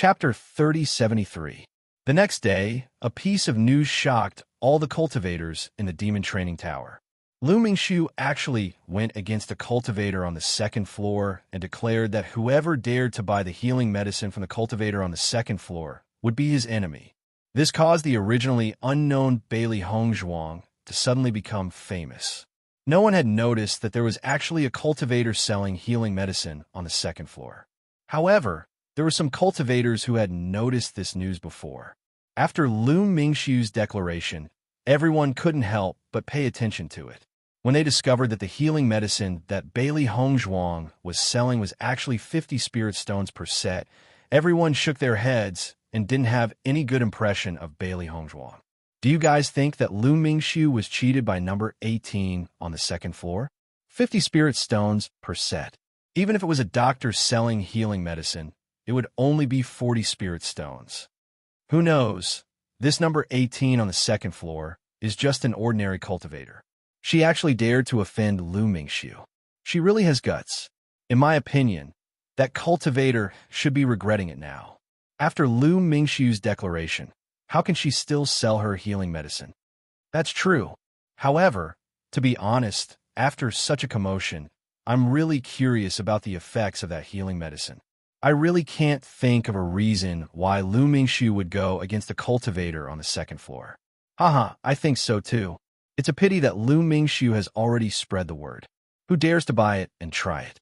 Chapter 3073. The next day, a piece of news shocked all the cultivators in the demon training tower. Lu Mingxiu actually went against a cultivator on the second floor and declared that whoever dared to buy the healing medicine from the cultivator on the second floor would be his enemy. This caused the originally unknown Bailey Hongzhuang to suddenly become famous. No one had noticed that there was actually a cultivator selling healing medicine on the second floor. However, there were some cultivators who had noticed this news before. After Lu Mingxiu's declaration, everyone couldn't help but pay attention to it. When they discovered that the healing medicine that Bailey Hongzhuang was selling was actually 50 spirit stones per set, everyone shook their heads and didn't have any good impression of Bailey Hongzhuang. Do you guys think that Lu Mingxiu was cheated by number 18 on the second floor? 50 spirit stones per set. Even if it was a doctor selling healing medicine, it would only be 40 spirit stones. Who knows? This number 18 on the second floor is just an ordinary cultivator. She actually dared to offend Lu Mingxiu. She really has guts. In my opinion, that cultivator should be regretting it now. After Lu Mingxiu's declaration, how can she still sell her healing medicine? That's true. However, to be honest, after such a commotion, I'm really curious about the effects of that healing medicine. I really can't think of a reason why Lu Mingxiu would go against a cultivator on the second floor. Haha, I think so too. It's a pity that Lu Mingxiu has already spread the word. Who dares to buy it and try it?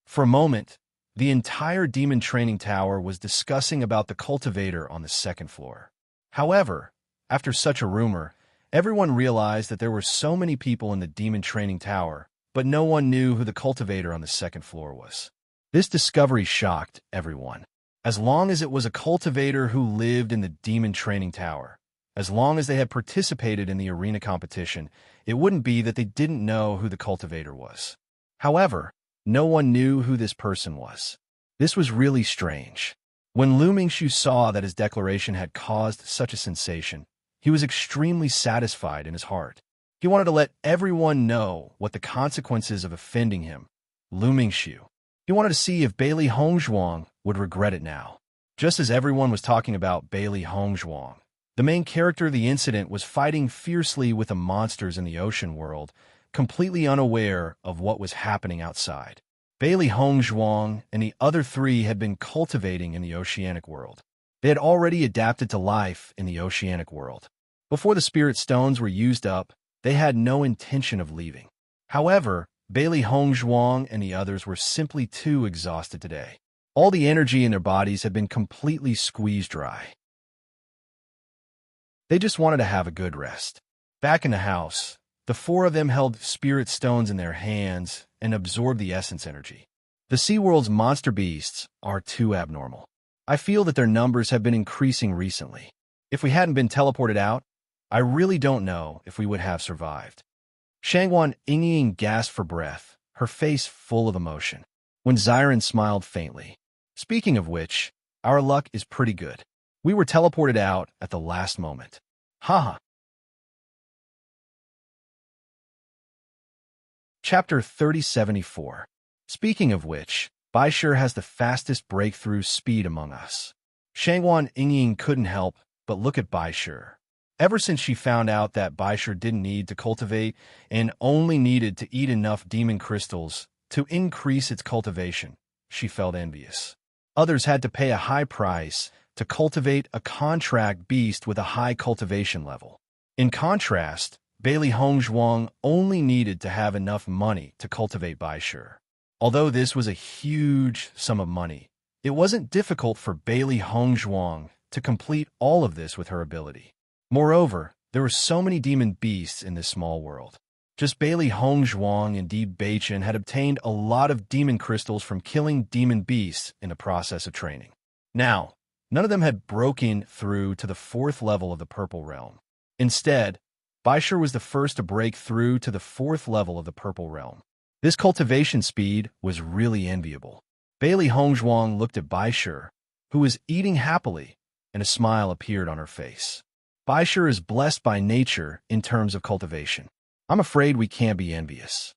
For a moment, the entire demon training tower was discussing about the cultivator on the second floor. However, after such a rumor, everyone realized that there were so many people in the demon training tower, but no one knew who the cultivator on the second floor was. This discovery shocked everyone. As long as it was a cultivator who lived in the demon training tower, as long as they had participated in the arena competition, it wouldn't be that they didn't know who the cultivator was. However, no one knew who this person was. This was really strange. When Lu Mingxiu saw that his declaration had caused such a sensation, he was extremely satisfied in his heart. He wanted to let everyone know what the consequences of offending him, Lu Mingxiu. He wanted to see if Bailey Hongzhuang would regret it now. Just as everyone was talking about Bailey Hongzhuang, the main character of the incident was fighting fiercely with the monsters in the ocean world, completely unaware of what was happening outside. Bailey Hongzhuang and the other three had been cultivating in the oceanic world. They had already adapted to life in the oceanic world. Before the spirit stones were used up, they had no intention of leaving. However, Bailey Hongzhuang and the others were simply too exhausted today. All the energy in their bodies had been completely squeezed dry. They just wanted to have a good rest. Back in the house, the four of them held spirit stones in their hands and absorbed the essence energy. The Sea World's monster beasts are too abnormal. I feel that their numbers have been increasing recently. If we hadn't been teleported out, I really don't know if we would have survived. Shangguan Yingying gasped for breath, her face full of emotion, when Xiren smiled faintly. Speaking of which, our luck is pretty good. We were teleported out at the last moment. Haha. Chapter 3074. Speaking of which, Baishir has the fastest breakthrough speed among us. Shangguan Yingying couldn't help but look at Baishir. Ever since she found out that Baishir didn't need to cultivate and only needed to eat enough demon crystals to increase its cultivation, she felt envious. Others had to pay a high price to cultivate a contract beast with a high cultivation level. In contrast, Bailey Hongzhuang only needed to have enough money to cultivate Baishir. Although this was a huge sum of money, it wasn't difficult for Bailey Hongzhuang to complete all of this with her ability. Moreover, there were so many demon beasts in this small world. Just Bailey Hongzhuang and Di Beichen had obtained a lot of demon crystals from killing demon beasts in the process of training. Now, none of them had broken through to the 4th level of the Purple Realm. Instead, Baishir was the first to break through to the 4th level of the Purple Realm. This cultivation speed was really enviable. Bailey Hongzhuang looked at Baishir, who was eating happily, and a smile appeared on her face. Baishir is blessed by nature in terms of cultivation. I'm afraid we can't be envious.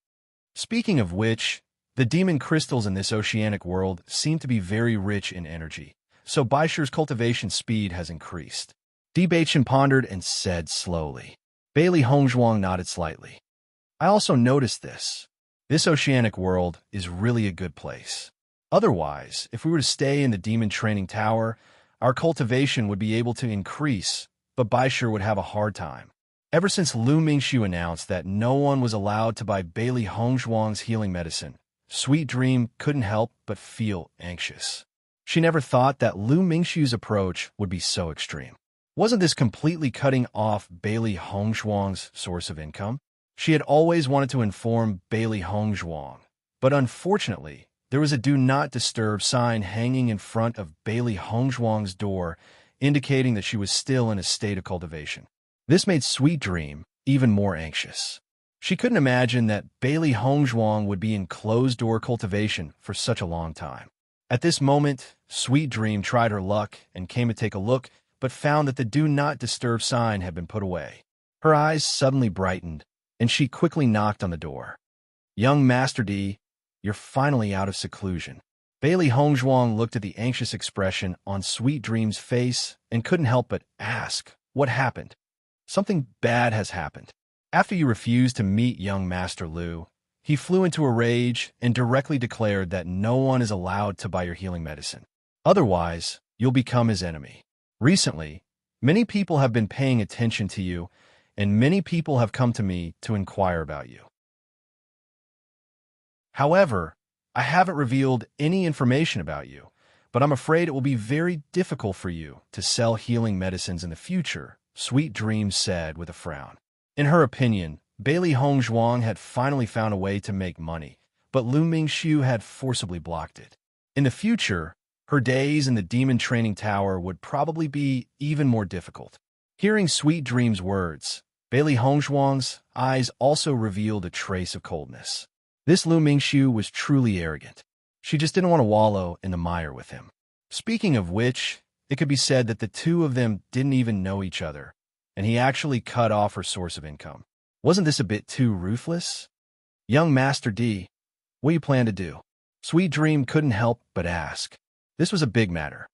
Speaking of which, the demon crystals in this oceanic world seem to be very rich in energy, so Baisher's cultivation speed has increased. Di Baichen pondered and said slowly. Bailey Hongzhuang nodded slightly. I also noticed this. This oceanic world is really a good place. Otherwise, if we were to stay in the demon training tower, our cultivation would be able to increase, but Baisher would have a hard time. Ever since Lu Mingxiu announced that no one was allowed to buy Bailey Hongzhuang's healing medicine, Sweet Dream couldn't help but feel anxious. She never thought that Lu Mingxiu's approach would be so extreme. Wasn't this completely cutting off Bailey Hongzhuang's source of income? She had always wanted to inform Bailey Hongzhuang, but unfortunately, there was a do not disturb sign hanging in front of Bailey Hongzhuang's door, indicating that she was still in a state of cultivation. This made Sweet Dream even more anxious. She couldn't imagine that Bailey Hongzhuang would be in closed-door cultivation for such a long time. At this moment, Sweet Dream tried her luck and came to take a look, but found that the do not disturb sign had been put away. Her eyes suddenly brightened, and she quickly knocked on the door. Young Master D, you're finally out of seclusion. Bailey Hongzhuang looked at the anxious expression on Sweet Dream's face and couldn't help but ask, what happened? Something bad has happened. After you refused to meet young Master Lu, he flew into a rage and directly declared that no one is allowed to buy your healing medicine. Otherwise, you'll become his enemy. Recently, many people have been paying attention to you, and many people have come to me to inquire about you. However, I haven't revealed any information about you, but I'm afraid it will be very difficult for you to sell healing medicines in the future, Sweet Dream said with a frown. In her opinion, Bailey Hongzhuang had finally found a way to make money, but Lu Mingxiu had forcibly blocked it. In the future, her days in the demon training tower would probably be even more difficult. Hearing Sweet Dream's words, Bailey Hongzhuang's eyes also revealed a trace of coldness. This Lu Mingxiu was truly arrogant. She just didn't want to wallow in the mire with him. Speaking of which, it could be said that the two of them didn't even know each other, and he actually cut off her source of income. Wasn't this a bit too ruthless? Young Master D, what do you plan to do? Sweet Dream couldn't help but ask. This was a big matter.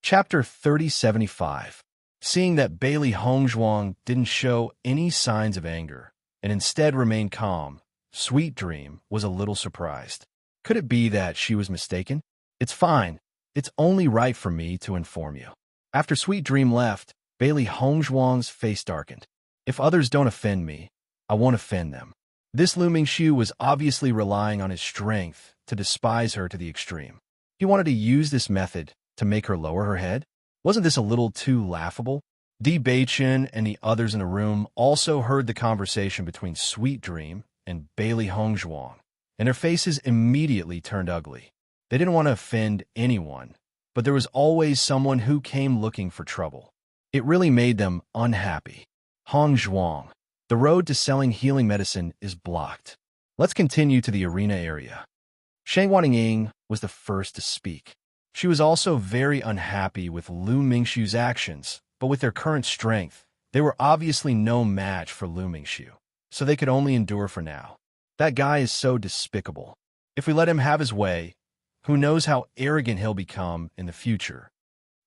Chapter 3075. Seeing that Bailey Hongzhuang didn't show any signs of anger, and instead remained calm, Sweet Dream was a little surprised. Could it be that she was mistaken? It's fine. It's only right for me to inform you. After Sweet Dream left, Bailey Hongzhuang's face darkened. If others don't offend me, I won't offend them. This Lu Mingxiu was obviously relying on his strength to despise her to the extreme. He wanted to use this method to make her lower her head? Wasn't this a little too laughable? Di Baichen and the others in the room also heard the conversation between Sweet Dream and Bailey Hongzhuang, and their faces immediately turned ugly. They didn't want to offend anyone, but there was always someone who came looking for trouble. It really made them unhappy. Hongzhuang, the road to selling healing medicine is blocked. Let's continue to the arena area. Shang Waningying was the first to speak. She was also very unhappy with Lu Mingxiu's actions, but with their current strength, they were obviously no match for Lu Mingxiu, so they could only endure for now. That guy is so despicable. If we let him have his way, who knows how arrogant he'll become in the future.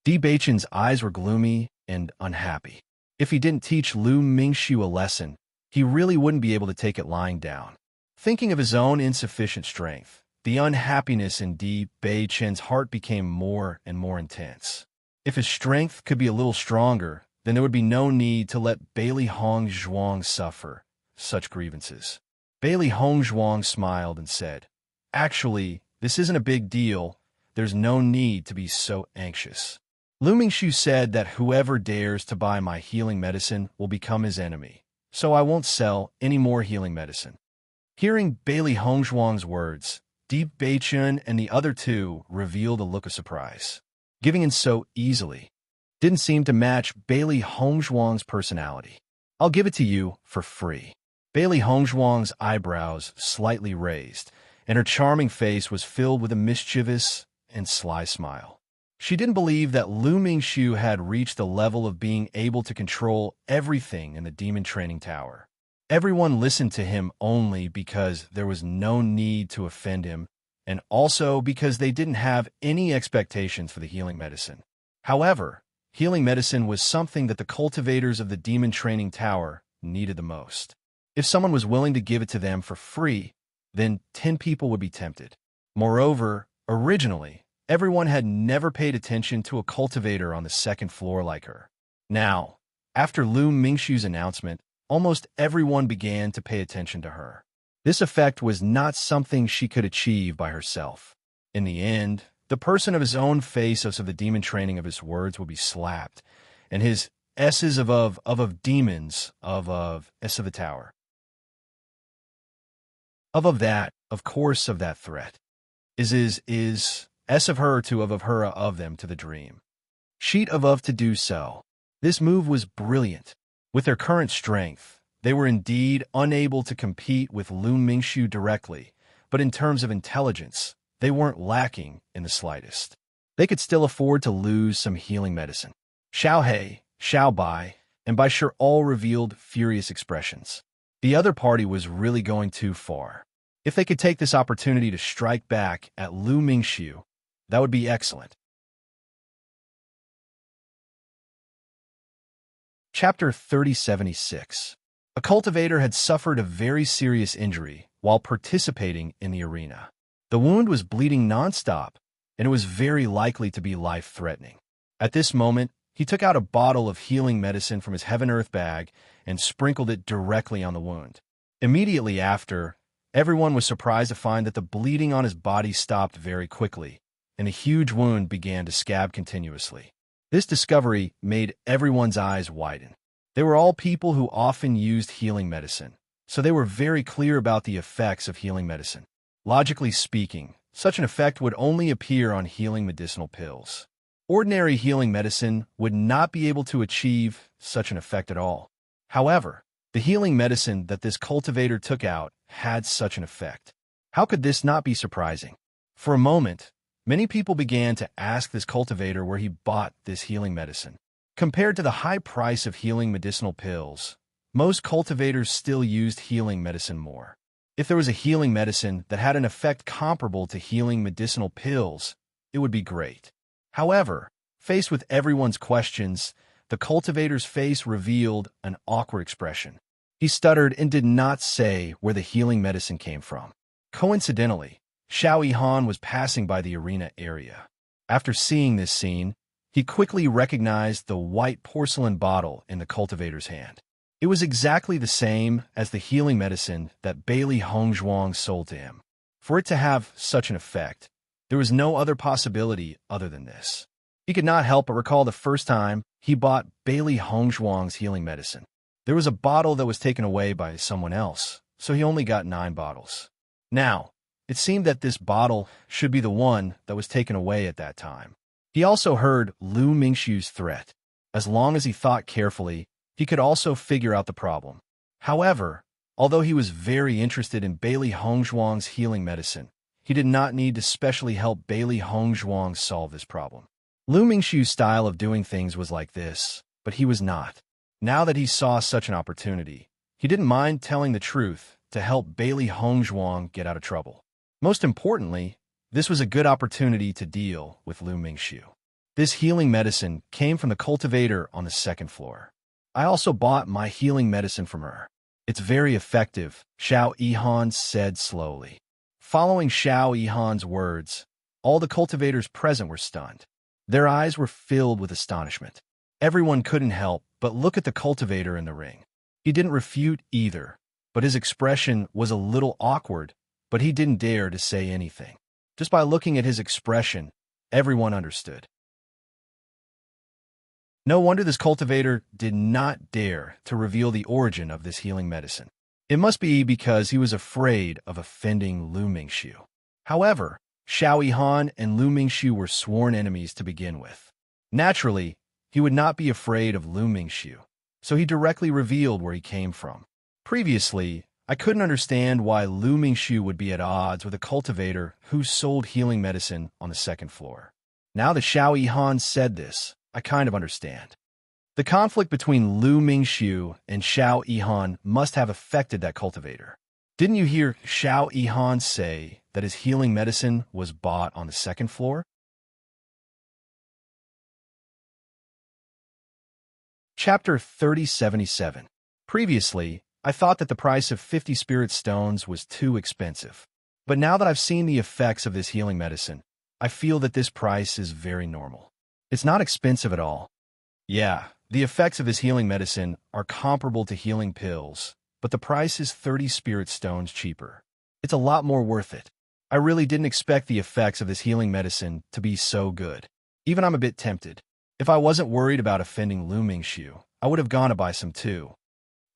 Di Baichen's eyes were gloomy and unhappy. If he didn't teach Lu Mingxiu a lesson, he really wouldn't be able to take it lying down. Thinking of his own insufficient strength, the unhappiness in Di Baichen's heart became more and more intense. If his strength could be a little stronger, then there would be no need to let Bailey Hongzhuang suffer such grievances. Bailey Hongzhuang smiled and said, "Actually, this isn't a big deal. There's no need to be so anxious." Lu Mingxiu said that whoever dares to buy my healing medicine will become his enemy, so I won't sell any more healing medicine. Hearing Bailey Hongzhuang's words, Di Baichen and the other two revealed a look of surprise. Giving in so easily didn't seem to match Bailey Hongzhuang's personality. "I'll give it to you for free." Bailey Hongzhuang's eyebrows slightly raised, and her charming face was filled with a mischievous and sly smile. She didn't believe that Lu Mingxiu had reached the level of being able to control everything in the demon training tower. Everyone listened to him only because there was no need to offend him, and also because they didn't have any expectations for the healing medicine. However, healing medicine was something that the cultivators of the demon training tower needed the most. If someone was willing to give it to them for free, then 10 people would be tempted. Moreover, originally, everyone had never paid attention to a cultivator on the second floor like her. Now, after Lu Mingshu's announcement, almost everyone began to pay attention to her. This effect was not something she could achieve by herself. In the end, the person of his own face of the demon training of his words will be slapped, and his S's of demons of S of the tower. Of that, of course, of that threat. Is S of her to of her of them to the dream. Sheet of to do so. This move was brilliant. With their current strength, they were indeed unable to compete with Lu Mingshu directly, but in terms of intelligence, they weren't lacking in the slightest. They could still afford to lose some healing medicine. Xiao He, Xiao Bai, and Bai Shi all revealed furious expressions. The other party was really going too far. If they could take this opportunity to strike back at Lu Mingshu, that would be excellent. Chapter 3076. A cultivator had suffered a very serious injury while participating in the arena. The wound was bleeding nonstop, and it was very likely to be life-threatening. At this moment, he took out a bottle of healing medicine from his heaven-earth bag and sprinkled it directly on the wound. Immediately after, everyone was surprised to find that the bleeding on his body stopped very quickly, and a huge wound began to scab continuously. This discovery made everyone's eyes widen. They were all people who often used healing medicine, so they were very clear about the effects of healing medicine. Logically speaking, such an effect would only appear on healing medicinal pills. Ordinary healing medicine would not be able to achieve such an effect at all. However, the healing medicine that this cultivator took out had such an effect. How could this not be surprising? For a moment, many people began to ask this cultivator where he bought this healing medicine. Compared to the high price of healing medicinal pills, most cultivators still used healing medicine more. If there was a healing medicine that had an effect comparable to healing medicinal pills, it would be great. However, faced with everyone's questions, the cultivator's face revealed an awkward expression. He stuttered and did not say where the healing medicine came from. Coincidentally, Xiao Yihan was passing by the arena area. After seeing this scene, he quickly recognized the white porcelain bottle in the cultivator's hand. It was exactly the same as the healing medicine that Bailey Hongzhuang sold to him. For it to have such an effect, there was no other possibility other than this. He could not help but recall the first time he bought Bailey Hongzhuang's healing medicine. There was a bottle that was taken away by someone else, so he only got 9 bottles. Now, it seemed that this bottle should be the one that was taken away at that time. He also heard Lu Mingshu's threat. As long as he thought carefully, he could also figure out the problem. However, although he was very interested in Bailey Hongzhuang's healing medicine, he did not need to specially help Bailey Hongzhuang solve this problem. Lu Mingshu's style of doing things was like this, but he was not. Now that he saw such an opportunity, he didn't mind telling the truth to help Bailey Hongzhuang get out of trouble. Most importantly, this was a good opportunity to deal with Lu Mingshu. This healing medicine came from the cultivator on the second floor. I also bought my healing medicine from her. It's very effective, Xiao Yihan said slowly. Following Xiao Yihan's words, all the cultivators present were stunned. Their eyes were filled with astonishment. Everyone couldn't help but look at the cultivator in the ring. He didn't refute either, but his expression was a little awkward, but he didn't dare to say anything. Just by looking at his expression, everyone understood. No wonder this cultivator did not dare to reveal the origin of this healing medicine. It must be because he was afraid of offending Lu Mingshu. However, Xiao Yihan and Lu Mingshu were sworn enemies to begin with. Naturally, he would not be afraid of Lu Mingshu, so he directly revealed where he came from. Previously, I couldn't understand why Lu Mingshu would be at odds with a cultivator who sold healing medicine on the second floor. Now that Xiao Yihan said this, I kind of understand. The conflict between Lu Mingshu and Xiao Yihan must have affected that cultivator. Didn't you hear Xiao Yihan say that his healing medicine was bought on the second floor? Chapter 3077. Previously, I thought that the price of 50 spirit stones was too expensive. But now that I've seen the effects of this healing medicine, I feel that this price is very normal. It's not expensive at all. Yeah, the effects of this healing medicine are comparable to healing pills, but the price is 30 spirit stones cheaper. It's a lot more worth it. I really didn't expect the effects of this healing medicine to be so good. Even I'm a bit tempted. If I wasn't worried about offending Lu Mingxiu, I would have gone to buy some too.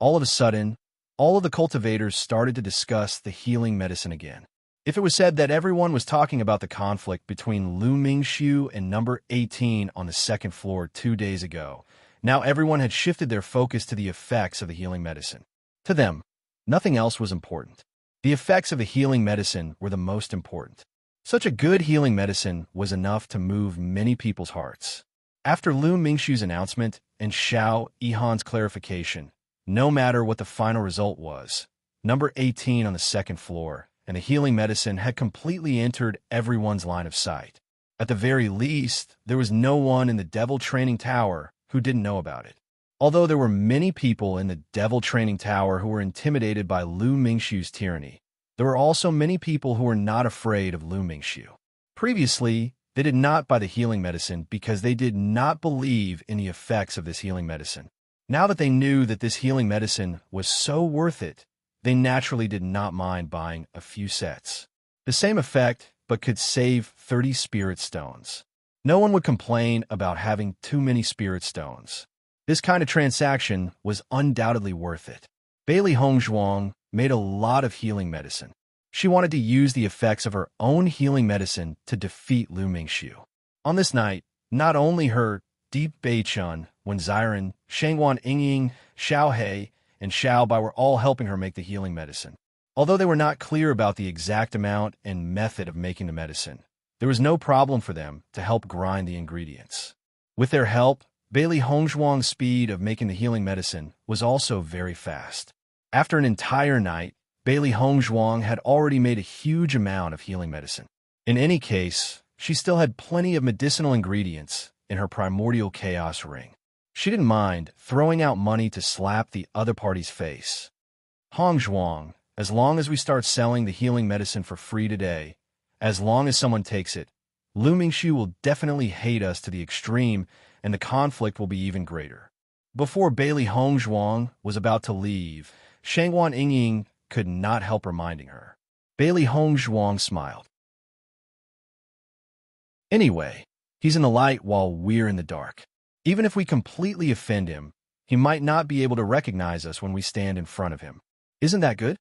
All of a sudden, all of the cultivators started to discuss the healing medicine again. If it was said that everyone was talking about the conflict between Lu Mingxiu and number 18 on the second floor 2 days ago, now everyone had shifted their focus to the effects of the healing medicine. To them, nothing else was important. The effects of the healing medicine were the most important. Such a good healing medicine was enough to move many people's hearts. After Lu Mingxiu's announcement and Xiao Yihan's clarification, no matter what the final result was, number 18 on the second floor and the healing medicine had completely entered everyone's line of sight. At the very least, there was no one in the Devil Training Tower who didn't know about it. Although there were many people in the Devil Training Tower who were intimidated by Lu Mingxiu's tyranny, there were also many people who were not afraid of Lu Mingxiu. Previously, they did not buy the healing medicine because they did not believe in the effects of this healing medicine. Now that they knew that this healing medicine was so worth it, they naturally did not mind buying a few sets. The same effect, but could save 30 spirit stones. No one would complain about having too many spirit stones. This kind of transaction was undoubtedly worth it. Bailey Hongzhuang made a lot of healing medicine. She wanted to use the effects of her own healing medicine to defeat Lu Mingxiu. On this night, not only her Deep Beichun, Wen Ziren, Shangwan Yingying, Xiao He, and Xiao Bai were all helping her make the healing medicine. Although they were not clear about the exact amount and method of making the medicine, there was no problem for them to help grind the ingredients. With their help, Bailey Hongzhuang's speed of making the healing medicine was also very fast. After an entire night, Bailey Hongzhuang had already made a huge amount of healing medicine. In any case, she still had plenty of medicinal ingredients in her primordial chaos ring. She didn't mind throwing out money to slap the other party's face. Hongzhuang, as long as we start selling the healing medicine for free today, as long as someone takes it, Lu Mingxiu will definitely hate us to the extreme and the conflict will be even greater. Before Bailey Hongzhuang was about to leave, Shangwan Yingying could not help reminding her. Bailey Hongzhuang smiled. Anyway, he's in the light while we're in the dark. Even if we completely offend him, he might not be able to recognize us when we stand in front of him. Isn't that good?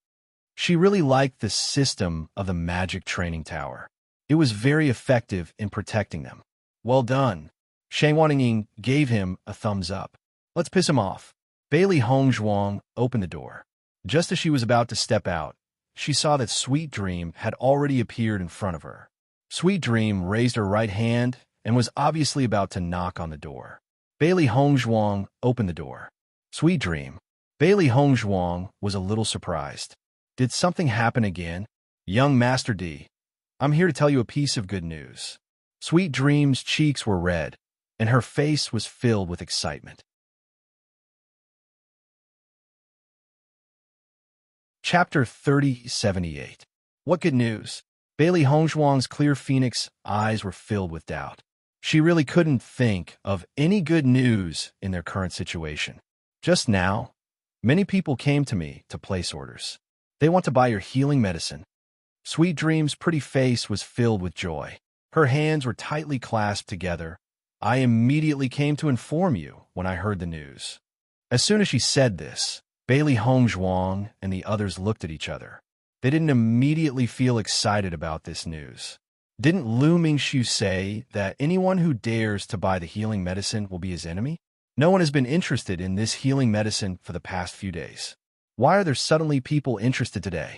She really liked the system of the magic training tower. It was very effective in protecting them. Well done. Shang Wanning gave him a thumbs up. Let's piss him off. Bailey Hongzhuang opened the door. Just as she was about to step out, she saw that Sweet Dream had already appeared in front of her. Sweet Dream raised her right hand and was obviously about to knock on the door. Bailey Hongzhuang opened the door. Sweet Dream. Bailey Hongzhuang was a little surprised. Did something happen again? Young Master D, I'm here to tell you a piece of good news. Sweet Dream's cheeks were red, and her face was filled with excitement. Chapter 3078. What good news? Bailey Hongzhuang's clear phoenix eyes were filled with doubt. She really couldn't think of any good news in their current situation. Just now, many people came to me to place orders. They want to buy your healing medicine. Sweet Dream's pretty face was filled with joy. Her hands were tightly clasped together. I immediately came to inform you when I heard the news. As soon as she said this, Bailey Hongzhuang and the others looked at each other. They didn't immediately feel excited about this news. Didn't Lu Mingxiu say that anyone who dares to buy the healing medicine will be his enemy? No one has been interested in this healing medicine for the past few days. Why are there suddenly people interested today?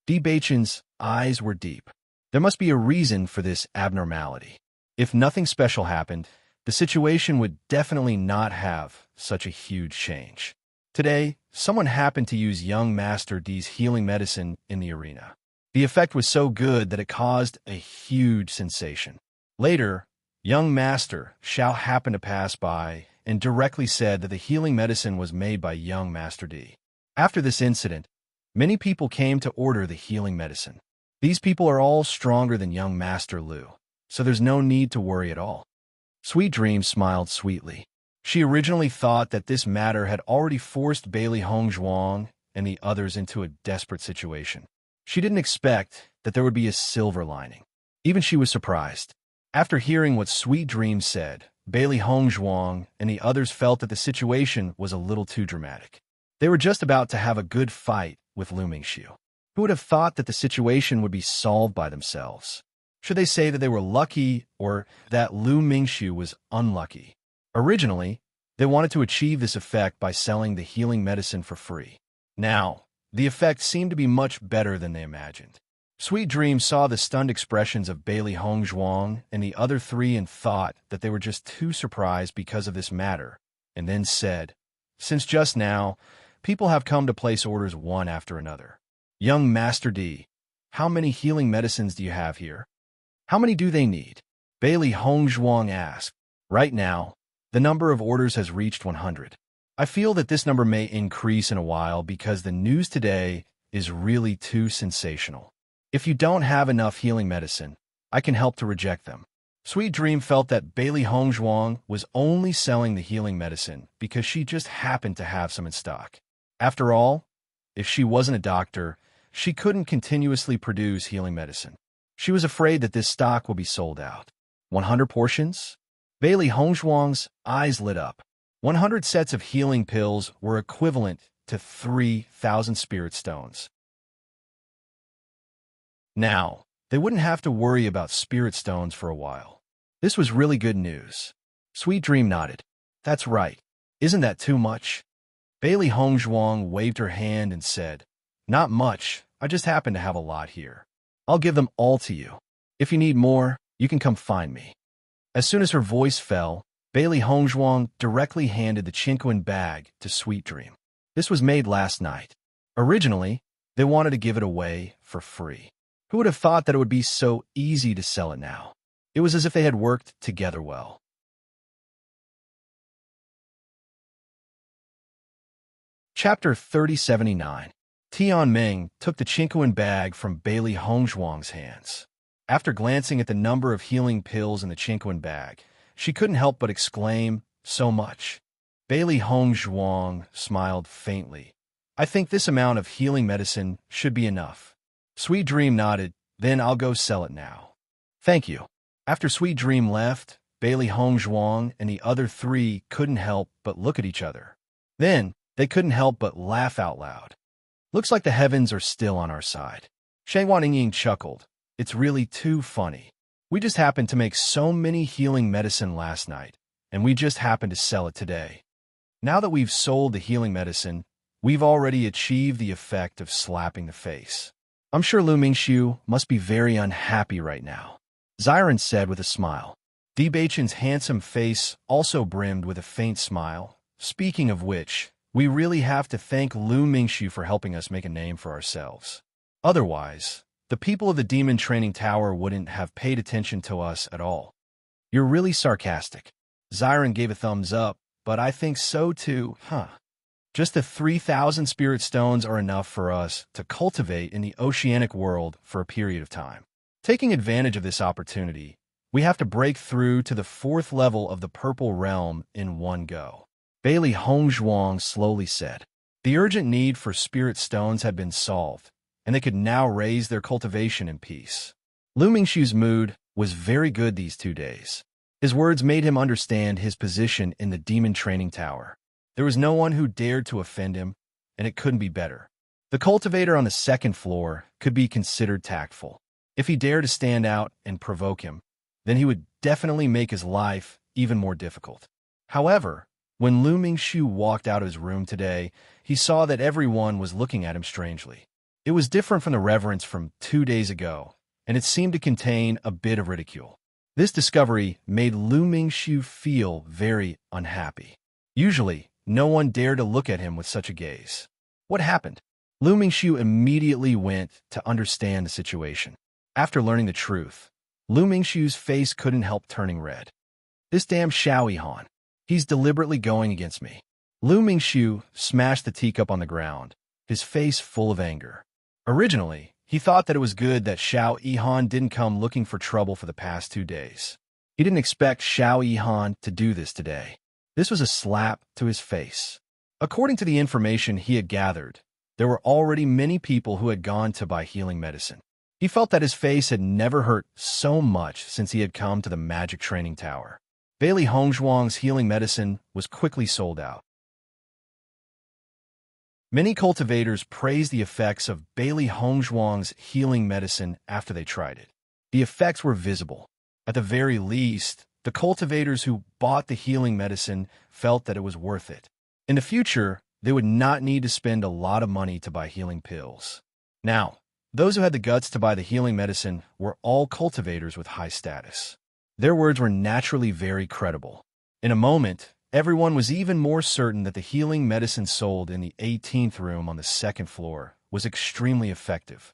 Di Beichen's eyes were deep. There must be a reason for this abnormality. If nothing special happened, the situation would definitely not have such a huge change. Today, someone happened to use young Master D's healing medicine in the arena. The effect was so good that it caused a huge sensation. Later, young Master Xiao happened to pass by and directly said that the healing medicine was made by young Master D. After this incident, many people came to order the healing medicine. These people are all stronger than young Master Lu, so there's no need to worry at all. Sweet Dream smiled sweetly. She originally thought that this matter had already forced Bailey Hongzhuang and the others into a desperate situation. She didn't expect that there would be a silver lining. Even she was surprised. After hearing what Sweet Dream said, Bailey Hongzhuang and the others felt that the situation was a little too dramatic. They were just about to have a good fight with Lu Mingxiu. Who would have thought that the situation would be solved by themselves? Should they say that they were lucky or that Lu Mingxiu was unlucky? Originally, they wanted to achieve this effect by selling the healing medicine for free. Now, the effect seemed to be much better than they imagined. Sweet Dream saw the stunned expressions of Bailey Hongzhuang and the other three and thought that they were just too surprised because of this matter, and then said, "Since just now, people have come to place orders one after another. Young Master D, how many healing medicines do you have here? How many do they need?" Bailey Hongzhuang asked. "Right now, the number of orders has reached 100. I feel that this number may increase in a while because the news today is really too sensational. If you don't have enough healing medicine, I can help to reject them." Sweet Dream felt that Bailey Hongzhuang was only selling the healing medicine because she just happened to have some in stock. After all, if she wasn't a doctor, she couldn't continuously produce healing medicine. She was afraid that this stock will be sold out. 100 portions? Bailey Hongzhuang's eyes lit up. 100 sets of healing pills were equivalent to 3,000 spirit stones. Now, they wouldn't have to worry about spirit stones for a while. This was really good news. Sweet Dream nodded. "That's right. Isn't that too much?" Bailey Hongzhuang waved her hand and said, "Not much. I just happen to have a lot here. I'll give them all to you. If you need more, you can come find me." As soon as her voice fell, Bailey Hongzhuang directly handed the Qinquan bag to Sweet Dream. This was made last night. Originally, they wanted to give it away for free. Who would have thought that it would be so easy to sell it now? It was as if they had worked together well. Chapter 3079. Tianming took the Qinquan bag from Bailey Hongzhuang's hands. After glancing at the number of healing pills in the Qinquan bag, she couldn't help but exclaim, "So much." Bailey Hongzhuang smiled faintly. "I think this amount of healing medicine should be enough." Sweet Dream nodded. "Then I'll go sell it now." "Thank you." After Sweet Dream left, Bailey Hongzhuang and the other three couldn't help but look at each other. Then, they couldn't help but laugh out loud. "Looks like the heavens are still on our side." Shang Ying chuckled. "It's really too funny. We just happened to make so many healing medicine last night, and we just happened to sell it today. Now that we've sold the healing medicine, we've already achieved the effect of slapping the face. I'm sure Lu Mingxiu must be very unhappy right now," Xiren said with a smile. Di Beichen's handsome face also brimmed with a faint smile. "Speaking of which, we really have to thank Lu Mingxiu for helping us make a name for ourselves. Otherwise, the people of the Demon Training Tower wouldn't have paid attention to us at all." "You're really sarcastic." Xiren gave a thumbs up, "But I think so too, huh? Just the 3,000 spirit stones are enough for us to cultivate in the oceanic world for a period of time. Taking advantage of this opportunity, we have to break through to the 4th level of the Purple Realm in one go." Bailey Hongzhuang slowly said. The urgent need for spirit stones had been solved, and they could now raise their cultivation in peace. Lu Mingxiu's mood was very good these 2 days. His words made him understand his position in the Demon Training Tower. There was no one who dared to offend him, and it couldn't be better. The cultivator on the 2nd floor could be considered tactful. If he dared to stand out and provoke him, then he would definitely make his life even more difficult. However, when Lu Mingxiu walked out of his room today, he saw that everyone was looking at him strangely. It was different from the reverence from 2 days ago, and it seemed to contain a bit of ridicule. This discovery made Lu Mingxiu feel very unhappy. Usually, No one dared to look at him with such a gaze. What happened? Lu Mingxiu immediately went to understand the situation. After learning the truth, Lu Mingxiu's face couldn't help turning red. This damn Xiao Yihan. He's deliberately going against me. Lu Mingxiu smashed the teacup on the ground, his face full of anger. Originally, he thought that it was good that Xiao Yihan didn't come looking for trouble for the past 2 days. He didn't expect Xiao Yihan to do this today. This was a slap to his face. According to the information he had gathered, there were already many people who had gone to buy healing medicine. He felt that his face had never hurt so much since he had come to the magic training tower. Bailey Hongzhuang's healing medicine was quickly sold out. Many cultivators praised the effects of Bailey Hongzhuang's healing medicine after they tried it. The effects were visible. At the very least, the cultivators who bought the healing medicine felt that it was worth it. In the future, they would not need to spend a lot of money to buy healing pills. Now, those who had the guts to buy the healing medicine were all cultivators with high status. Their words were naturally very credible. In a moment, everyone was even more certain that the healing medicine sold in the 18th room on the 2nd floor was extremely effective.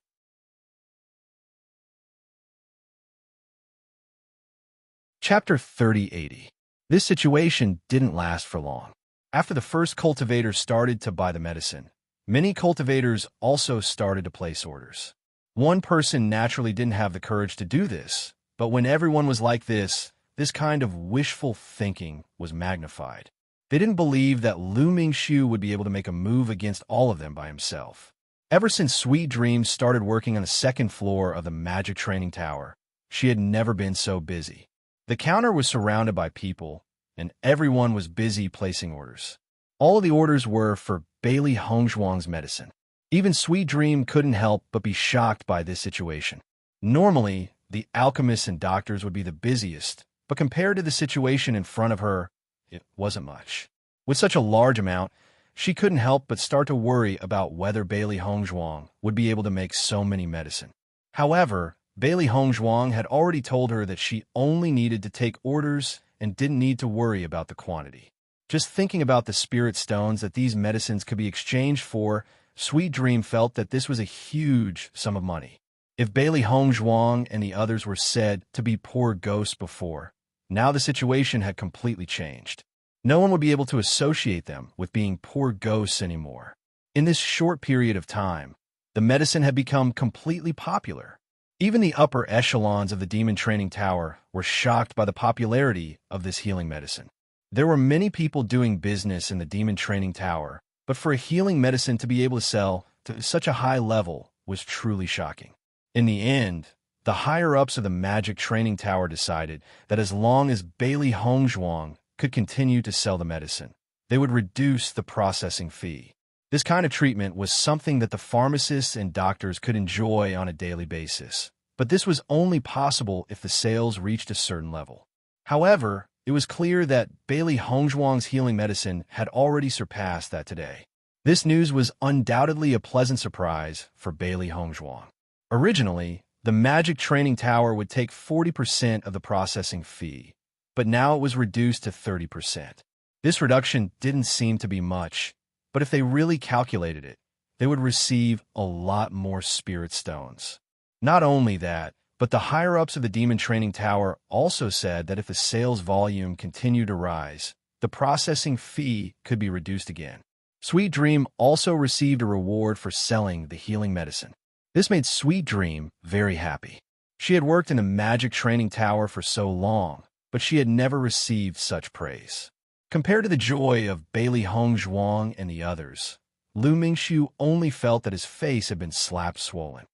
Chapter 3080. This situation didn't last for long. After the first cultivator started to buy the medicine, many cultivators also started to place orders. One person naturally didn't have the courage to do this, but when everyone was like this kind of wishful thinking was magnified. They didn't believe that Lu Mingxiu would be able to make a move against all of them by himself. Ever since Sweet Dreams started working on the 2nd floor of the Magic Training Tower, she had never been so busy. The counter was surrounded by people, and everyone was busy placing orders. All of the orders were for Bailey Hongzhuang's medicine. Even Sweet Dream couldn't help but be shocked by this situation. Normally, the alchemists and doctors would be the busiest, but compared to the situation in front of her, it wasn't much. With such a large amount, she couldn't help but start to worry about whether Bailey Hongzhuang would be able to make so many medicine. However, Bailey Hongzhuang had already told her that she only needed to take orders and didn't need to worry about the quantity. Just thinking about the spirit stones that these medicines could be exchanged for, Sweet Dream felt that this was a huge sum of money. If Bailey Hongzhuang and the others were said to be poor ghosts before, now the situation had completely changed. No one would be able to associate them with being poor ghosts anymore. In this short period of time, the medicine had become completely popular. Even the upper echelons of the Demon Training Tower were shocked by the popularity of this healing medicine. There were many people doing business in the Demon Training Tower, but for a healing medicine to be able to sell to such a high level was truly shocking. In the end, the higher-ups of the Magic Training Tower decided that as long as Bailey Hongzhuang could continue to sell the medicine, they would reduce the processing fee. This kind of treatment was something that the pharmacists and doctors could enjoy on a daily basis, but this was only possible if the sales reached a certain level. However, it was clear that Bailey Hongzhuang's healing medicine had already surpassed that today. This news was undoubtedly a pleasant surprise for Bailey Hongzhuang. Originally, the Magic Training Tower would take 40% of the processing fee, but now it was reduced to 30%. This reduction didn't seem to be much, but if they really calculated it, they would receive a lot more spirit stones. Not only that, but the higher-ups of the Demon Training Tower also said that if the sales volume continued to rise, the processing fee could be reduced again. Sweet Dream also received a reward for selling the healing medicine. This made Sweet Dream very happy. She had worked in the Magic Training Tower for so long, but she had never received such praise. Compared to the joy of Bailey Hongzhuang and the others, Lu Mingxiu only felt that his face had been slapped swollen.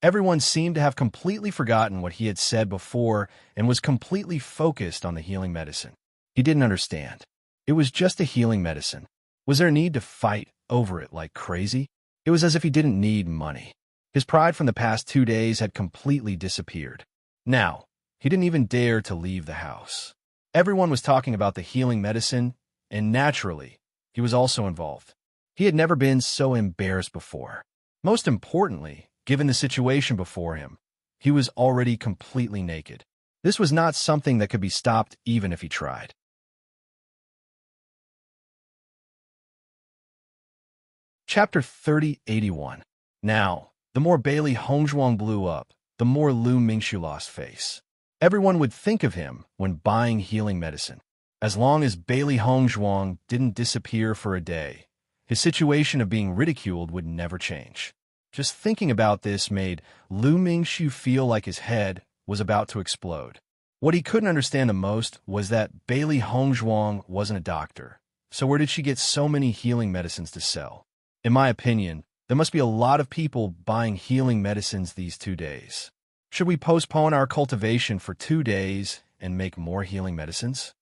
Everyone seemed to have completely forgotten what he had said before and was completely focused on the healing medicine. He didn't understand. It was just a healing medicine. Was there a need to fight over it like crazy? It was as if he didn't need money. His pride from the past 2 days had completely disappeared. Now, he didn't even dare to leave the house. Everyone was talking about the healing medicine, and naturally, he was also involved. He had never been so embarrassed before. Most importantly, given the situation before him, he was already completely naked. This was not something that could be stopped even if he tried. Chapter 3081. Now, the more Bailey Hongzhuang blew up, the more Lu Mingxiu lost face. Everyone would think of him when buying healing medicine. As long as Bailey Hongzhuang didn't disappear for a day, his situation of being ridiculed would never change. Just thinking about this made Lu Mingxiu feel like his head was about to explode. What he couldn't understand the most was that Bailey Hongzhuang wasn't a doctor. So where did she get so many healing medicines to sell? In my opinion, there must be a lot of people buying healing medicines these 2 days. Should we postpone our cultivation for 2 days and make more healing medicines?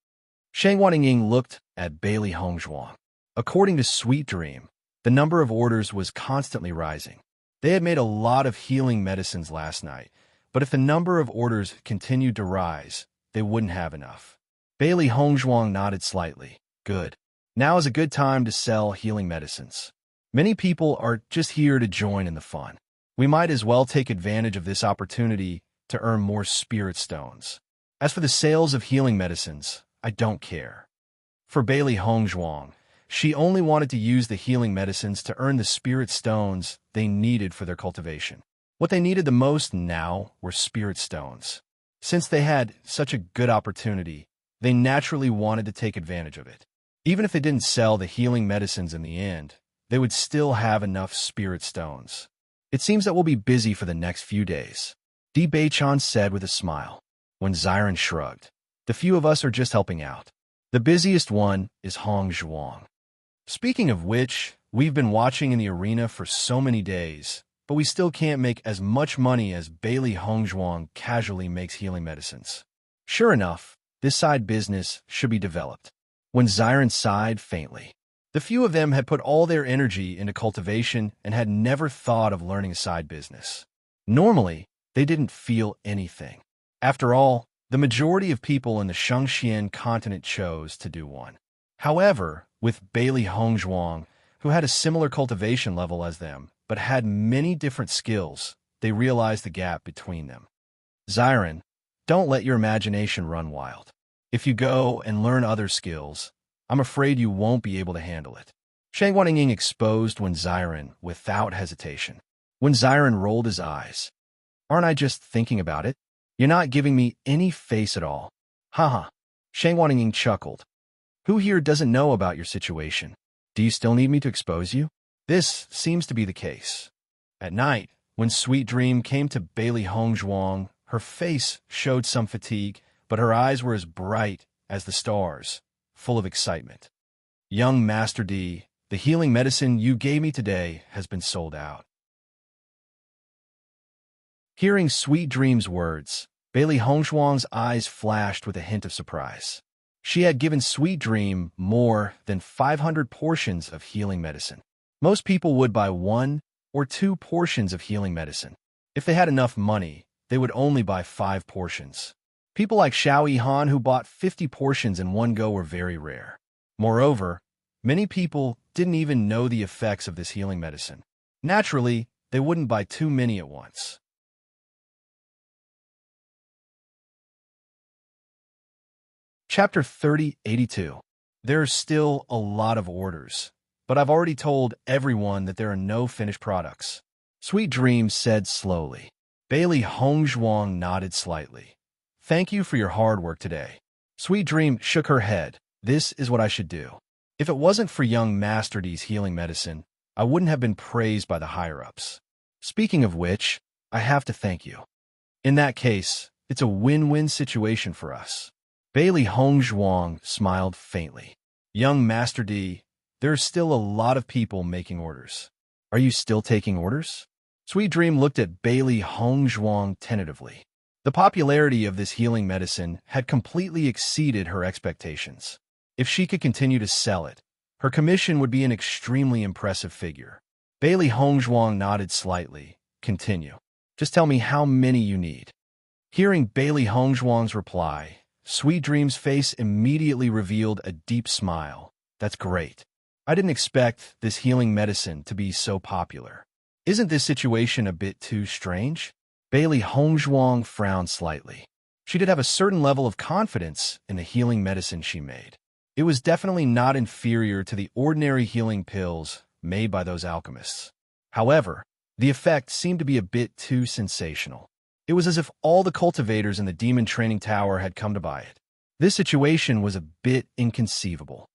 Shang Wanting looked at Bailey Hongzhuang. According to Sweet Dream, the number of orders was constantly rising. They had made a lot of healing medicines last night, but if the number of orders continued to rise, they wouldn't have enough. Bailey Hongzhuang nodded slightly. Good. Now is a good time to sell healing medicines. Many people are just here to join in the fun. We might as well take advantage of this opportunity to earn more spirit stones. As for the sales of healing medicines, I don't care. For Bailey Hongzhuang, she only wanted to use the healing medicines to earn the spirit stones they needed for their cultivation. What they needed the most now were spirit stones. Since they had such a good opportunity, they naturally wanted to take advantage of it. Even if they didn't sell the healing medicines in the end, they would still have enough spirit stones. It seems that we'll be busy for the next few days, Di Beichan said with a smile. When Xiren shrugged, the few of us are just helping out. The busiest one is Hongzhuang. Speaking of which, we've been watching in the arena for so many days, but we still can't make as much money as Bailey Hongzhuang casually makes healing medicines. Sure enough, this side business should be developed. When Xiren sighed faintly, the few of them had put all their energy into cultivation and had never thought of learning a side business. Normally, they didn't feel anything. After all, the majority of people in the Shangxian continent chose to do one. However, with Bailey Hongzhuang, who had a similar cultivation level as them, but had many different skills, they realized the gap between them. Xiren, don't let your imagination run wild. If you go and learn other skills, I'm afraid you won't be able to handle it. Shang Wanting exposed when Xiren without hesitation. When Xiren rolled his eyes. Aren't I just thinking about it? You're not giving me any face at all. Haha. Shang Wanting chuckled. Who here doesn't know about your situation? Do you still need me to expose you? This seems to be the case. At night, when Sweet Dream came to Bailey Hongzhuang, her face showed some fatigue, but her eyes were as bright as the stars, full of excitement. Young Master D, the healing medicine you gave me today has been sold out. Hearing Sweet Dream's words, Bailey Hongzhuang's eyes flashed with a hint of surprise. She had given Sweet Dream more than 500 portions of healing medicine. Most people would buy 1 or 2 portions of healing medicine. If they had enough money, they would only buy 5 portions. People like Xiao Yihan who bought 50 portions in one go were very rare. Moreover, many people didn't even know the effects of this healing medicine. Naturally, they wouldn't buy too many at once. Chapter 3082. There's still a lot of orders, but I've already told everyone that there are no finished products. Sweet Dream said slowly. Bailey Hongzhuang nodded slightly. Thank you for your hard work today. Sweet Dream shook her head. This is what I should do. If it wasn't for young Master D's healing medicine, I wouldn't have been praised by the higher-ups. Speaking of which, I have to thank you. In that case, it's a win-win situation for us. Bailey Hongzhuang smiled faintly. Young Master D, there are still a lot of people making orders. Are you still taking orders? Sweet Dream looked at Bailey Hongzhuang tentatively. The popularity of this healing medicine had completely exceeded her expectations. If she could continue to sell it, her commission would be an extremely impressive figure. Bailey Hongzhuang nodded slightly. Continue. Just tell me how many you need. Hearing Bailey Hongzhuang's reply, Sweet Dream's face immediately revealed a deep smile. That's great. I didn't expect this healing medicine to be so popular. Isn't this situation a bit too strange? Bailey Hongzhuang frowned slightly. She did have a certain level of confidence in the healing medicine she made. It was definitely not inferior to the ordinary healing pills made by those alchemists. However, the effect seemed to be a bit too sensational. It was as if all the cultivators in the demon training tower had come to buy it. This situation was a bit inconceivable.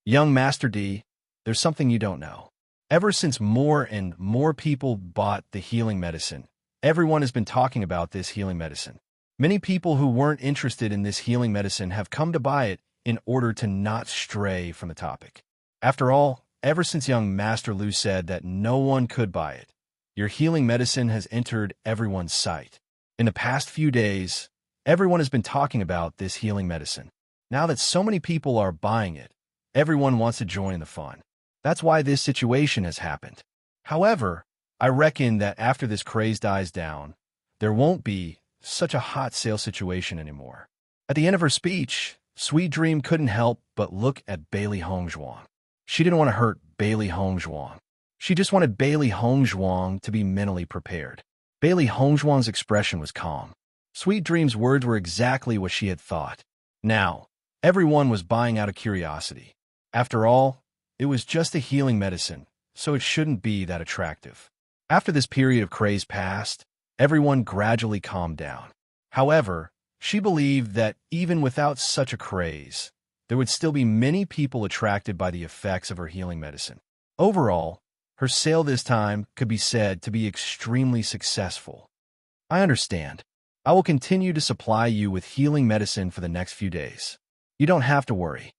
Young Master D, there's something you don't know. Ever since more and more people bought the healing medicine, everyone has been talking about this healing medicine. Many people who weren't interested in this healing medicine have come to buy it in order to not stray from the topic. After all, ever since young Master Lu said that no one could buy it, your healing medicine has entered everyone's sight. In the past few days, everyone has been talking about this healing medicine. Now that so many people are buying it, everyone wants to join in the fun. That's why this situation has happened. However, I reckon that after this craze dies down, there won't be such a hot sale situation anymore. At the end of her speech, Sweet Dream couldn't help but look at Bailey Hongzhuang. She didn't want to hurt Bailey Hongzhuang. She just wanted Bailey Hongzhuang to be mentally prepared. Bailey Hongzhuang's expression was calm. Sweet Dream's words were exactly what she had thought. Now, everyone was buying out of curiosity. After all, it was just a healing medicine, so it shouldn't be that attractive. After this period of craze passed, everyone gradually calmed down. However, she believed that even without such a craze, there would still be many people attracted by the effects of her healing medicine. Overall, her sale this time could be said to be extremely successful. I understand. I will continue to supply you with healing medicine for the next few days. You don't have to worry.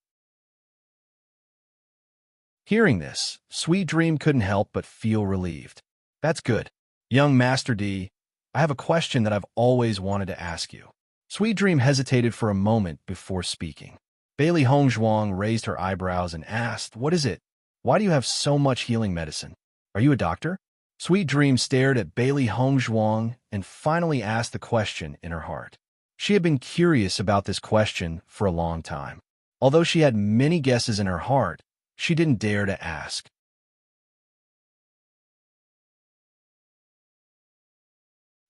Hearing this, Sweet Dream couldn't help but feel relieved. That's good. Young Master D, I have a question that I've always wanted to ask you. Sweet Dream hesitated for a moment before speaking. Bailey Hongzhuang raised her eyebrows and asked, "What is it? Why do you have so much healing medicine? Are you a doctor?" Sweet Dream stared at Bailey Hongzhuang and finally asked the question in her heart. She had been curious about this question for a long time. Although she had many guesses in her heart, she didn't dare to ask.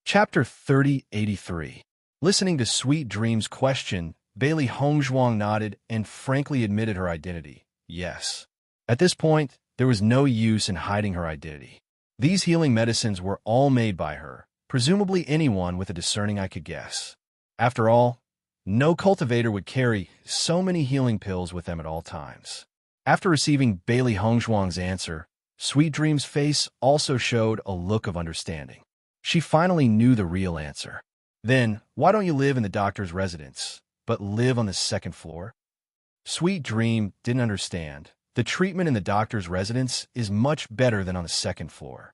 Chapter 3083. Listening to Sweet Dream's question, Bailey Hongzhuang nodded and frankly admitted her identity. Yes. At this point, there was no use in hiding her identity. These healing medicines were all made by her, presumably anyone with a discerning eye could guess. After all, no cultivator would carry so many healing pills with them at all times. After receiving Bailey Hongzhuang's answer, Sweet Dream's face also showed a look of understanding. She finally knew the real answer. Then, why don't you live in the doctor's residence, but live on the second floor? Sweet Dream didn't understand. The treatment in the doctor's residence is much better than on the second floor.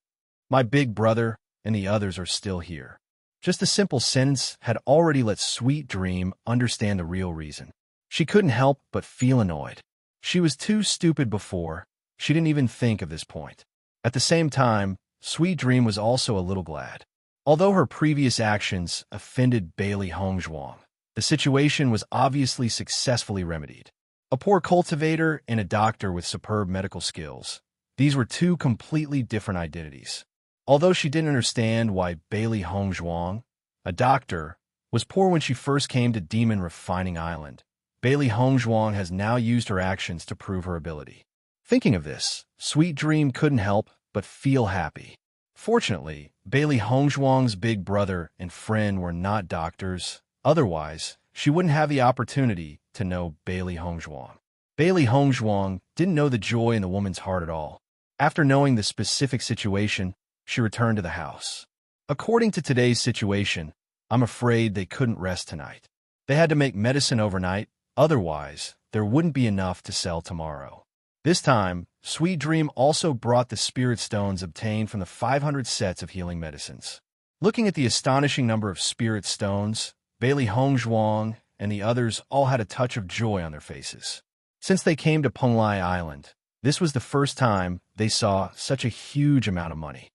My big brother and the others are still here. Just a simple sentence had already let Sweet Dream understand the real reason. She couldn't help but feel annoyed. She was too stupid before. She didn't even think of this point. At the same time, Sweet Dream was also a little glad. Although her previous actions offended Bailey Hongzhuang, the situation was obviously successfully remedied. A poor cultivator and a doctor with superb medical skills. These were two completely different identities. Although she didn't understand why Bailey Hongzhuang, a doctor, was poor when she first came to Demon Refining Island, Bailey Hongzhuang has now used her actions to prove her ability. Thinking of this, Sweet Dream couldn't help but feel happy. Fortunately, Bailey Hongzhuang's big brother and friend were not doctors. Otherwise, she wouldn't have the opportunity to know Bailey Hongzhuang. Bailey Hongzhuang didn't know the joy in the woman's heart at all. After knowing the specific situation, she returned to the house. According to today's situation, I'm afraid they couldn't rest tonight. They had to make medicine overnight, otherwise, there wouldn't be enough to sell tomorrow. This time, Sweet Dream also brought the spirit stones obtained from the 500 sets of healing medicines. Looking at the astonishing number of spirit stones, Bailey Hongzhuang and the others all had a touch of joy on their faces. Since they came to Penglai Island, this was the first time they saw such a huge amount of money.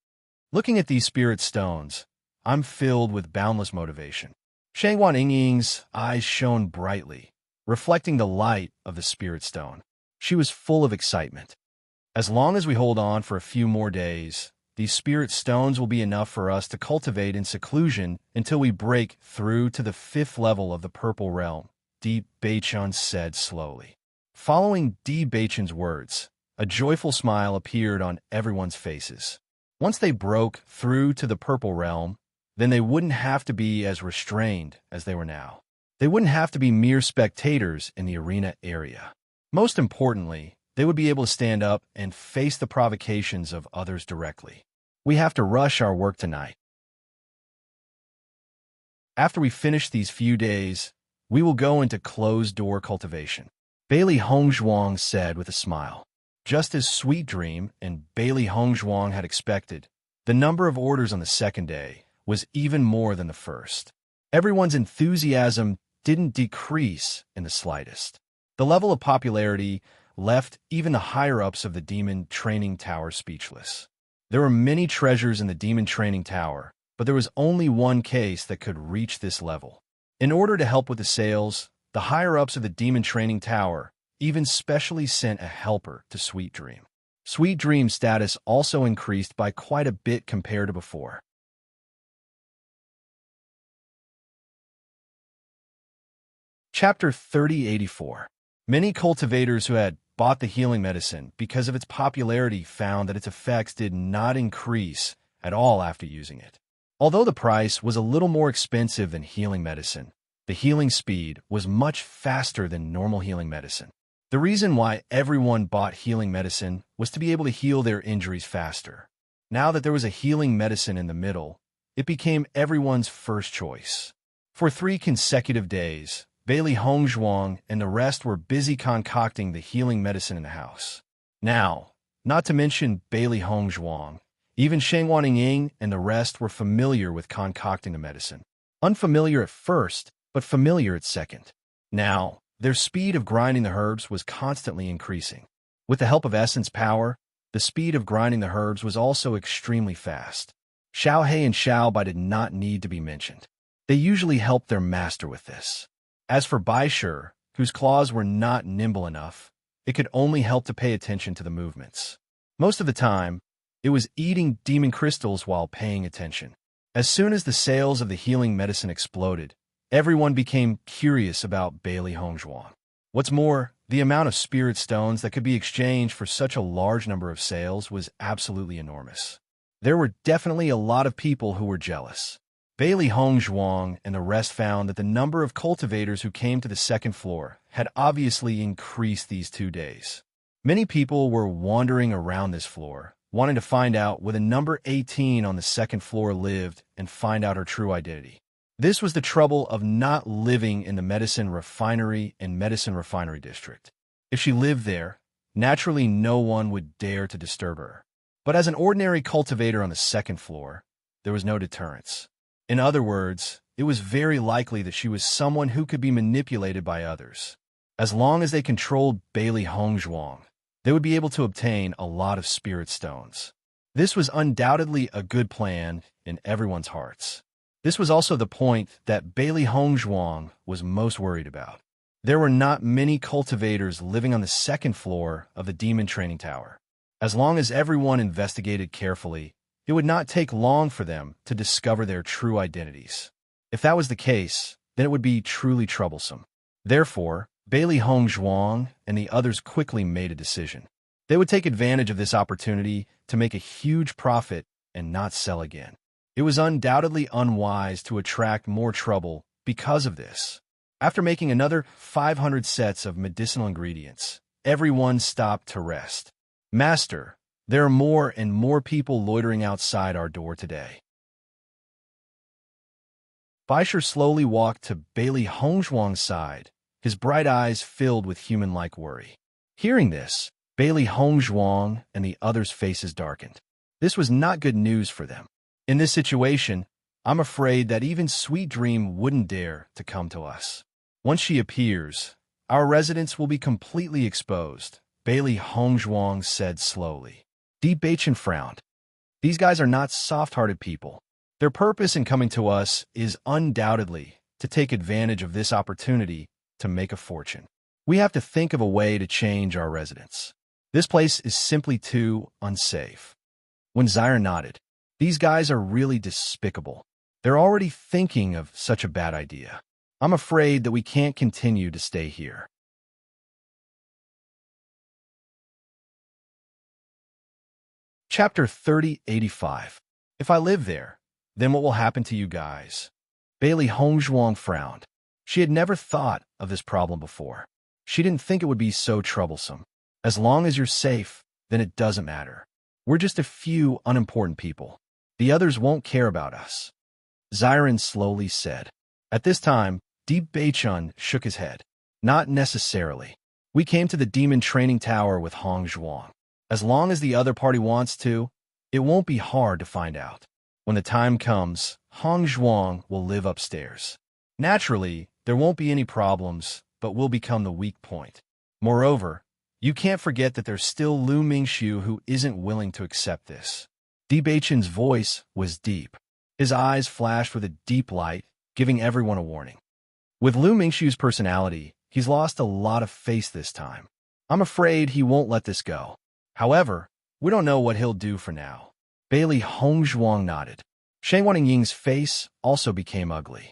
Looking at these spirit stones, I'm filled with boundless motivation. Shangwan Yingying's eyes shone brightly, reflecting the light of the spirit stone. She was full of excitement. As long as we hold on for a few more days, these spirit stones will be enough for us to cultivate in seclusion until we break through to the 5th level of the Purple Realm, Di Beichun said slowly. Following Di Beichun's words, A joyful smile appeared on everyone's faces. Once they broke through to the purple realm, then they wouldn't have to be as restrained as they were now. They wouldn't have to be mere spectators in the arena area. Most importantly, they would be able to stand up and face the provocations of others directly. We have to rush our work tonight. After we finish these few days, we will go into closed-door cultivation, Bailey Hongzhuang said with a smile. Just as Sweet Dream and Bailey Hongzhuang had expected, the number of orders on the second day was even more than the first. Everyone's enthusiasm didn't decrease in the slightest. The level of popularity left even the higher-ups of the Demon Training Tower speechless. There were many treasures in the Demon Training Tower, but there was only one case that could reach this level. In order to help with the sales, the higher-ups of the Demon Training Tower even specially sent a helper to Sweet Dream. Sweet Dream's status also increased by quite a bit compared to before. Chapter 3084. Many cultivators who had bought the healing medicine because of its popularity found that its effects did not increase at all after using it. Although the price was a little more expensive than healing medicine, the healing speed was much faster than normal healing medicine. The reason why everyone bought healing medicine was to be able to heal their injuries faster. Now that there was a healing medicine in the middle, it became everyone's first choice. For 3 consecutive days, Bailey Hongzhuang and the rest were busy concocting the healing medicine in the house. Now, not to mention Bailey Hongzhuang, even Sheng Waningying and the rest were familiar with concocting the medicine. Unfamiliar at first, but familiar at second. Now, their speed of grinding the herbs was constantly increasing. With the help of essence power, the speed of grinding the herbs was also extremely fast. Xiao He and Xiao Bai did not need to be mentioned. They usually helped their master with this. As for Bai Shi, whose claws were not nimble enough, it could only help to pay attention to the movements. Most of the time, it was eating demon crystals while paying attention. As soon as the sales of the healing medicine exploded, everyone became curious about Bailey Hongzhuang. What's more, the amount of spirit stones that could be exchanged for such a large number of sales was absolutely enormous. There were definitely a lot of people who were jealous. Bailey Hongzhuang and the rest found that the number of cultivators who came to the second floor had obviously increased these 2 days. Many people were wandering around this floor, wanting to find out where the number 18 on the second floor lived and find out her true identity. This was the trouble of not living in the Medicine Refinery and Medicine Refinery District. If she lived there, naturally no one would dare to disturb her. But as an ordinary cultivator on the second floor, there was no deterrence. In other words, it was very likely that she was someone who could be manipulated by others. As long as they controlled Bailey Hongzhuang, they would be able to obtain a lot of spirit stones. This was undoubtedly a good plan in everyone's hearts. This was also the point that Bailey Hongzhuang was most worried about. There were not many cultivators living on the second floor of the Demon Training Tower. As long as everyone investigated carefully, it would not take long for them to discover their true identities. If that was the case, then it would be truly troublesome. Therefore, Bailey Hongzhuang and the others quickly made a decision. They would take advantage of this opportunity to make a huge profit and not sell again. It was undoubtedly unwise to attract more trouble because of this. After making another 500 sets of medicinal ingredients, everyone stopped to rest. Master, there are more and more people loitering outside our door today. Bai Shi slowly walked to Bailey Hongzhuang's side, his bright eyes filled with human-like worry. Hearing this, Bailey Hongzhuang and the others' faces darkened. This was not good news for them. In this situation, I'm afraid that even Sweet Dream wouldn't dare to come to us. Once she appears, our residence will be completely exposed, Bailey Hongzhuang said slowly. Deep Bachin frowned. These guys are not soft-hearted people. Their purpose in coming to us is undoubtedly to take advantage of this opportunity to make a fortune. We have to think of a way to change our residence. This place is simply too unsafe. When Zaire nodded, these guys are really despicable. They're already thinking of such a bad idea. I'm afraid that we can't continue to stay here. Chapter 3085. If I live there, then what will happen to you guys? Bailey Hongzhuang frowned. She had never thought of this problem before. She didn't think it would be so troublesome. As long as you're safe, then it doesn't matter. We're just a few unimportant people. The others won't care about us. Xiren slowly said. At this time, Deep Beichun shook his head. Not necessarily. We came to the demon training tower with Hongzhuang. As long as the other party wants to, it won't be hard to find out. When the time comes, Hongzhuang will live upstairs. Naturally, there won't be any problems, but we'll become the weak point. Moreover, you can't forget that there's still Lu Mingxiu who isn't willing to accept this. Di Beichun's voice was deep. His eyes flashed with a deep light, giving everyone a warning. With Lu Mingxiu's personality, he's lost a lot of face this time. I'm afraid he won't let this go. However, we don't know what he'll do for now. Bailey Hongzhuang nodded. Shang Ying's face also became ugly.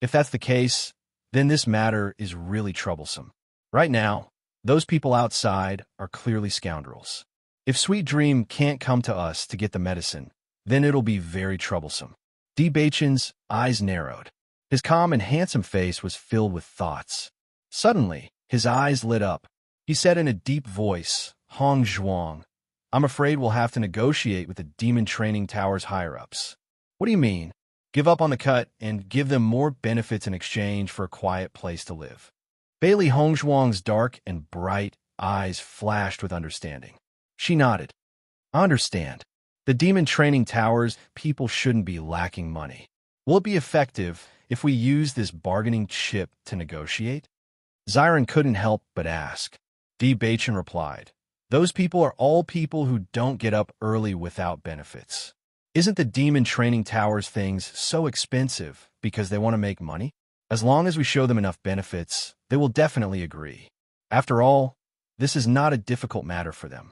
If that's the case, then this matter is really troublesome. Right now, those people outside are clearly scoundrels. If Sweet Dream can't come to us to get the medicine, then it'll be very troublesome. Di Beichun's eyes narrowed. His calm and handsome face was filled with thoughts. Suddenly, his eyes lit up. He said in a deep voice, Hongzhuang, I'm afraid we'll have to negotiate with the Demon Training Tower's higher-ups. What do you mean? Give up on the cut and give them more benefits in exchange for a quiet place to live. Bailey Hongzhuang's dark and bright eyes flashed with understanding. She nodded. I understand. The Demon Training Tower's people shouldn't be lacking money. Will it be effective if we use this bargaining chip to negotiate? Xiren couldn't help but ask. Di Beichun replied. Those people are all people who don't get up early without benefits. Isn't the Demon Training Tower's things so expensive because they want to make money? As long as we show them enough benefits, they will definitely agree. After all, this is not a difficult matter for them.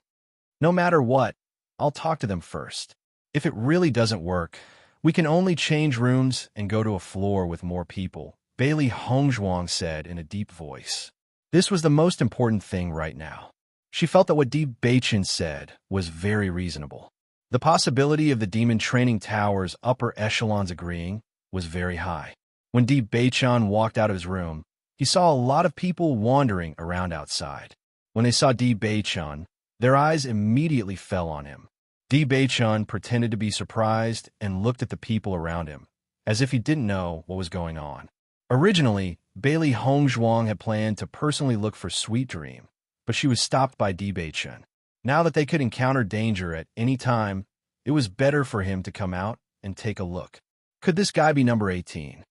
No matter what, I'll talk to them first. If it really doesn't work, we can only change rooms and go to a floor with more people, Bailey Hongzhuang said in a deep voice. This was the most important thing right now. She felt that what Di Beichun said was very reasonable. The possibility of the Demon Training Tower's upper echelons agreeing was very high. When Di Beichun walked out of his room, he saw a lot of people wandering around outside. When they saw Di Beichun, their eyes immediately fell on him. Di Beichun pretended to be surprised and looked at the people around him, as if he didn't know what was going on. Originally, Bailey Hongzhuang had planned to personally look for Sweet Dream, but she was stopped by Di Beichun. Now that they could encounter danger at any time, it was better for him to come out and take a look. Could this guy be number 18?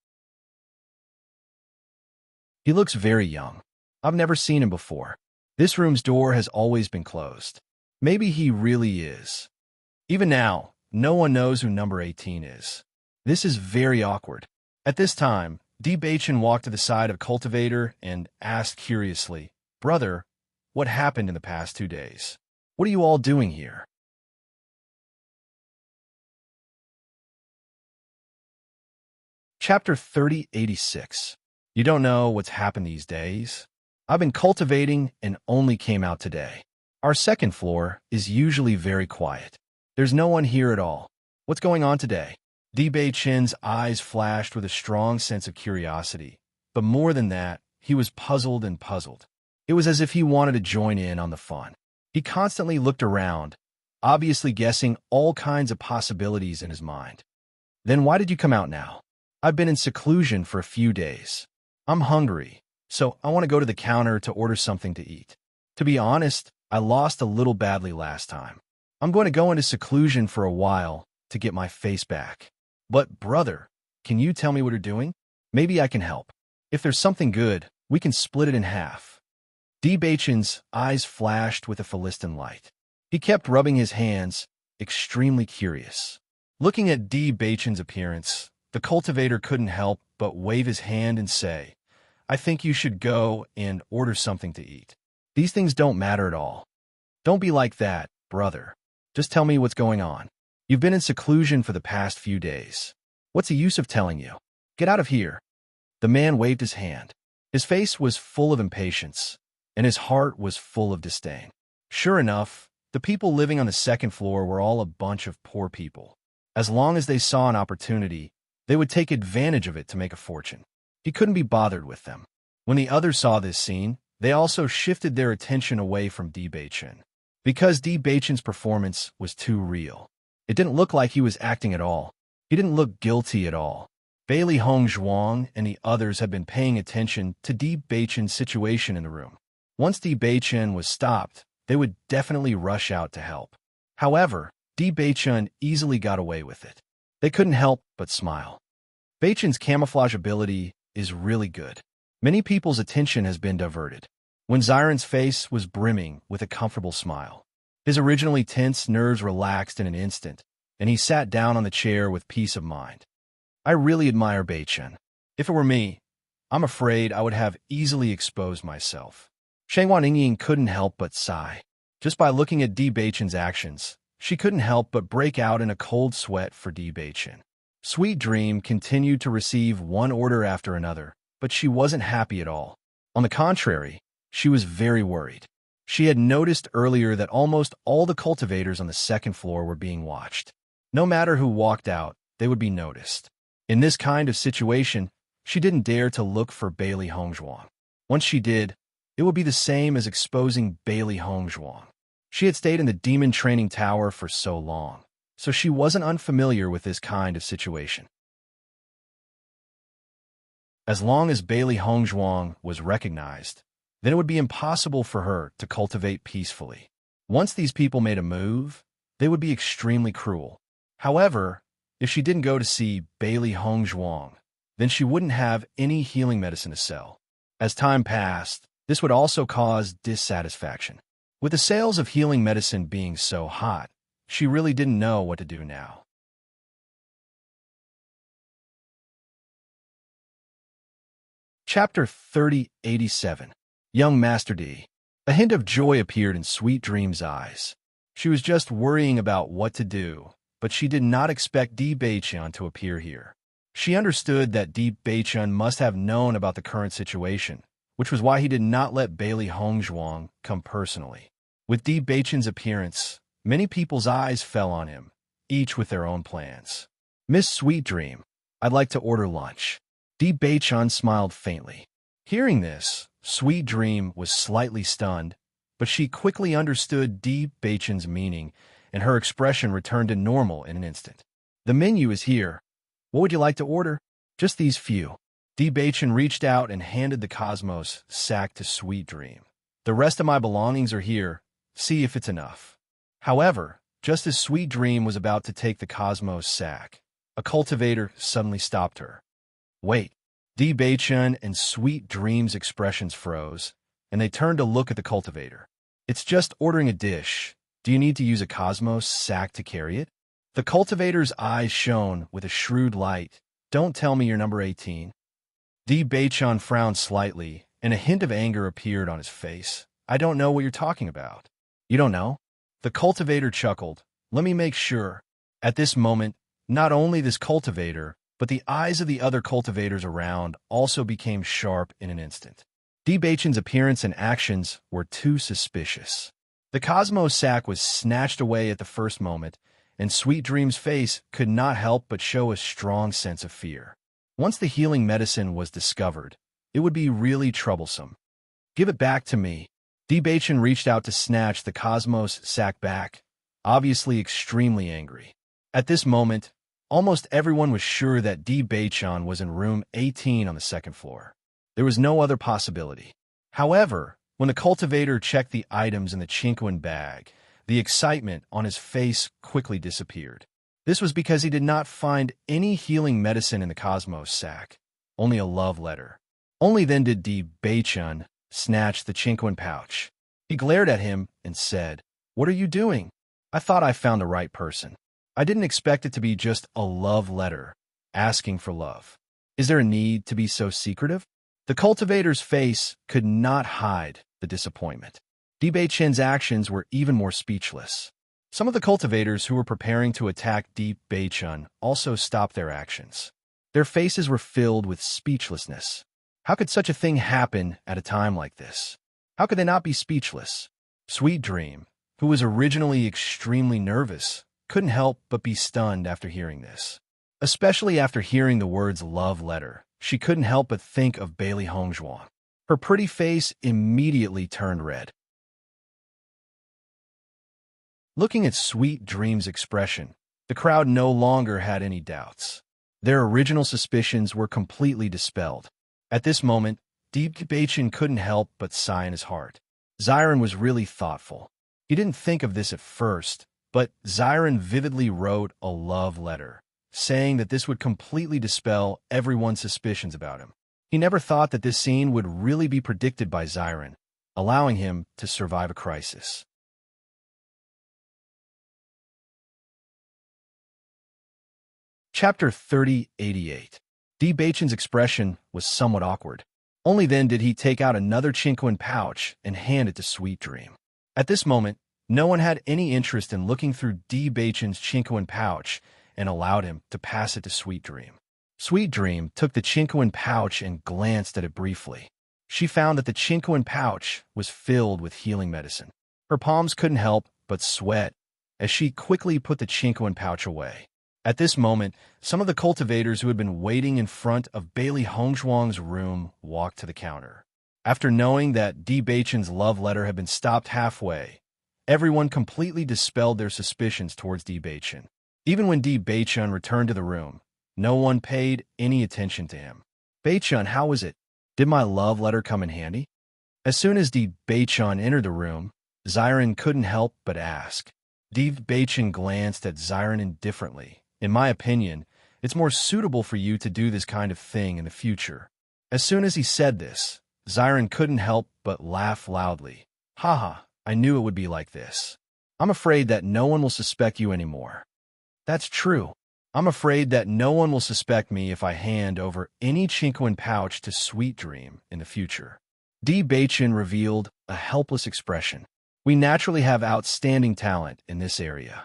He looks very young. I've never seen him before. This room's door has always been closed. Maybe he really is. Even now, no one knows who number 18 is. This is very awkward. At this time, Di Beichun walked to the side of Cultivator and asked curiously, Brother, what happened in the past 2 days? What are you all doing here? Chapter 3086. You don't know what's happened these days? I've been cultivating and only came out today. Our second floor is usually very quiet. There's no one here at all. What's going on today? Di Beichun's eyes flashed with a strong sense of curiosity, but more than that, he was puzzled and puzzled. It was as if he wanted to join in on the fun. He constantly looked around, obviously guessing all kinds of possibilities in his mind. Then why did you come out now? I've been in seclusion for a few days. I'm hungry, so I want to go to the counter to order something to eat. To be honest, I lost a little badly last time. I'm going to go into seclusion for a while to get my face back. But, brother, can you tell me what you're doing? Maybe I can help. If there's something good, we can split it in half. Di Beichun's eyes flashed with a Philistine light. He kept rubbing his hands, extremely curious. Looking at Di Beichun's appearance, the cultivator couldn't help but wave his hand and say, I think you should go and order something to eat. These things don't matter at all. Don't be like that, brother. Just tell me what's going on. You've been in seclusion for the past few days. What's the use of telling you? Get out of here. The man waved his hand. His face was full of impatience, and his heart was full of disdain. Sure enough, The people living on the second floor were all a bunch of poor people. As long as they saw an opportunity, they would take advantage of it to make a fortune. He couldn't be bothered with them. When the others saw this scene, they also shifted their attention away from Di Beichen. Because Di Beichen's performance was too real. It didn't look like he was acting at all. He didn't look guilty at all. Bailey Hongzhuang and the others had been paying attention to Di Beichen's situation in the room. Once Di Beichen was stopped, they would definitely rush out to help. However, Di Beichen easily got away with it. They couldn't help but smile. Beichen's camouflage ability is really good. Many people's attention has been diverted. When Xiren's face was brimming with a comfortable smile. His originally tense nerves relaxed in an instant, and he sat down on the chair with peace of mind. I really admire Beichen. If it were me, I'm afraid I would have easily exposed myself. Shang Waningying couldn't help but sigh. Just by looking at Di Beichen's actions, she couldn't help but break out in a cold sweat for Di Beichen. Sweet Dream continued to receive one order after another, but she wasn't happy at all. On the contrary, she was very worried. She had noticed earlier that almost all the cultivators on the second floor were being watched. No matter who walked out, they would be noticed. In this kind of situation, she didn't dare to look for Bailey Hongzhuang. Once she did, it would be the same as exposing Bailey Hongzhuang. She had stayed in the demon training tower for so long, so she wasn't unfamiliar with this kind of situation. As long as Bailey Hongzhuang was recognized, then it would be impossible for her to cultivate peacefully. Once these people made a move, they would be extremely cruel. However, if she didn't go to see Bailey Hongzhuang, then she wouldn't have any healing medicine to sell. As time passed, this would also cause dissatisfaction. With the sales of healing medicine being so hot, she really didn't know what to do now. Chapter 3087. Young Master D. A hint of joy appeared in Sweet Dream's eyes. She was just worrying about what to do, but she did not expect Di Beichen to appear here. She understood that Di Beichen must have known about the current situation, which was why he did not let Bailey Hongzhuang come personally. With Di Beichen's appearance, many people's eyes fell on him, each with their own plans. Miss Sweet Dream, I'd like to order lunch. Di Beichen smiled faintly. Hearing this, Sweet Dream was slightly stunned, but she quickly understood Di Beichen's meaning, and her expression returned to normal in an instant. The menu is here. What would you like to order? Just these few. Di Beichen reached out and handed the Cosmos sack to Sweet Dream. The rest of my belongings are here. See if it's enough. However, just as Sweet Dream was about to take the Cosmos sack, a cultivator suddenly stopped her. Wait. Di Beichen and Sweet Dream's expressions froze, and they turned to look at the cultivator. It's just ordering a dish. Do you need to use a Cosmos sack to carry it? The cultivator's eyes shone with a shrewd light. Don't tell me you're number 18. Di Beichen frowned slightly, and a hint of anger appeared on his face. I don't know what you're talking about. You don't know? The cultivator chuckled. Let me make sure. At this moment, not only this cultivator, but the eyes of the other cultivators around also became sharp in an instant. Di Beichen's appearance and actions were too suspicious. The Cosmos sack was snatched away at the first moment, and Sweet Dream's face could not help but show a strong sense of fear. Once the healing medicine was discovered, it would be really troublesome. Give it back to me. Di Beichen reached out to snatch the Cosmos sack back, obviously extremely angry. At this moment, almost everyone was sure that Di Beichen was in room 18 on the second floor. There was no other possibility. However, when the cultivator checked the items in the Chinquan bag, the excitement on his face quickly disappeared. This was because he did not find any healing medicine in the Cosmos sack, only a love letter. Only then did Di Beichen snatch the Chinquan pouch. He glared at him and said, "What are you doing? I thought I found the right person. I didn't expect it to be just a love letter, asking for love. Is there a need to be so secretive?" The cultivator's face could not hide the disappointment. Di Beichen's actions were even more speechless. Some of the cultivators who were preparing to attack Di Beichen also stopped their actions. Their faces were filled with speechlessness. How could such a thing happen at a time like this? How could they not be speechless? Sweet Dream, who was originally extremely nervous, couldn't help but be stunned after hearing this. Especially after hearing the words love letter, she couldn't help but think of Bailey Hongzhuang. Her pretty face immediately turned red. Looking at Sweet Dream's expression, the crowd no longer had any doubts. Their original suspicions were completely dispelled. At this moment, Deep Baichin couldn't help but sigh in his heart. Xiren was really thoughtful. He didn't think of this at first, but Xiren vividly wrote a love letter, saying that this would completely dispel everyone's suspicions about him. He never thought that this scene would really be predicted by Xiren, allowing him to survive a crisis. Chapter 3088. Di Baichin's expression was somewhat awkward. Only then did he take out another Chinquan pouch and hand it to Sweet Dream. At this moment, no one had any interest in looking through Di Baichin's Chinquan pouch and allowed him to pass it to Sweet Dream. Sweet Dream took the Chinquan pouch and glanced at it briefly. She found that the Chinquan pouch was filled with healing medicine. Her palms couldn't help but sweat as she quickly put the Chinquan pouch away. At this moment, some of the cultivators who had been waiting in front of Bailey Hongzhuang's room walked to the counter. After knowing that Di Baichin's love letter had been stopped halfway, everyone completely dispelled their suspicions towards Di Baichin. Even when Di Baichin returned to the room, no one paid any attention to him. "Baichin, how was it? Did my love letter come in handy?" As soon as Di Baichin entered the room, Xiren couldn't help but ask. Di Baichin glanced at Xiren indifferently. "In my opinion, it's more suitable for you to do this kind of thing in the future." As soon as he said this, Xiren couldn't help but laugh loudly. "Haha, I knew it would be like this. I'm afraid that no one will suspect you anymore." "That's true. I'm afraid that no one will suspect me if I hand over any Chinquan pouch to Sweet Dream in the future." Di Baichin revealed a helpless expression. "We naturally have outstanding talent in this area.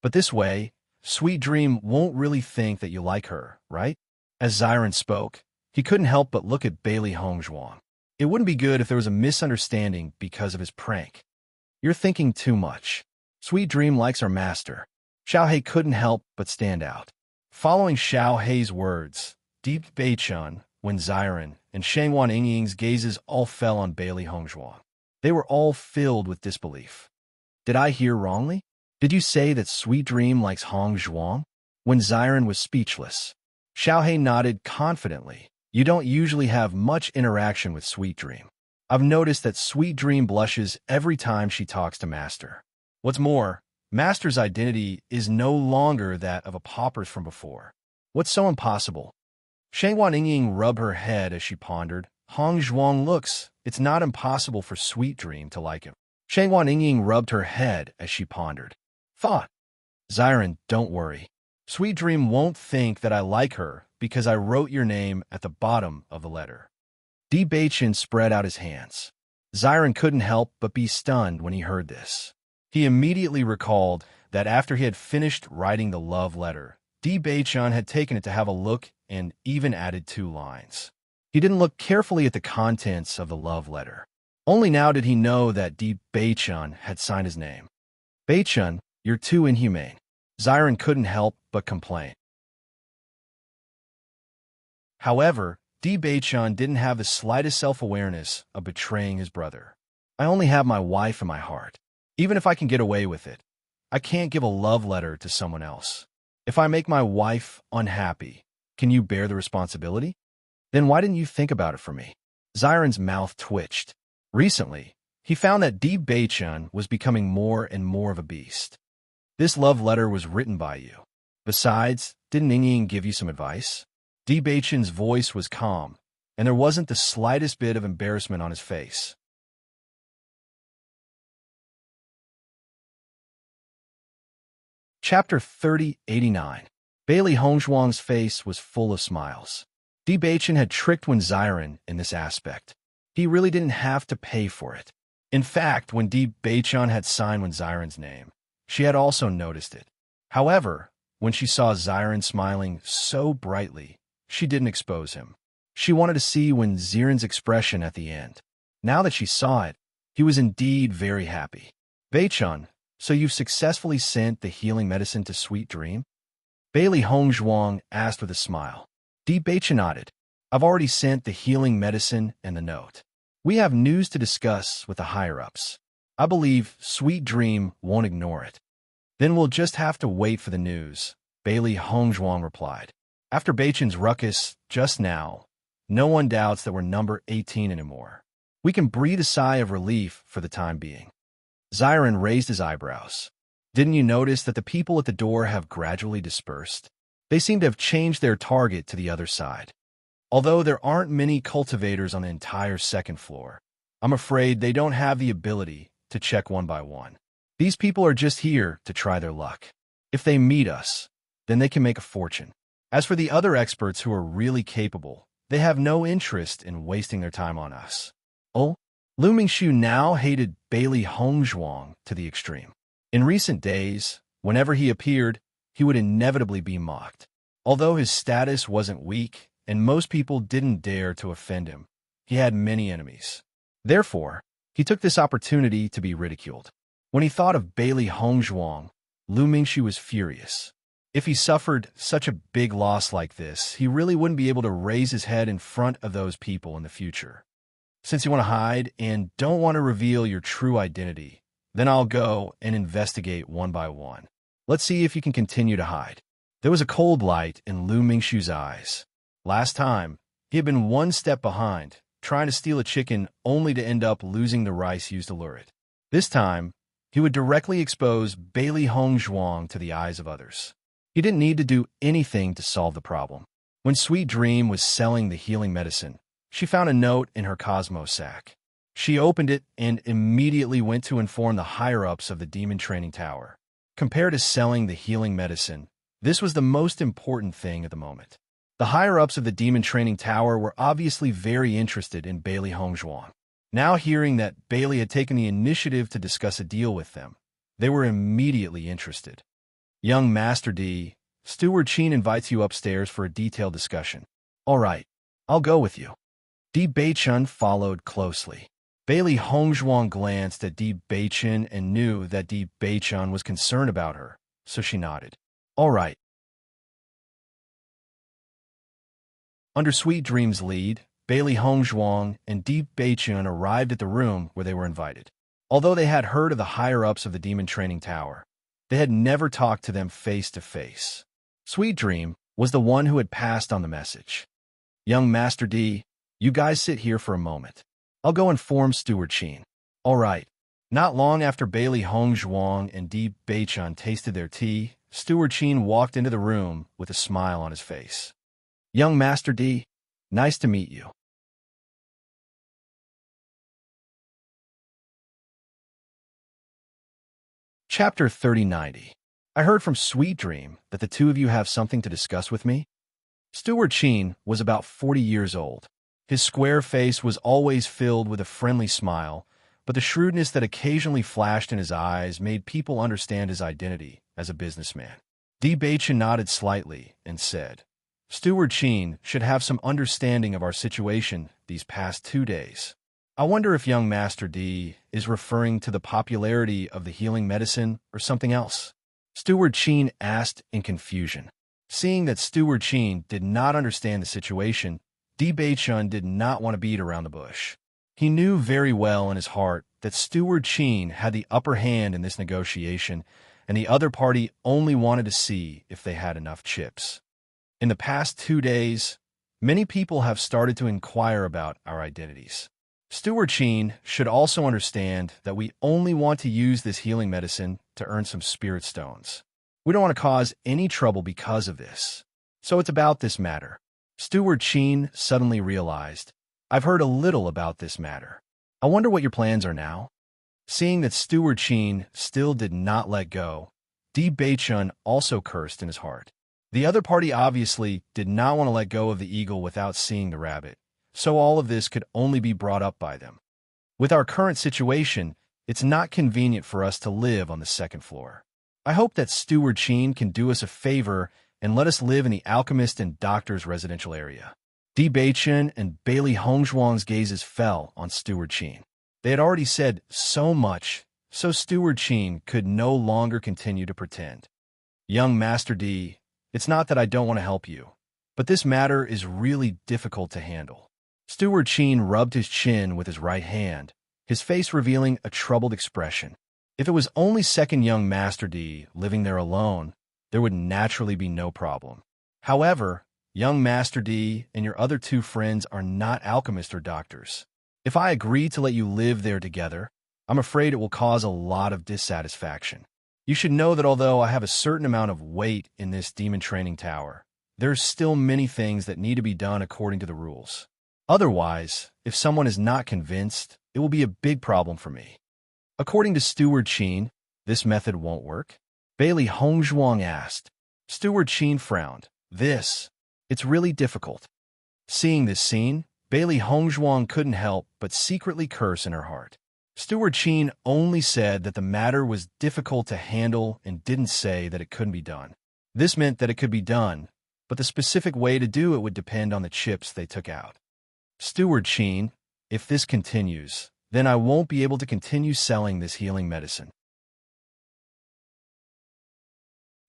But this way, Sweet Dream won't really think that you like her, right?" As Xiren spoke, he couldn't help but look at Bailey Hongzhuang. It wouldn't be good if there was a misunderstanding because of his prank. "You're thinking too much. Sweet Dream likes our master." Xiaohei couldn't help but stand out. Following Xiaohei's words, Di Baichin, Wen Xiren, and Shangwan Yingying's gazes all fell on Bailey Hongzhuang. They were all filled with disbelief. "Did I hear wrongly? Did you say that Sweet Dream likes Hongzhuang?" When Xiren was speechless, Xiaohei nodded confidently. "You don't usually have much interaction with Sweet Dream. I've noticed that Sweet Dream blushes every time she talks to Master. What's more, Master's identity is no longer that of a pauper from before. What's so impossible?" Shangwan Yingying rubbed her head as she pondered. "Hongzhuang looks. It's not impossible for Sweet Dream to like him." Shangwan Yingying rubbed her head as she pondered. "Thought. Xiren, don't worry. Sweet Dream won't think that I like her because I wrote your name at the bottom of the letter." Di Baichin spread out his hands. Xiren couldn't help but be stunned when he heard this. He immediately recalled that after he had finished writing the love letter, Di Baichin had taken it to have a look and even added 2 lines. He didn't look carefully at the contents of the love letter. Only now did he know that Di Baichin had signed his name. "Baichin, you're too inhumane." Xiren couldn't help but complain. However, Di Baichin didn't have the slightest self-awareness of betraying his brother. "I only have my wife in my heart. Even if I can get away with it, I can't give a love letter to someone else. If I make my wife unhappy, can you bear the responsibility? Then why didn't you think about it for me?" Xiren's mouth twitched. Recently, he found that Di Baichin was becoming more and more of a beast. "This love letter was written by you. Besides, didn't Yingying give you some advice?" Di Baichin's voice was calm, and there wasn't the slightest bit of embarrassment on his face. Chapter 3089. Bailey Hongzhuang's face was full of smiles. Di Baichin had tricked Wen Xiren in this aspect. He really didn't have to pay for it. In fact, when Di Baichin had signed Wen Xiren's name, she had also noticed it. However, when she saw Xiren smiling so brightly, she didn't expose him. She wanted to see Wen Xiren's expression at the end. Now that she saw it, he was indeed very happy. Bei-chun, so you've successfully sent the healing medicine to Sweet Dream? Bailey Hongzhuang asked with a smile. Bei-chun nodded. I've already sent the healing medicine and the note. We have news to discuss with the higher-ups. I believe Sweet Dream won't ignore it. Then we'll just have to wait for the news, Bailey Hongzhuang replied. After Bei-chun's ruckus just now, no one doubts that we're number 18 anymore. We can breathe a sigh of relief for the time being. Xiren raised his eyebrows. Didn't you notice that the people at the door have gradually dispersed? They seem to have changed their target to the other side. Although there aren't many cultivators on the entire second floor, I'm afraid they don't have the ability to check one by one. These people are just here to try their luck. If they meet us, then they can make a fortune. As for the other experts who are really capable, they have no interest in wasting their time on us. Oh, Lu Mingxiu now hated Bailey Hongzhuang to the extreme. In recent days, whenever he appeared, he would inevitably be mocked. Although his status wasn't weak, and most people didn't dare to offend him, he had many enemies. Therefore, he took this opportunity to be ridiculed. When he thought of Bailey Hongzhuang, Lu Mingxiu was furious. If he suffered such a big loss like this, he really wouldn't be able to raise his head in front of those people in the future. Since you want to hide and don't want to reveal your true identity, then I'll go and investigate one by one. Let's see if you can continue to hide. There was a cold light in Lu Mingxiu's eyes. Last time, he had been one step behind, trying to steal a chicken only to end up losing the rice used to lure it. This time, he would directly expose Bailey Hongzhuang to the eyes of others. He didn't need to do anything to solve the problem. When Sweet Dream was selling the healing medicine, she found a note in her Cosmo sack. She opened it and immediately went to inform the higher-ups of the Demon Training Tower. Compared to selling the healing medicine, this was the most important thing at the moment. The higher-ups of the Demon Training Tower were obviously very interested in Bailey Hongzhuang. Now hearing that Bailey had taken the initiative to discuss a deal with them, they were immediately interested. Young Master D, Steward Qin invites you upstairs for a detailed discussion. All right, I'll go with you. Di Bei-chun followed closely. Bailey Hongzhuang glanced at Di Bei-chun and knew that Di Bei-chun was concerned about her, so she nodded. All right. Under Sweet Dream's lead, Bailey Hongzhuang and Di Bei-chun arrived at the room where they were invited. Although they had heard of the higher-ups of the Demon Training Tower, they had never talked to them face to face. Sweet Dream was the one who had passed on the message. Young Master D, you guys sit here for a moment. I'll go inform Steward Qin. All right. Not long after Bailey Hongzhuang and Di Bei-chun tasted their tea, Steward Qin walked into the room with a smile on his face. Young Master D, nice to meet you. Chapter 3090. I heard from Sweet Dream that the two of you have something to discuss with me. Steward Qin was about 40 years old. His square face was always filled with a friendly smile, but the shrewdness that occasionally flashed in his eyes made people understand his identity as a businessman. Di Bei-chun nodded slightly and said, Steward Qin should have some understanding of our situation these past 2 days. I wonder if young Master D is referring to the popularity of the healing medicine or something else. Steward Qin asked in confusion. Seeing that Steward Qin did not understand the situation, Di Bei-chun did not want to beat around the bush. He knew very well in his heart that Steward Qin had the upper hand in this negotiation, and the other party only wanted to see if they had enough chips. In the past 2 days, many people have started to inquire about our identities. Steward Qin should also understand that we only want to use this healing medicine to earn some spirit stones. We don't want to cause any trouble because of this. So it's about this matter. Steward Qin suddenly realized, I've heard a little about this matter. I wonder what your plans are now? Seeing that Steward Qin still did not let go, Di Bei-chun also cursed in his heart. The other party obviously did not want to let go of the eagle without seeing the rabbit, so all of this could only be brought up by them. With our current situation, it's not convenient for us to live on the second floor. I hope that Steward Qin can do us a favor and let us live in the alchemist and doctor's residential area. Di Bei-chun and Bailey Hongzhuang's gazes fell on Steward Qin. They had already said so much, so Steward Sheen could no longer continue to pretend. Young Master D, it's not that I don't want to help you, but this matter is really difficult to handle. Steward Sheen rubbed his chin with his right hand, his face revealing a troubled expression. If it was only second young Master D living there alone, there would naturally be no problem. However, young Master D and your other two friends are not alchemists or doctors. If I agree to let you live there together, I'm afraid it will cause a lot of dissatisfaction. You should know that although I have a certain amount of weight in this demon training tower, there's still many things that need to be done according to the rules. Otherwise, if someone is not convinced, it will be a big problem for me. According to Steward Sheen, this method won't work? Bailey Hongzhuang asked. Steward Sheen frowned. It's really difficult. Seeing this scene, Bailey Hongzhuang couldn't help but secretly curse in her heart. Steward Sheen only said that the matter was difficult to handle and didn't say that it couldn't be done. This meant that it could be done, but the specific way to do it would depend on the chips they took out. Steward Sheen, if this continues, then I won't be able to continue selling this healing medicine.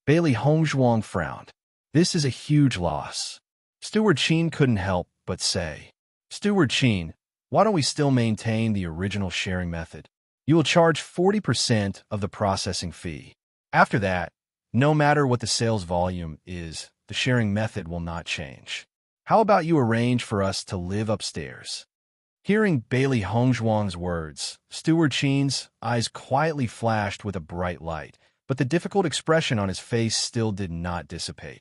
Bailey Hongzhuang frowned. This is a huge loss. Steward Sheen couldn't help but say, Steward Sheen, why don't we still maintain the original sharing method? You will charge 40% of the processing fee. After that, no matter what the sales volume is, the sharing method will not change. How about you arrange for us to live upstairs? Hearing Bailey Hongzhuang's words, Steward Sheen's eyes quietly flashed with a bright light, but the difficult expression on his face still did not dissipate.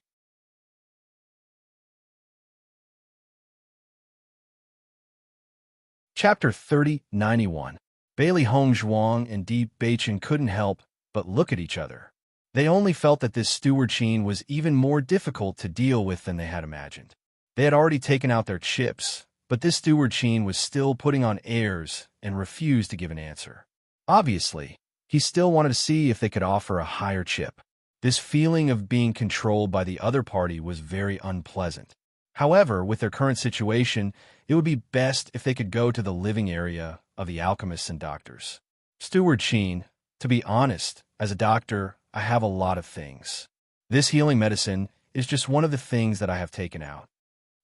Chapter 3091. Bailey Hongzhuang and Di Beichen couldn't help but look at each other. They only felt that this Steward Sheen was even more difficult to deal with than they had imagined. They had already taken out their chips, but this Steward Sheen was still putting on airs and refused to give an answer. Obviously, he still wanted to see if they could offer a higher chip. This feeling of being controlled by the other party was very unpleasant. However, with their current situation, it would be best if they could go to the living area of the alchemists and doctors. Steward Sheen, to be honest, as a doctor, I have a lot of things. This healing medicine is just one of the things that I have taken out.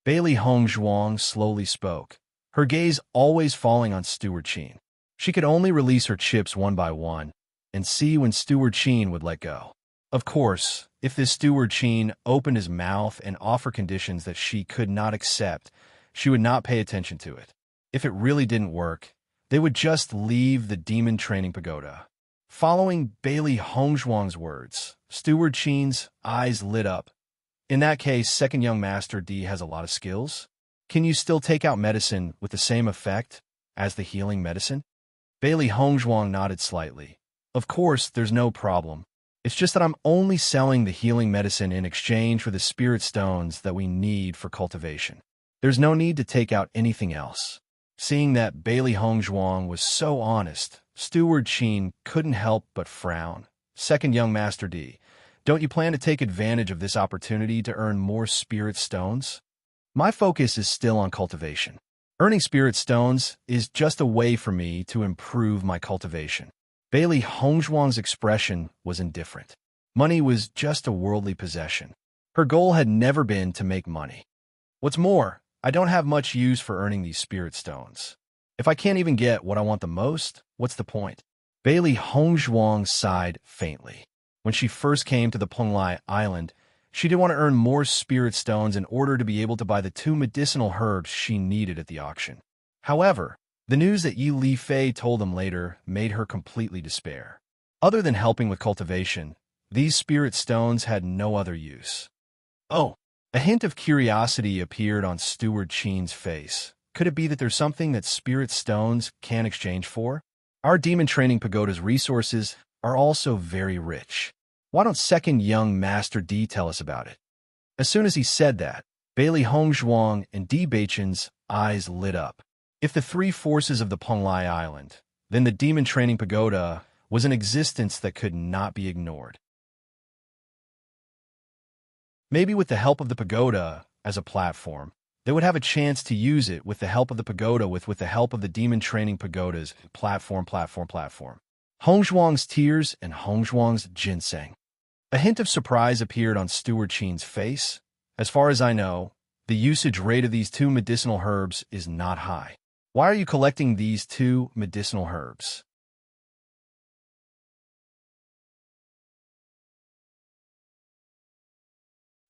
Bailey Hongzhuang slowly spoke, her gaze always falling on Steward Sheen. She could only release her chips one by one and see when Steward Sheen would let go. Of course, if this Steward Sheen opened his mouth and offered conditions that she could not accept, she would not pay attention to it. If it really didn't work, they would just leave the demon training pagoda. Following Bailey Hongzhuang's words, Steward Sheen's eyes lit up. In that case, second young Master D has a lot of skills. Can you still take out medicine with the same effect as the healing medicine? Bailey Hongzhuang nodded slightly. Of course, there's no problem. It's just that I'm only selling the healing medicine in exchange for the spirit stones that we need for cultivation. There's no need to take out anything else. Seeing that Bailey Hongzhuang was so honest, Steward Sheen couldn't help but frown. Second young Master D, don't you plan to take advantage of this opportunity to earn more spirit stones? My focus is still on cultivation. Earning spirit stones is just a way for me to improve my cultivation. Bailey Hongzhuang's expression was indifferent. Money was just a worldly possession. Her goal had never been to make money. What's more, I don't have much use for earning these spirit stones. If I can't even get what I want the most, what's the point? Bailey Hongzhuang sighed faintly. When she first came to the Penglai Island, she did want to earn more spirit stones in order to be able to buy the 2 medicinal herbs she needed at the auction. However, the news that Yi Li Fei told them later made her completely despair. Other than helping with cultivation, these spirit stones had no other use. Oh, a hint of curiosity appeared on Steward Sheen's face. Could it be that there's something that spirit stones can exchange for? Our demon training pagoda's resources are also very rich. Why don't second young Master D tell us about it? As soon as he said that, Bailey Hongzhuang and Di Beichen's eyes lit up. If the 3 forces of the Penglai Island, then the demon training pagoda was an existence that could not be ignored. Maybe with the help of the pagoda as a platform, they would have a chance to use it with the help of the pagoda with the help of the demon training pagoda's platform. Hongzhuang's tears and Hongzhuang's ginseng. A hint of surprise appeared on Steward Qin's face. As far as I know, the usage rate of these two medicinal herbs is not high. Why are you collecting these two medicinal herbs?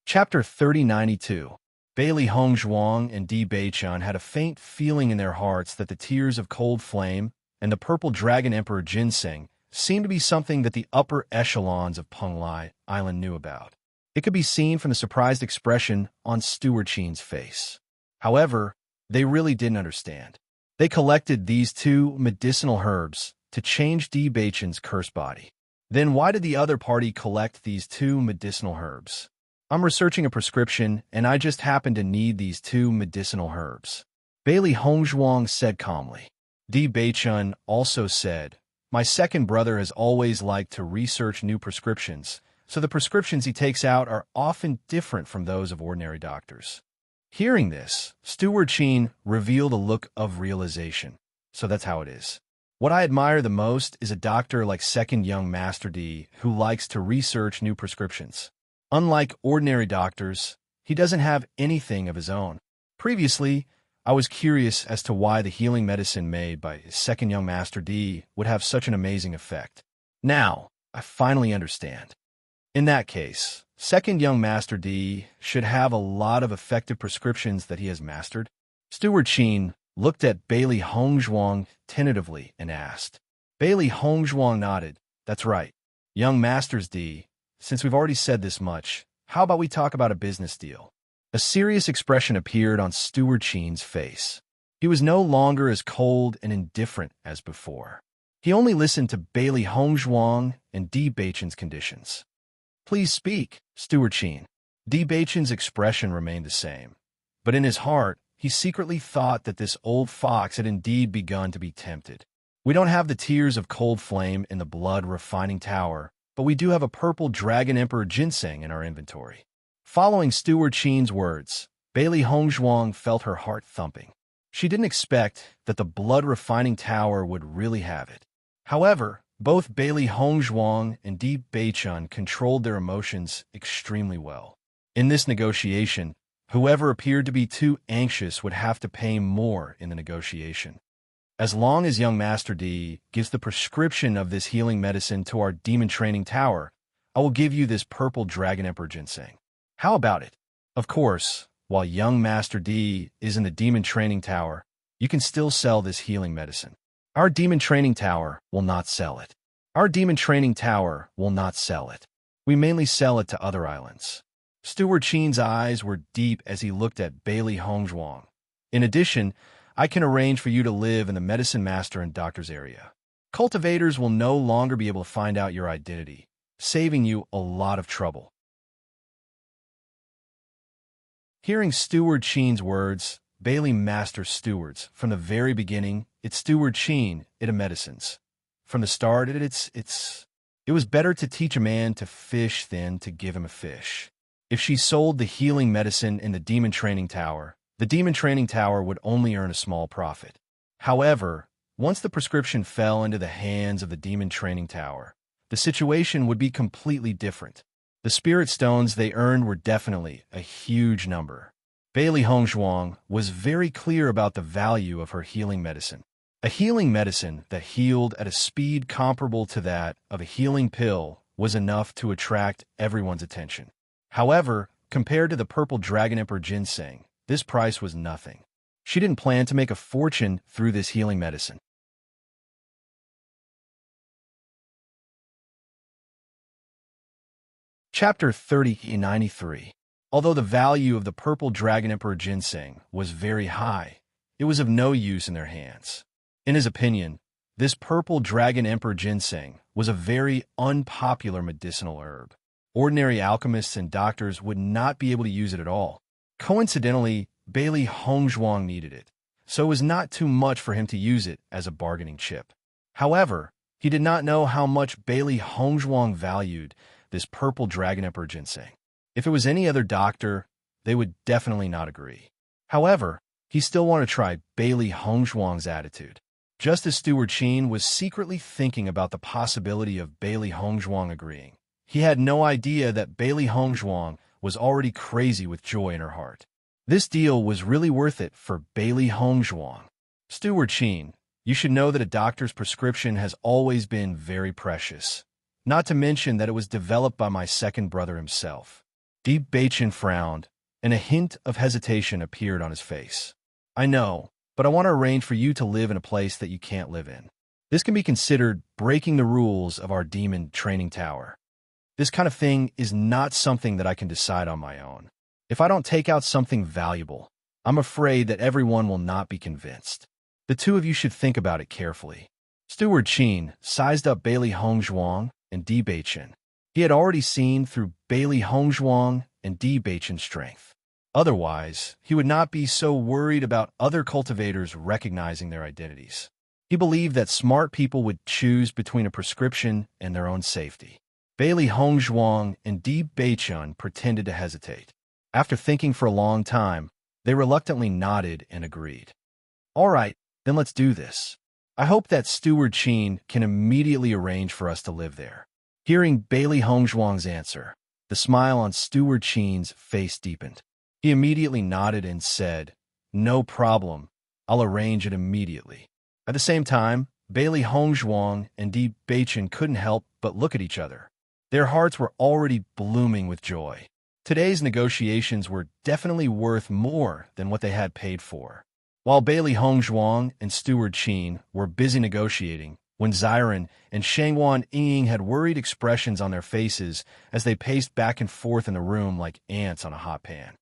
Chapter 3092. Bailey Hongzhuang and Di Beichun had a faint feeling in their hearts that the tears of Cold Flame and the Purple Dragon Emperor Ginseng seemed to be something that the upper echelons of Penglai Island knew about. It could be seen from the surprised expression on Steward Qin's face. However, they really didn't understand. They collected these two medicinal herbs to change Di Beichun's cursed body. Then why did the other party collect these two medicinal herbs? I'm researching a prescription, and I just happen to need these two medicinal herbs. Bailey Hongzhuang said calmly. Di Beichun also said, my second brother has always liked to research new prescriptions, so the prescriptions he takes out are often different from those of ordinary doctors. Hearing this, Steward Qin revealed a look of realization. So that's how it is. What I admire the most is a doctor like Second Young Master D who likes to research new prescriptions. Unlike ordinary doctors, he doesn't have anything of his own. Previously, I was curious as to why the healing medicine made by Second Young Master D would have such an amazing effect. Now, I finally understand. In that case, Second Young Master D should have a lot of effective prescriptions that he has mastered. Steward Qin looked at Bailey Hongzhuang tentatively and asked. Bailey Hongzhuang nodded. That's right. Young Masters D, since we've already said this much, how about we talk about a business deal? A serious expression appeared on Steward Qin's face. He was no longer as cold and indifferent as before. He only listened to Bailey Hongzhuang and Di Beichun's conditions. Please speak, Steward Qin. Di Beichun's expression remained the same, but in his heart, he secretly thought that this old fox had indeed begun to be tempted. We don't have the tears of Cold Flame in the Blood Refining Tower, but we do have a Purple Dragon Emperor Ginseng in our inventory. Following Steward Qin's words, Bailey Hongzhuang felt her heart thumping. She didn't expect that the Blood Refining Tower would really have it. However, both Bailey Hongzhuang and Di Beichun controlled their emotions extremely well. In this negotiation, whoever appeared to be too anxious would have to pay more in the negotiation. As long as young Master D gives the prescription of this healing medicine to our demon training tower, I will give you this Purple Dragon Emperor Ginseng. How about it? Of course, while young Master D is in the demon training tower, you can still sell this healing medicine. Our demon training tower will not sell it. Our demon training tower will not sell it. We mainly sell it to other islands. Steward Qin's eyes were deep as he looked at Bailey Hongzhuang. In addition, I can arrange for you to live in the medicine master and doctor's area. Cultivators will no longer be able to find out your identity, saving you a lot of trouble. Hearing Steward Qin's words, Bailey master stewards, from the very beginning, it's Steward Qin, it a medicines. From the start, it was better to teach a man to fish than to give him a fish. If she sold the healing medicine in the demon training tower, the demon training tower would only earn a small profit. However, once the prescription fell into the hands of the demon training tower, the situation would be completely different. The spirit stones they earned were definitely a huge number. Bailey Hongzhuang was very clear about the value of her healing medicine. A healing medicine that healed at a speed comparable to that of a healing pill was enough to attract everyone's attention. However, compared to the Purple Dragon Emperor Ginseng, this price was nothing. She didn't plan to make a fortune through this healing medicine. Chapter 3093. Although the value of the Purple Dragon Emperor Ginseng was very high, it was of no use in their hands. In his opinion, this Purple Dragon Emperor Ginseng was a very unpopular medicinal herb. Ordinary alchemists and doctors would not be able to use it at all. Coincidentally, Bailey Hongzhuang needed it, so it was not too much for him to use it as a bargaining chip. However, he did not know how much Bailey Hongzhuang valued this Purple Dragon Emperor Ginseng. If it was any other doctor, they would definitely not agree. However, he still wanted to try Bailey Hongzhuang's attitude. just as Steward Qin was secretly thinking about the possibility of Bailey Hongzhuang agreeing. He had no idea that Bailey Hongzhuang was already crazy with joy in her heart. This deal was really worth it for Bailey Hongzhuang. Steward Qin, you should know that a doctor's prescription has always been very precious. Not to mention that it was developed by my second brother himself. Deep Beichin frowned, and a hint of hesitation appeared on his face. I know, but I want to arrange for you to live in a place that you can't live in. This can be considered breaking the rules of our demon training tower. This kind of thing is not something that I can decide on my own. If I don't take out something valuable, I'm afraid that everyone will not be convinced. The two of you should think about it carefully. Steward Qin sized up Bailey Hongzhuang and Di Beichin. He had already seen through Bailey Hongzhuang and Di Beichin's strength. Otherwise, he would not be so worried about other cultivators recognizing their identities. He believed that smart people would choose between a prescription and their own safety. Bailey Hongzhuang and Di Beichin pretended to hesitate. After thinking for a long time, they reluctantly nodded and agreed. All right, then let's do this. I hope that Steward Qin can immediately arrange for us to live there. Hearing Bailey Hongzhuang's answer, the smile on Steward Qin's face deepened. He immediately nodded and said, "No problem. I'll arrange it immediately." At the same time, Bailey Hongzhuang and Di Beichin couldn't help but look at each other. Their hearts were already blooming with joy. Today's negotiations were definitely worth more than what they had paid for. While Bailey Hongzhuang and Steward Qin were busy negotiating, when Ziren and Shangwan Ying had worried expressions on their faces as they paced back and forth in the room like ants on a hot pan.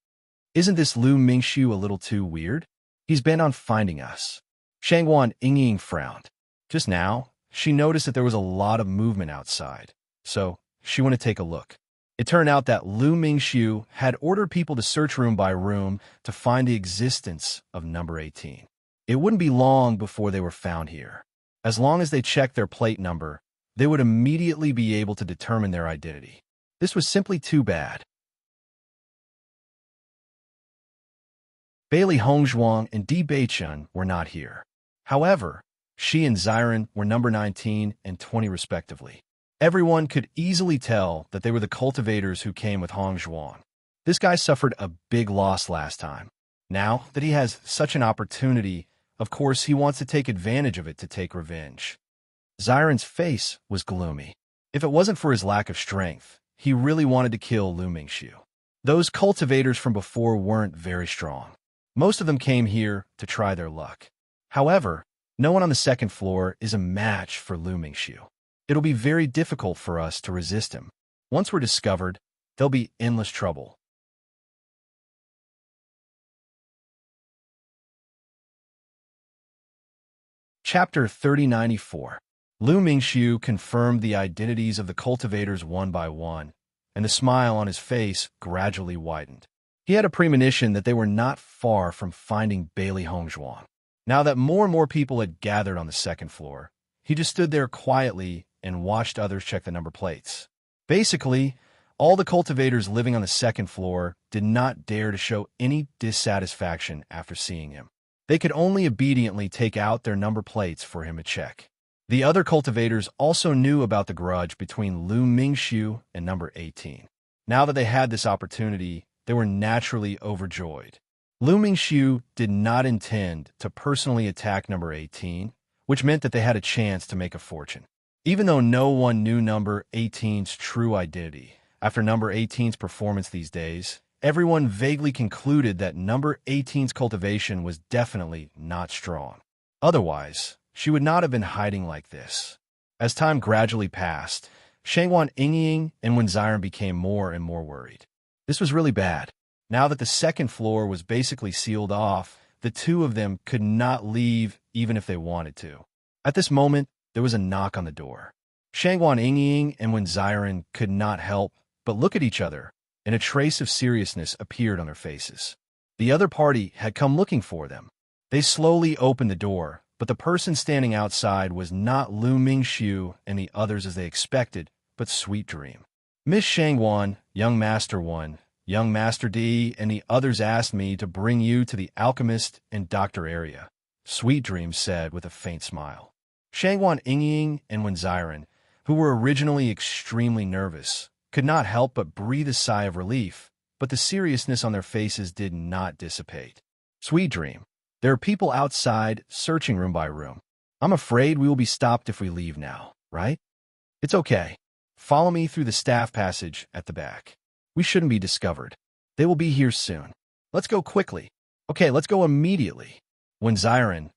Isn't this Lu Mingxiu a little too weird? He's bent on finding us. Shangwan Ying frowned. Just now, she noticed that there was a lot of movement outside, so she went to take a look. It turned out that Lu Mingxiu had ordered people to search room by room to find the existence of number 18. It wouldn't be long before they were found here. As long as they checked their plate number, they would immediately be able to determine their identity. This was simply too bad. Bailey Hongzhuang and Di Beichin were not here. However, she and Ziren were number 19 and 20 respectively. Everyone could easily tell that they were the cultivators who came with Hongzhuang. This guy suffered a big loss last time. Now that he has such an opportunity, of course he wants to take advantage of it to take revenge. Ziren's face was gloomy. If it wasn't for his lack of strength, he really wanted to kill Lu Mingxiu. Those cultivators from before weren't very strong. Most of them came here to try their luck. However, no one on the second floor is a match for Lu Mingxiu. It'll be very difficult for us to resist him. Once we're discovered, there'll be endless trouble. Chapter 3094. Lu Mingxiu confirmed the identities of the cultivators one by one, and the smile on his face gradually widened. He had a premonition that they were not far from finding Bailey Hongzhuang. Now that more and more people had gathered on the second floor, he just stood there quietly and watched others check the number plates. Basically, all the cultivators living on the second floor did not dare to show any dissatisfaction after seeing him. They could only obediently take out their number plates for him to check. The other cultivators also knew about the grudge between Lu Mingxiu and number 18. Now that they had this opportunity, they were naturally overjoyed. Lu Mingxiu did not intend to personally attack number 18, which meant that they had a chance to make a fortune. Even though no one knew number 18's true identity, after number 18's performance these days, everyone vaguely concluded that number 18's cultivation was definitely not strong. Otherwise, she would not have been hiding like this. As time gradually passed, Shangwan Ying and Wen Ziren became more and more worried. This was really bad. Now that the second floor was basically sealed off, the two of them could not leave even if they wanted to. At this moment, there was a knock on the door. Shangwan Ying and Wen Ziren could not help but look at each other, and a trace of seriousness appeared on their faces. The other party had come looking for them. They slowly opened the door, but the person standing outside was not Lu Mingxiu and the others as they expected, but Sweet Dream. Miss Shangwan, Young Master 1, Young Master D, and the others asked me to bring you to the alchemist and doctor area. Sweet Dream said with a faint smile. Shangwan Yingying and Wenziren, who were originally extremely nervous, could not help but breathe a sigh of relief, but the seriousness on their faces did not dissipate. Sweet Dream, there are people outside, searching room by room. I'm afraid we will be stopped if we leave now, right? It's okay. Follow me through the staff passage at the back. We shouldn't be discovered. They will be here soon. Let's go quickly. Okay, let's go immediately. Wenziren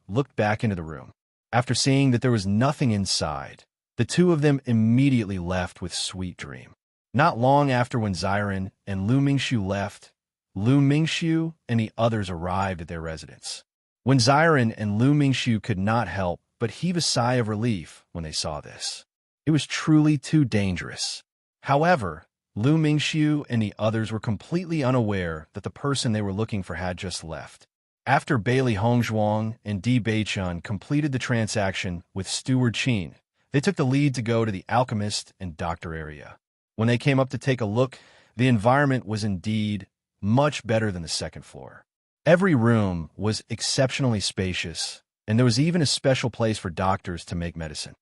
looked back into the room. After seeing that there was nothing inside, the two of them immediately left with Sweet Dream. Not long after Wenziren and Lu Mingxiu left, Lu Mingxiu and the others arrived at their residence. Wenziren and Lu Mingxiu could not help but heave a sigh of relief when they saw this. It was truly too dangerous. However, Lu Mingxiu and the others were completely unaware that the person they were looking for had just left. After Bailey Hongzhuang and Di Beichun completed the transaction with Steward Qin, they took the lead to go to the alchemist and doctor area. When they came up to take a look, the environment was indeed much better than the second floor. Every room was exceptionally spacious, and there was even a special place for doctors to make medicine.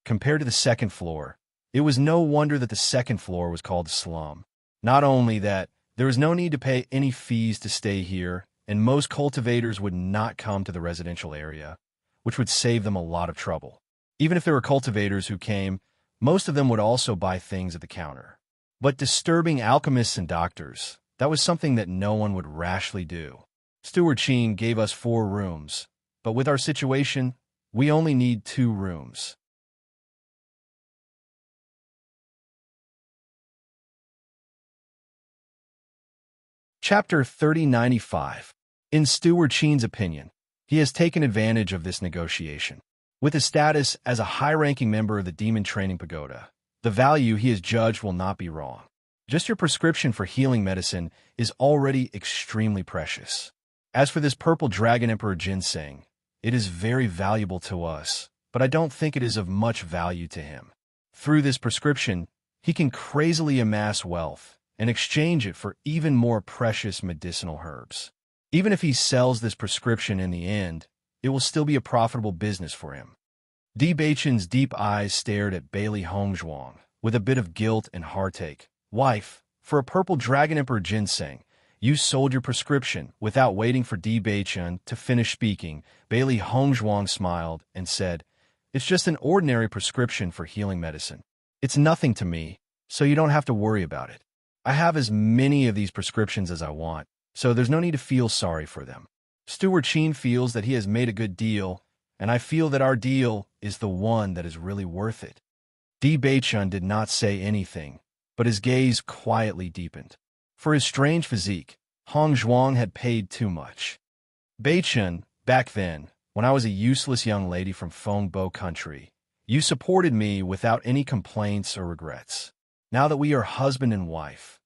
Compared to the second floor, it was no wonder that the second floor was called the slum. Not only that, there was no need to pay any fees to stay here, and most cultivators would not come to the residential area, which would save them a lot of trouble. Even if there were cultivators who came, most of them would also buy things at the counter. But disturbing alchemists and doctors, that was something that no one would rashly do. Steward Qin gave us 4 rooms, but with our situation, we only need 2 rooms. Chapter 3095. In Steward Qin's opinion, he has taken advantage of this negotiation. With his status as a high-ranking member of the Demon Training Pagoda, the value he has judged will not be wrong. Just your prescription for healing medicine is already extremely precious. As for this purple dragon emperor ginseng, it is very valuable to us, but I don't think it is of much value to him. Through this prescription, he can crazily amass wealth and exchange it for even more precious medicinal herbs. Even if he sells this prescription in the end, it will still be a profitable business for him. Di Beichun's deep eyes stared at Bailey Hongzhuang with a bit of guilt and heartache. Wife, for a purple dragon emperor ginseng, you sold your prescription without waiting for Di Beichun to finish speaking. Bailey Hongzhuang smiled and said, "It's just an ordinary prescription for healing medicine. It's nothing to me, so you don't have to worry about it. I have as many of these prescriptions as I want, so there's no need to feel sorry for them." Steward Qin feels that he has made a good deal, and I feel that our deal is the one that is really worth it. Di Beichun did not say anything, but his gaze quietly deepened. For his strange physique, Hongzhuang had paid too much. Beichun, back then, when I was a useless young lady from Fengbo country, you supported me without any complaints or regrets. Now that we are husband and wife,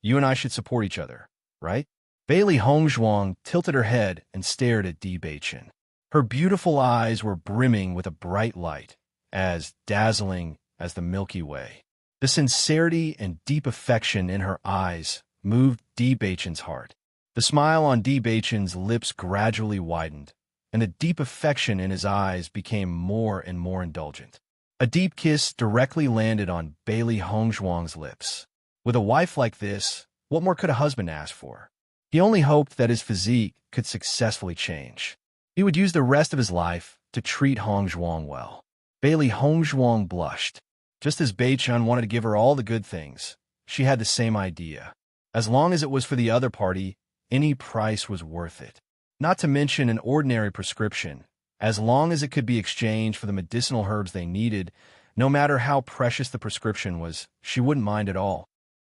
you and I should support each other, right? Bailey Hongzhuang tilted her head and stared at Di Beichun. Her beautiful eyes were brimming with a bright light, as dazzling as the Milky Way. The sincerity and deep affection in her eyes moved Di Beichun's heart. The smile on Di Beichun's lips gradually widened, and the deep affection in his eyes became more and more indulgent. A deep kiss directly landed on Bailey Hongzhuang's lips. With a wife like this, what more could a husband ask for? He only hoped that his physique could successfully change. He would use the rest of his life to treat Hongzhuang well. Bailey Hongzhuang blushed. Just as Beichun wanted to give her all the good things, she had the same idea. As long as it was for the other party, any price was worth it. Not to mention an ordinary prescription. As long as it could be exchanged for the medicinal herbs they needed, no matter how precious the prescription was, she wouldn't mind at all.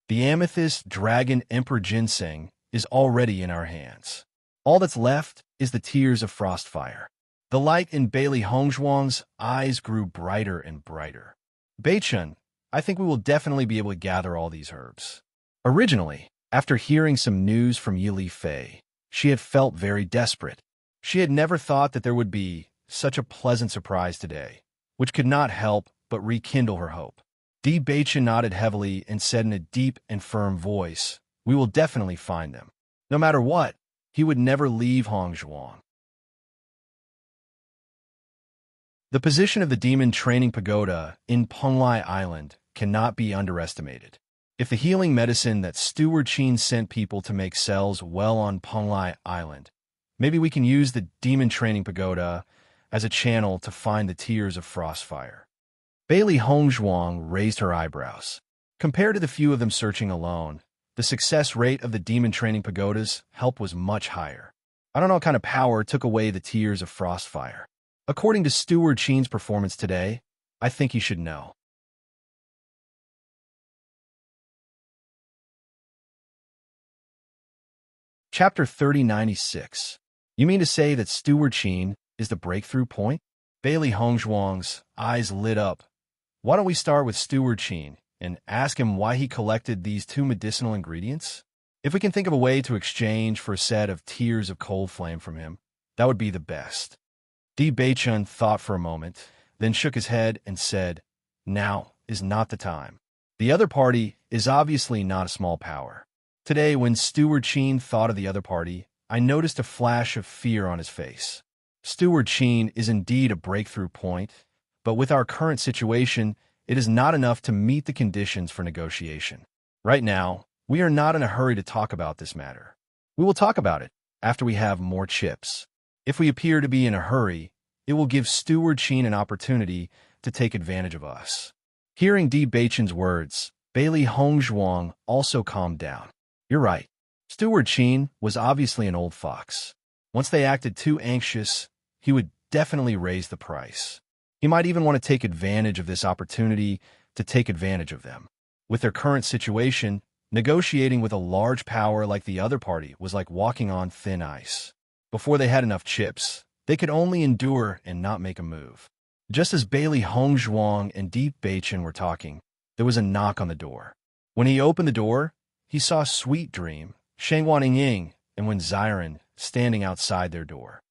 The amethyst dragon emperor ginseng is already in our hands. All that's left is the tears of frostfire. The light in Bailey Hongzhuang's eyes grew brighter and brighter. Beichun, I think we will definitely be able to gather all these herbs. Originally, after hearing some news from Yili Fei, she had felt very desperate. She had never thought that there would be such a pleasant surprise today, which could not help but rekindle her hope. Di Beichun nodded heavily and said in a deep and firm voice, "We will definitely find them." No matter what, he would never leave Hong Zhuang. The position of the demon training pagoda in Penglai Island cannot be underestimated. If the healing medicine that Steward Qin sent people to make sells well on Penglai Island, maybe we can use the demon training pagoda as a channel to find the tears of Frostfire. Bailey Hongzhuang raised her eyebrows. Compared to the few of them searching alone, the success rate of the demon training pagoda's help was much higher. I don't know what kind of power took away the tears of Frostfire. According to Steward Qin's performance today, I think he should know. Chapter 3096. You mean to say that Steward Qin is the breakthrough point? Bailey Hongzhuang's eyes lit up. Why don't we start with Steward Qin and ask him why he collected these two medicinal ingredients? If we can think of a way to exchange for a set of tears of cold flame from him, that would be the best. Di Beichun thought for a moment, then shook his head and said, "Now is not the time. The other party is obviously not a small power." Today, when Steward Qin thought of the other party, I noticed a flash of fear on his face. Steward Qin is indeed a breakthrough point, but with our current situation, it is not enough to meet the conditions for negotiation. Right now, we are not in a hurry to talk about this matter. We will talk about it after we have more chips. If we appear to be in a hurry, it will give Steward Qin an opportunity to take advantage of us. Hearing Di Beichun's words, Bailey Hongzhuang also calmed down. You're right. Steward Qin was obviously an old fox. Once they acted too anxious, he would definitely raise the price. He might even want to take advantage of this opportunity to take advantage of them. With their current situation, negotiating with a large power like the other party was like walking on thin ice. Before they had enough chips, they could only endure and not make a move. Just as Bailey Hongzhuang and Di Beichun were talking, there was a knock on the door. When he opened the door, he saw Sweet Dream, Shangwan Ying, and Wen Xiren standing outside their door.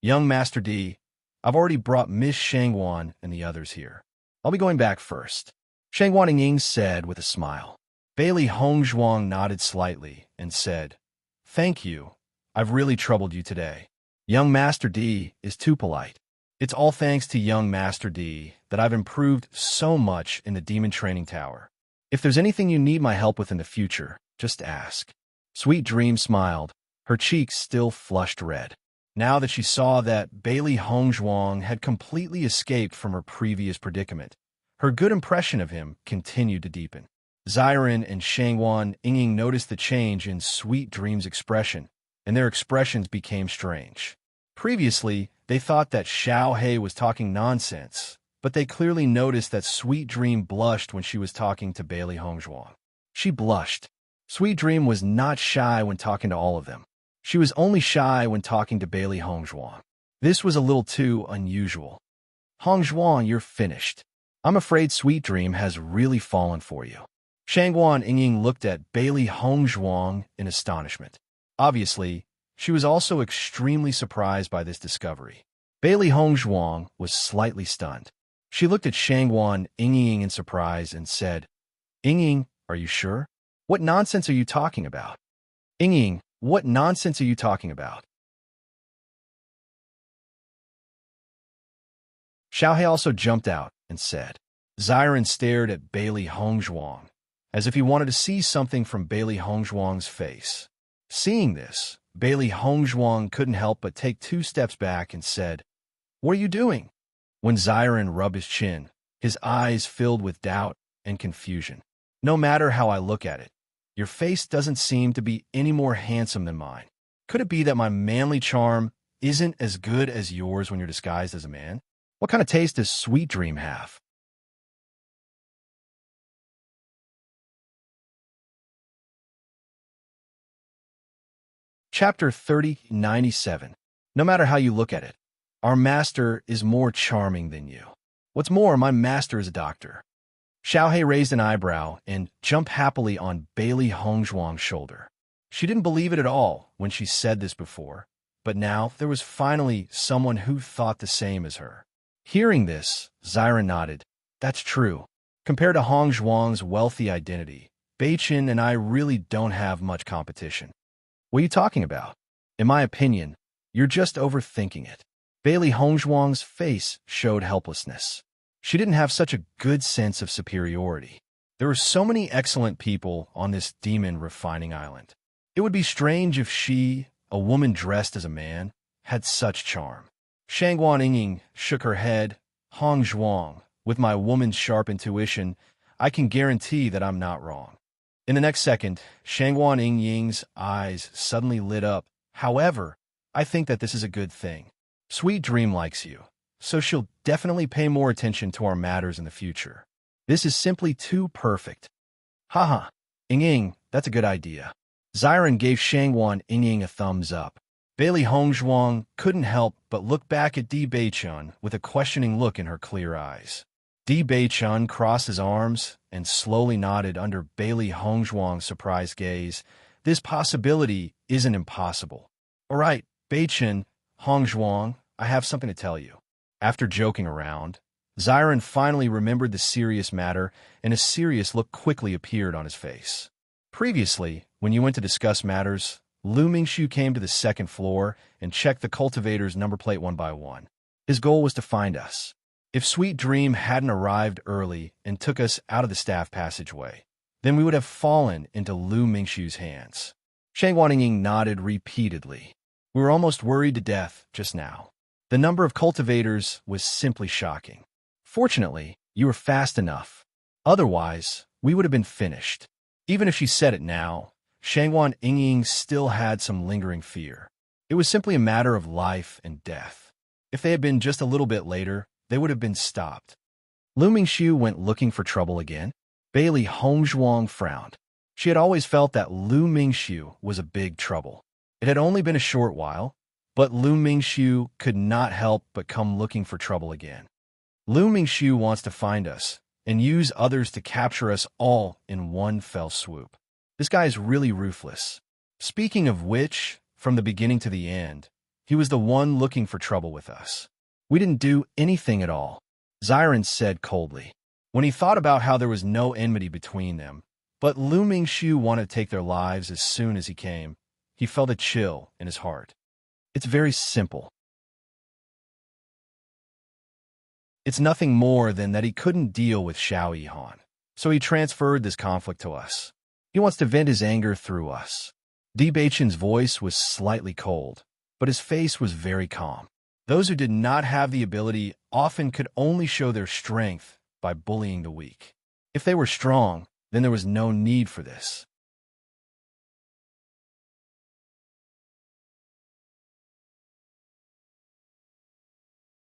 Young Master D, I've already brought Miss Shangwan and the others here. I'll be going back first, Shangwan Ying said with a smile. Bailey Hongzhuang nodded slightly and said, "Thank you. I've really troubled you today. Young Master D is too polite. It's all thanks to young Master D that I've improved so much in the Demon Training Tower. If there's anything you need my help with in the future, just ask." Sweet Dream smiled, her cheeks still flushed red. Now that she saw that Bailey Hongzhuang had completely escaped from her previous predicament, her good impression of him continued to deepen. Xiren and Shangwan Ying noticed the change in Sweet Dream's expression, and their expressions became strange. Previously, they thought that Xiao He was talking nonsense, but they clearly noticed that Sweet Dream blushed when she was talking to Bailey Hongzhuang. She blushed. Sweet Dream was not shy when talking to all of them. She was only shy when talking to Bailey Hongzhuang. This was a little too unusual. "Hongzhuang, you're finished. I'm afraid Sweet Dream has really fallen for you." Shangwan Ying looked at Bailey Hongzhuang in astonishment. Obviously, she was also extremely surprised by this discovery. Bailey Hongzhuang was slightly stunned. She looked at Shangwan Ying in surprise and said, "Ying, are you sure? What nonsense are you talking about? Ying, what nonsense are you talking about?" Xiao He also jumped out and said. Xiren stared at Bailey Hongzhuang, as if he wanted to see something from Bailey Hongzhuang's face. Seeing this, Bailey Hongzhuang couldn't help but take 2 steps back and said, "What are you doing?" When Xiren rubbed his chin, his eyes filled with doubt and confusion. "No matter how I look at it, your face doesn't seem to be any more handsome than mine. Could it be that my manly charm isn't as good as yours when you're disguised as a man? What kind of taste does Sweet Dream have?" Chapter 3097. No matter how you look at it, our master is more charming than you. What's more, my master is a doctor. Xiao He raised an eyebrow and jumped happily on Bailey Hongzhuang's shoulder. She didn't believe it at all when she said this before, but now there was finally someone who thought the same as her. Hearing this, Xiren nodded. That's true. Compared to Hongzhuang's wealthy identity, Beichun and I really don't have much competition. What are you talking about? In my opinion, you're just overthinking it. Bailey Hongzhuang's face showed helplessness. She didn't have such a good sense of superiority. There were so many excellent people on this demon refining island. It would be strange if she, a woman dressed as a man, had such charm. Shangguan Yingying shook her head. Hongzhuang, with my woman's sharp intuition, I can guarantee that I'm not wrong. In the next second, Shangguan Yingying's eyes suddenly lit up. However, I think that this is a good thing. Sweet Dream likes you, so she'll definitely pay more attention to our matters in the future. This is simply too perfect. Haha, Yingying, that's a good idea. Xiren gave Shangguan Yingying a thumbs up. Bailey Hongzhuang couldn't help but look back at Di Beichun with a questioning look in her clear eyes. Di Beichun crossed his arms and slowly nodded under Bailey Hongzhuang's surprised gaze. This possibility isn't impossible. All right, Beichun, Hongzhuang, I have something to tell you. After joking around, Xiren finally remembered the serious matter, and a serious look quickly appeared on his face. Previously, when you went to discuss matters, Lu Mingxiu came to the second floor and checked the cultivator's number plate one by one. His goal was to find us. If Sweet Dream hadn't arrived early and took us out of the staff passageway, then we would have fallen into Lu Mingxiu's hands. Shangguan Yingying nodded repeatedly. We were almost worried to death just now. The number of cultivators was simply shocking. Fortunately, you were fast enough. Otherwise, we would have been finished. Even if she said it now, Shangguan Yingying still had some lingering fear. It was simply a matter of life and death. If they had been just a little bit later, they would have been stopped. Lu Mingxiu went looking for trouble again. Bailey Hongzhuang frowned. She had always felt that Lu Mingxiu was a big trouble. It had only been a short while, but Lu Mingxiu could not help but come looking for trouble again. Lu Mingxiu wants to find us and use others to capture us all in one fell swoop. This guy is really ruthless. Speaking of which, from the beginning to the end, he was the one looking for trouble with us. We didn't do anything at all, Xiren said coldly. When he thought about how there was no enmity between them, but Lu Mingxiu wanted to take their lives as soon as he came, he felt a chill in his heart. It's very simple. It's nothing more than that he couldn't deal with Xiao Yihan, so he transferred this conflict to us. He wants to vent his anger through us. Di Beichun's voice was slightly cold, but his face was very calm. Those who did not have the ability often could only show their strength by bullying the weak. If they were strong, then there was no need for this.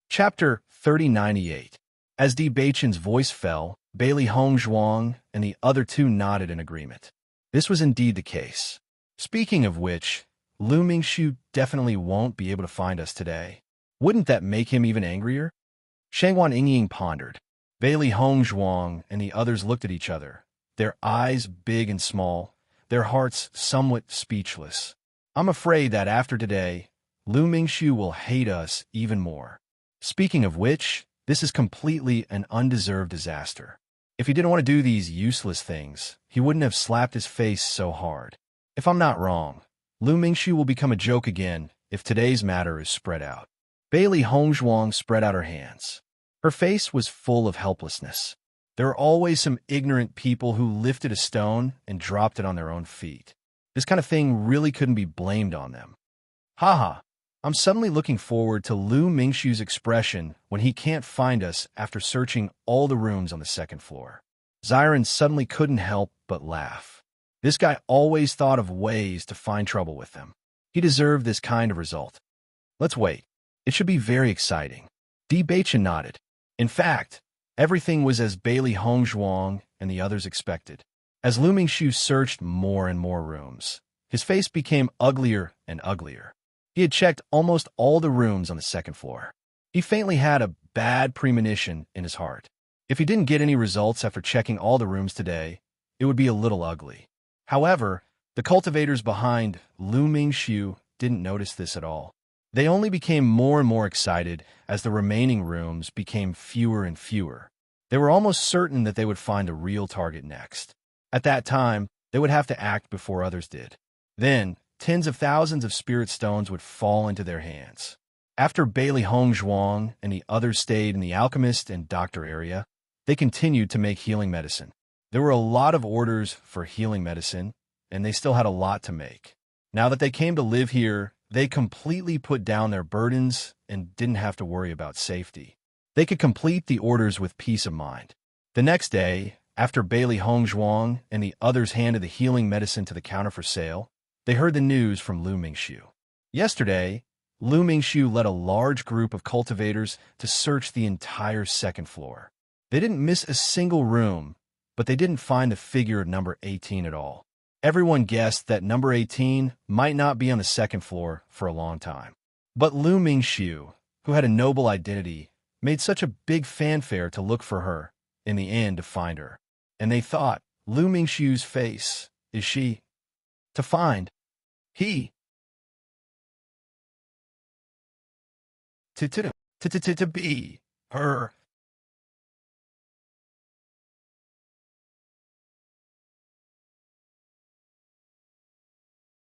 Chapter 3098. As Di Beichun's voice fell, Bailey Hongzhuang and the other two nodded in agreement. This was indeed the case. Speaking of which, Lu Mingxiu definitely won't be able to find us today. Wouldn't that make him even angrier? Shangguan Yingying pondered. Bailey Hongzhuang and the others looked at each other, their eyes big and small, their hearts somewhat speechless. I'm afraid that after today, Lu Mingxiu will hate us even more. Speaking of which, this is completely an undeserved disaster. If he didn't want to do these useless things, he wouldn't have slapped his face so hard. If I'm not wrong, Lu Mingxiu will become a joke again if today's matter is spread out. Bailey Hongzhuang spread out her hands. Her face was full of helplessness. There are always some ignorant people who lifted a stone and dropped it on their own feet. This kind of thing really couldn't be blamed on them. Haha, I'm suddenly looking forward to Lu Mingxiu's expression when he can't find us after searching all the rooms on the second floor. Xiren suddenly couldn't help but laugh. This guy always thought of ways to find trouble with them. He deserved this kind of result. Let's wait. It should be very exciting. Di Beichun nodded. In fact, everything was as Bailey Hongzhuang and the others expected. As Lu Mingxiu searched more and more rooms, his face became uglier and uglier. He had checked almost all the rooms on the second floor. He faintly had a bad premonition in his heart. If he didn't get any results after checking all the rooms today, it would be a little ugly. However, the cultivators behind Lu Mingxiu didn't notice this at all. They only became more and more excited as the remaining rooms became fewer and fewer. They were almost certain that they would find a real target next. At that time, they would have to act before others did. Then, tens of thousands of spirit stones would fall into their hands. After Bailey Hongzhuang and the others stayed in the alchemist and doctor area, they continued to make healing medicine. There were a lot of orders for healing medicine, and they still had a lot to make. Now that they came to live here, they completely put down their burdens and didn't have to worry about safety. They could complete the orders with peace of mind. The next day, after Bailey Hongzhuang and the others handed the healing medicine to the counter for sale, they heard the news from Lu Mingxiu. Yesterday, Lu Mingxiu led a large group of cultivators to search the entire second floor. They didn't miss a single room, but they didn't find the figure of number 18 at all. Everyone guessed that number 18 might not be on the second floor for a long time. But Lu Mingxiu, who had a noble identity, made such a big fanfare to look for her, in the end to find her. And they thought, Lu Mingxiu's face, is she to find? He to be her.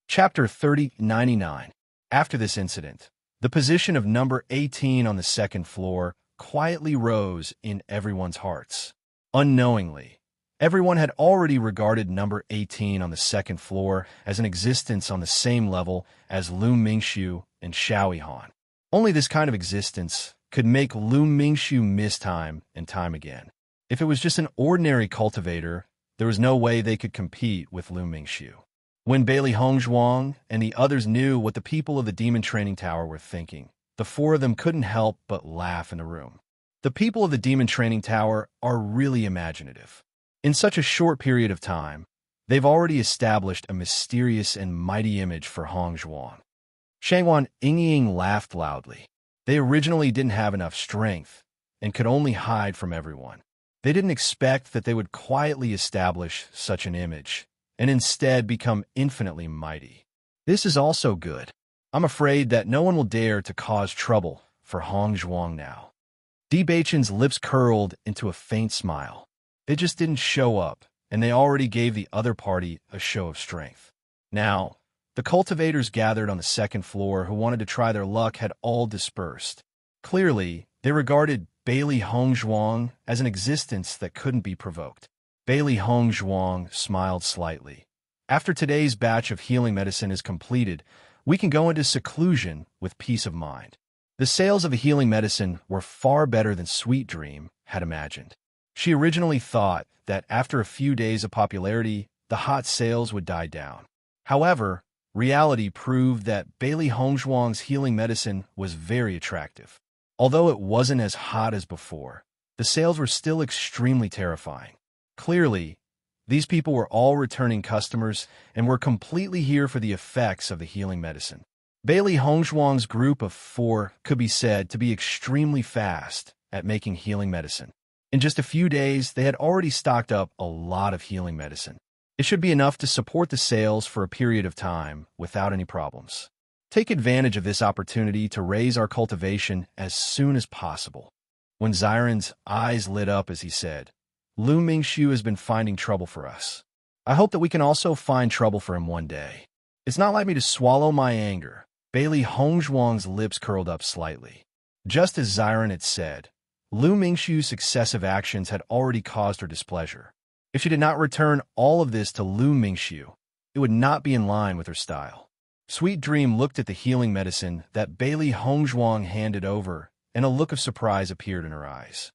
Chapter 3099. After this incident, the position of number 18 on the second floor quietly rose in everyone's hearts. Unknowingly, everyone had already regarded number 18 on the second floor as an existence on the same level as Lu Mingxiu and Xiao Yihan. Only this kind of existence could make Lu Mingxiu miss time and time again. If it was just an ordinary cultivator, there was no way they could compete with Lu Mingxiu. When Bailey Hongzhuang and the others knew what the people of the Demon Training Tower were thinking, the four of them couldn't help but laugh in the room. The people of the Demon Training Tower are really imaginative. In such a short period of time, they've already established a mysterious and mighty image for Hongzhuang. Shangwan Yingying laughed loudly. They originally didn't have enough strength and could only hide from everyone. They didn't expect that they would quietly establish such an image and instead become infinitely mighty. This is also good. I'm afraid that no one will dare to cause trouble for Hongzhuang now. Di Beichen's lips curled into a faint smile. They just didn't show up, and they already gave the other party a show of strength. Now, the cultivators gathered on the second floor who wanted to try their luck had all dispersed. Clearly, they regarded Bailey Hongzhuang as an existence that couldn't be provoked. Bailey Hongzhuang smiled slightly. After today's batch of healing medicine is completed, we can go into seclusion with peace of mind. The sales of the healing medicine were far better than Sweet Dream had imagined. She originally thought that after a few days of popularity, the hot sales would die down. However, reality proved that Bailey Hongzhuang's healing medicine was very attractive. Although it wasn't as hot as before, the sales were still extremely terrifying. Clearly, these people were all returning customers and were completely here for the effects of the healing medicine. Bailey Hongzhuang's group of four could be said to be extremely fast at making healing medicine. In just a few days, they had already stocked up a lot of healing medicine. It should be enough to support the sales for a period of time without any problems. Take advantage of this opportunity to raise our cultivation as soon as possible. When Xiren's eyes lit up as he said, Lu Mingxiu has been finding trouble for us. I hope that we can also find trouble for him one day. It's not like me to swallow my anger. Bailey Hongzhuang's lips curled up slightly. Just as Xiren had said, Lu Mingxiu's successive actions had already caused her displeasure. If she did not return all of this to Lu Mingxiu, it would not be in line with her style. Sweet Dream looked at the healing medicine that Bailey Hongzhuang handed over, and a look of surprise appeared in her eyes.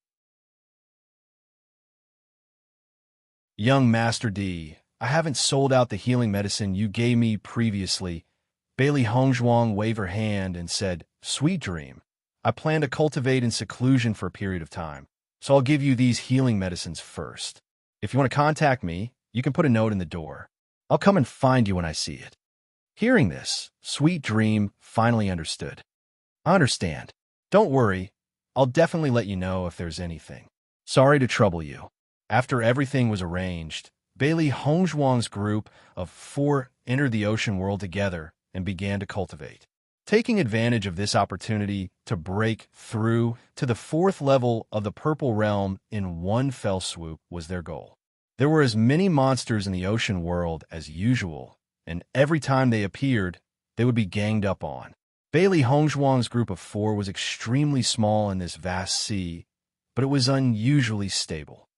Young Master D, I haven't sold out the healing medicine you gave me previously. Bailey Hongzhuang waved her hand and said, Sweet Dream, I plan to cultivate in seclusion for a period of time, so I'll give you these healing medicines first. If you want to contact me, you can put a note in the door. I'll come and find you when I see it. Hearing this, Sweet Dream finally understood. I understand. Don't worry. I'll definitely let you know if there's anything. Sorry to trouble you. After everything was arranged, Bailey Hongzhuang's group of four entered the ocean world together and began to cultivate. Taking advantage of this opportunity to break through to the fourth level of the Purple Realm in one fell swoop was their goal. There were as many monsters in the ocean world as usual, and every time they appeared, they would be ganged up on. Bailey Hongzhuang's group of 4 was extremely small in this vast sea, but it was unusually stable.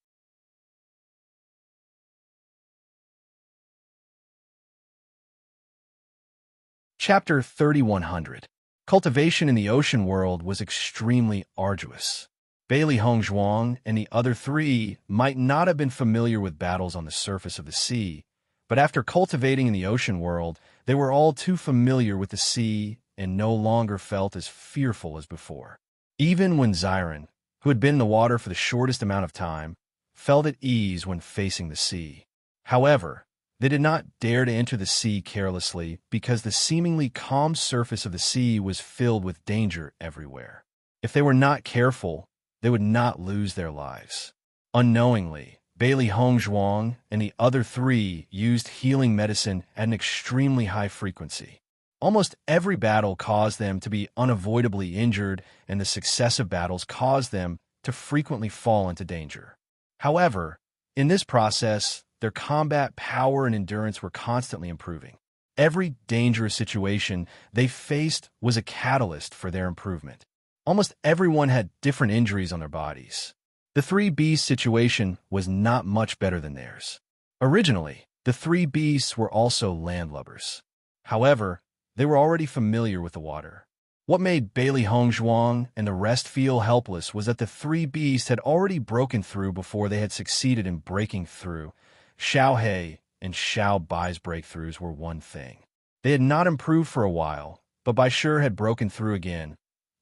Chapter 3100. Cultivation in the ocean world was extremely arduous. Bailey Hongzhuang and the other 3 might not have been familiar with battles on the surface of the sea, but after cultivating in the ocean world, they were all too familiar with the sea and no longer felt as fearful as before. Even when Xiren, who had been in the water for the shortest amount of time, felt at ease when facing the sea. However, they did not dare to enter the sea carelessly because the seemingly calm surface of the sea was filled with danger everywhere. If they were not careful, they would not lose their lives. Unknowingly, Bailey Hongzhuang and the other 3 used healing medicine at an extremely high frequency. Almost every battle caused them to be unavoidably injured, and the successive battles caused them to frequently fall into danger. However, in this process, their combat power and endurance were constantly improving. Every dangerous situation they faced was a catalyst for their improvement. Almost everyone had different injuries on their bodies. The 3 beasts situation was not much better than theirs. Originally, the 3 beasts were also landlubbers. However, they were already familiar with the water. What made Bailey Hongzhuang and the rest feel helpless was that the 3 beasts had already broken through before they had succeeded in breaking through. Xiao He and Xiao Bai's breakthroughs were one thing. They had not improved for a while, but Bai Shi had broken through again.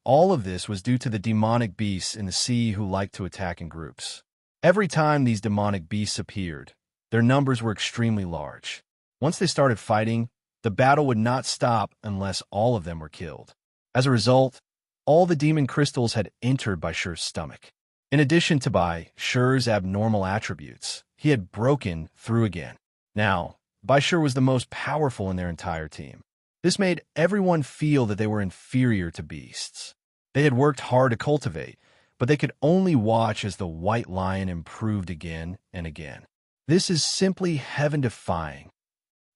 All of this was due to the demonic beasts in the sea who liked to attack in groups. Every time these demonic beasts appeared, their numbers were extremely large. Once they started fighting, the battle would not stop unless all of them were killed. As a result, all the demon crystals had entered Bai Shi's stomach. In addition to Bai Shi's abnormal attributes, he had broken through again. Now, Bai Shi was the most powerful in their entire team. This made everyone feel that they were inferior to beasts. They had worked hard to cultivate, but they could only watch as the white lion improved again and again. This is simply heaven-defying.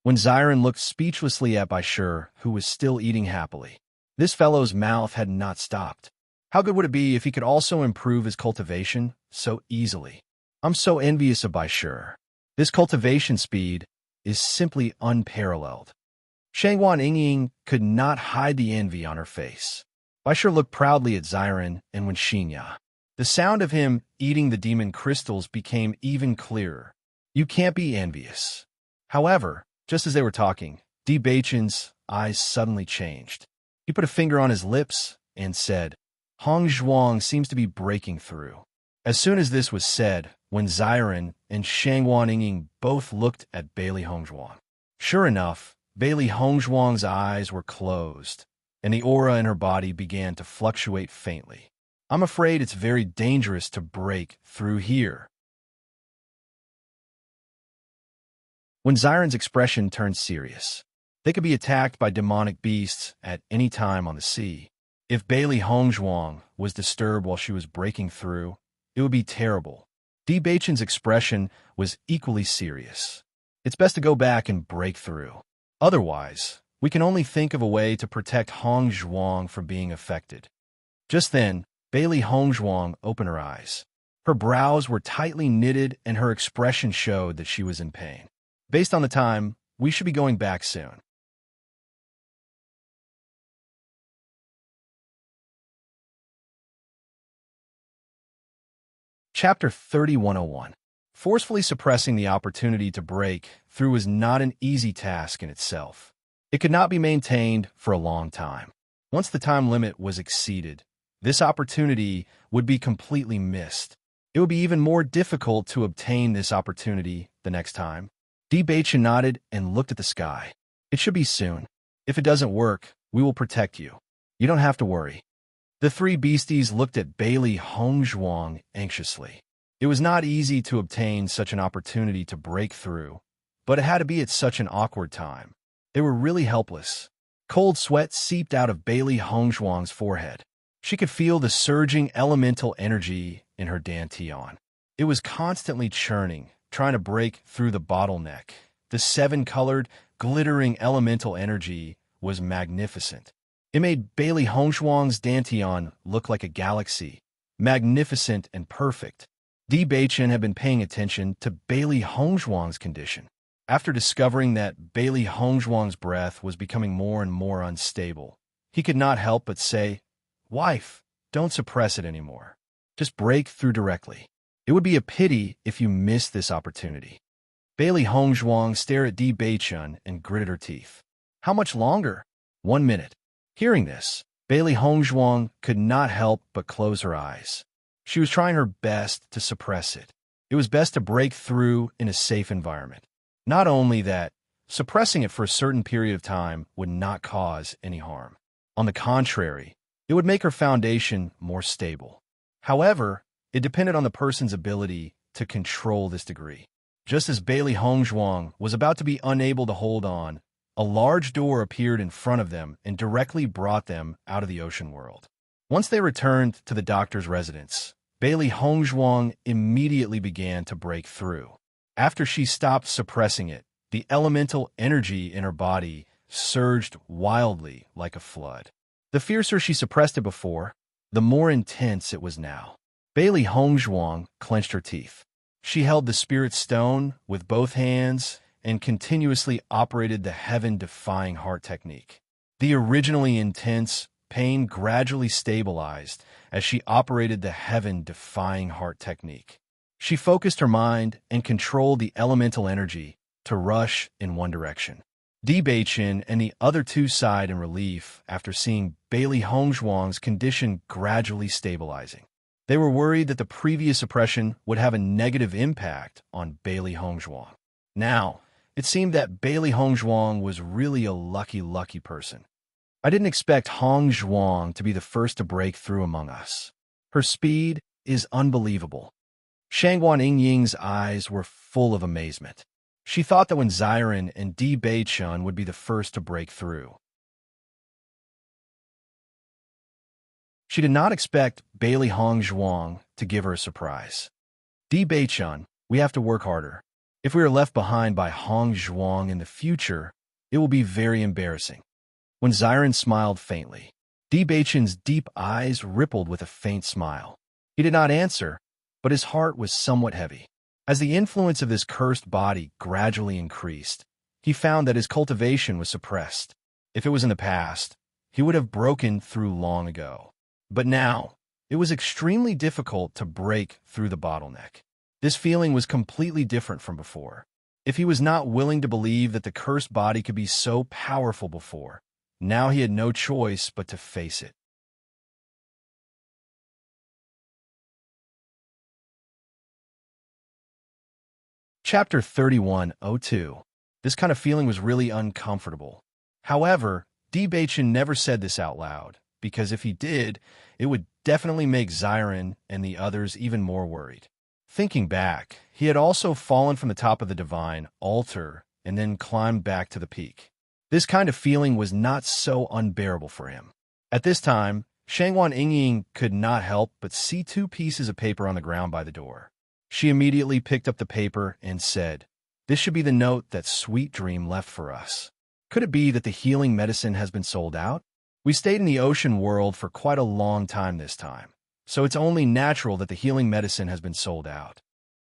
When Xiren looked speechlessly at Bai Shi, who was still eating happily, this fellow's mouth had not stopped. How good would it be if he could also improve his cultivation so easily? I'm so envious of Bai Shi. This cultivation speed is simply unparalleled. Shangguan Yingying could not hide the envy on her face. Bai Shi looked proudly at Xiren and Wenxinya. The sound of him eating the demon crystals became even clearer. You can't be envious. However, just as they were talking, Di Beichen's eyes suddenly changed. He put a finger on his lips and said, Hongzhuang seems to be breaking through. As soon as this was said, when Xiren and Shangguan Yingying both looked at Bailey Hongzhuang. Sure enough, Bailey Hongzhuang's eyes were closed, and the aura in her body began to fluctuate faintly. I'm afraid it's very dangerous to break through here. When Xiren's expression turned serious, they could be attacked by demonic beasts at any time on the sea. If Bailey Hongzhuang was disturbed while she was breaking through, it would be terrible. Di Beichen's expression was equally serious. It's best to go back and break through. Otherwise, we can only think of a way to protect Hongzhuang from being affected. Just then, Bailey Hongzhuang opened her eyes. Her brows were tightly knitted and her expression showed that she was in pain. Based on the time, we should be going back soon. Chapter 3101. Forcefully suppressing the opportunity to break through is not an easy task in itself. It could not be maintained for a long time. Once the time limit was exceeded, this opportunity would be completely missed. It would be even more difficult to obtain this opportunity the next time. Di Beichen nodded and looked at the sky. It should be soon. If it doesn't work, we will protect you. You don't have to worry. The 3 beasties looked at Bailey Hongzhuang anxiously. It was not easy to obtain such an opportunity to break through, but it had to be at such an awkward time. They were really helpless. Cold sweat seeped out of Bailey Hongzhuang's forehead. She could feel the surging elemental energy in her dantian. It was constantly churning, trying to break through the bottleneck. The 7-colored, glittering elemental energy was magnificent. It made Bailey Hongshuang's Dantian look like a galaxy, magnificent and perfect. Di Beichen had been paying attention to Bailey Hongshuang's condition. After discovering that Bailey Hongshuang's breath was becoming more and more unstable, he could not help but say, "Wife, don't suppress it anymore. Just break through directly. It would be a pity if you missed this opportunity." Bailey Hongshuang stared at Di Beichen and gritted her teeth. "How much longer?" "1 minute." Hearing this, Bailey Hongshuang could not help but close her eyes. She was trying her best to suppress it. It was best to break through in a safe environment. Not only that, suppressing it for a certain period of time would not cause any harm. On the contrary, it would make her foundation more stable. However, it depended on the person's ability to control this degree. Just as Bailey Hongshuang was about to be unable to hold on, a large door appeared in front of them and directly brought them out of the ocean world. Once they returned to the doctor's residence, Bailey Hongshuang immediately began to break through. After she stopped suppressing it, the elemental energy in her body surged wildly like a flood. The fiercer she suppressed it before, the more intense it was now. Bailey Hongshuang clenched her teeth. She held the spirit stone with both hands and continuously operated the heaven-defying heart technique. The originally intense pain gradually stabilized as she operated the heaven-defying heart technique. She focused her mind and controlled the elemental energy to rush in one direction. Di Beichen and the other two sighed in relief after seeing Bailey Hongshuang's condition gradually stabilizing. They were worried that the previous suppression would have a negative impact on Bailey Hongshuang. Now, it seemed that Bailey Hongshuang was really a lucky person. "I didn't expect Hongshuang to be the first to break through among us. Her speed is unbelievable." Shangguan Yingying's eyes were full of amazement. She thought that when Xiren and Di Beichen would be the first to break through. She did not expect Bailey Hongshuang to give her a surprise. "Di Beichen, we have to work harder. If we are left behind by Hongshuang in the future, it will be very embarrassing." When Xiren smiled faintly, Di Beichen's deep eyes rippled with a faint smile. He did not answer, but his heart was somewhat heavy. As the influence of this cursed body gradually increased, he found that his cultivation was suppressed. If it was in the past, he would have broken through long ago. But now, it was extremely difficult to break through the bottleneck. This feeling was completely different from before. If he was not willing to believe that the cursed body could be so powerful before, now he had no choice but to face it. Chapter 31:02. This kind of feeling was really uncomfortable. However, Di Beichen never said this out loud, because if he did, it would definitely make Xiren and the others even more worried. Thinking back, he had also fallen from the top of the divine altar and then climbed back to the peak. This kind of feeling was not so unbearable for him. At this time, Shangguan Yingying could not help but see 2 pieces of paper on the ground by the door. She immediately picked up the paper and said, "This should be the note that Sweet Dream left for us. Could it be that the healing medicine has been sold out? We stayed in the ocean world for quite a long time this time, so it's only natural that the healing medicine has been sold out."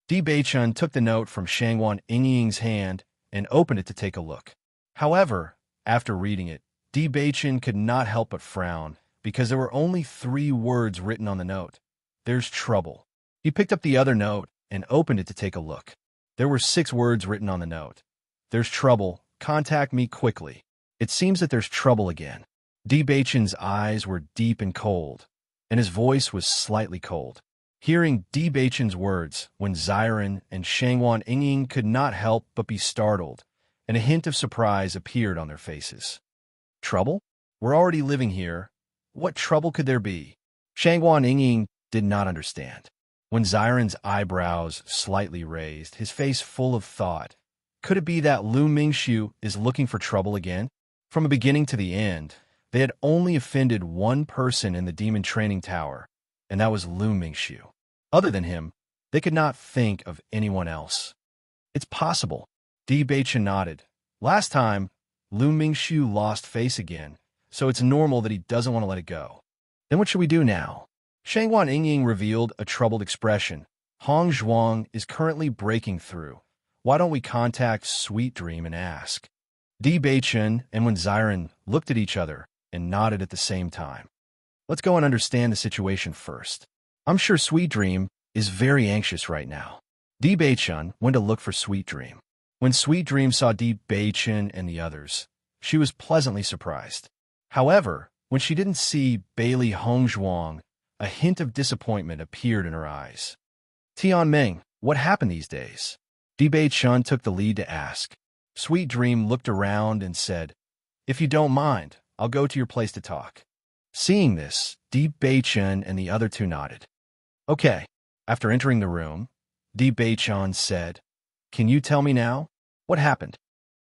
Di Beichen took the note from Shangguan Yingying's hand and opened it to take a look. However, after reading it, Di Beichen could not help but frown, because there were only 3 words written on the note. "There's trouble." He picked up the other note and opened it to take a look. There were 6 words written on the note. "There's trouble. Contact me quickly." It seems that there's trouble again. Di Beichen's eyes were deep and cold, and his voice was slightly cold. Hearing Di Beichen's words, when Xiren and Shangguan Yingying could not help but be startled, and a hint of surprise appeared on their faces. "Trouble? We're already living here. What trouble could there be?" Shangguan Yingying did not understand. When Xiren's eyebrows slightly raised, his face full of thought, could it be that Lu Mingxiu is looking for trouble again? From the beginning to the end, they had only offended one person in the demon training tower, and that was Lu Mingxiu. Other than him, they could not think of anyone else. "It's possible." Di Beichen nodded. Last time, Lu Mingxiu lost face again, so it's normal that he doesn't want to let it go. Then what should we do now? Shangwan Yingying revealed a troubled expression. Hong Zhuang is currently breaking through. Why don't we contact Sweet Dream and ask? Di Beichen and Wen Ziren looked at each other and nodded at the same time. Let's go and understand the situation first. I'm sure Sweet Dream is very anxious right now. Di Beichen went to look for Sweet Dream. When Sweet Dream saw Di Beichen and the others, she was pleasantly surprised. However, when she didn't see Bailey Hongzhuang, a hint of disappointment appeared in her eyes. Tianming, what happened these days? Di Beichen took the lead to ask. Sweet Dream looked around and said, If you don't mind, I'll go to your place to talk. Seeing this, Di Beichen and the other two nodded. Okay. After entering the room, Di Beichen said, Can you tell me now? What happened?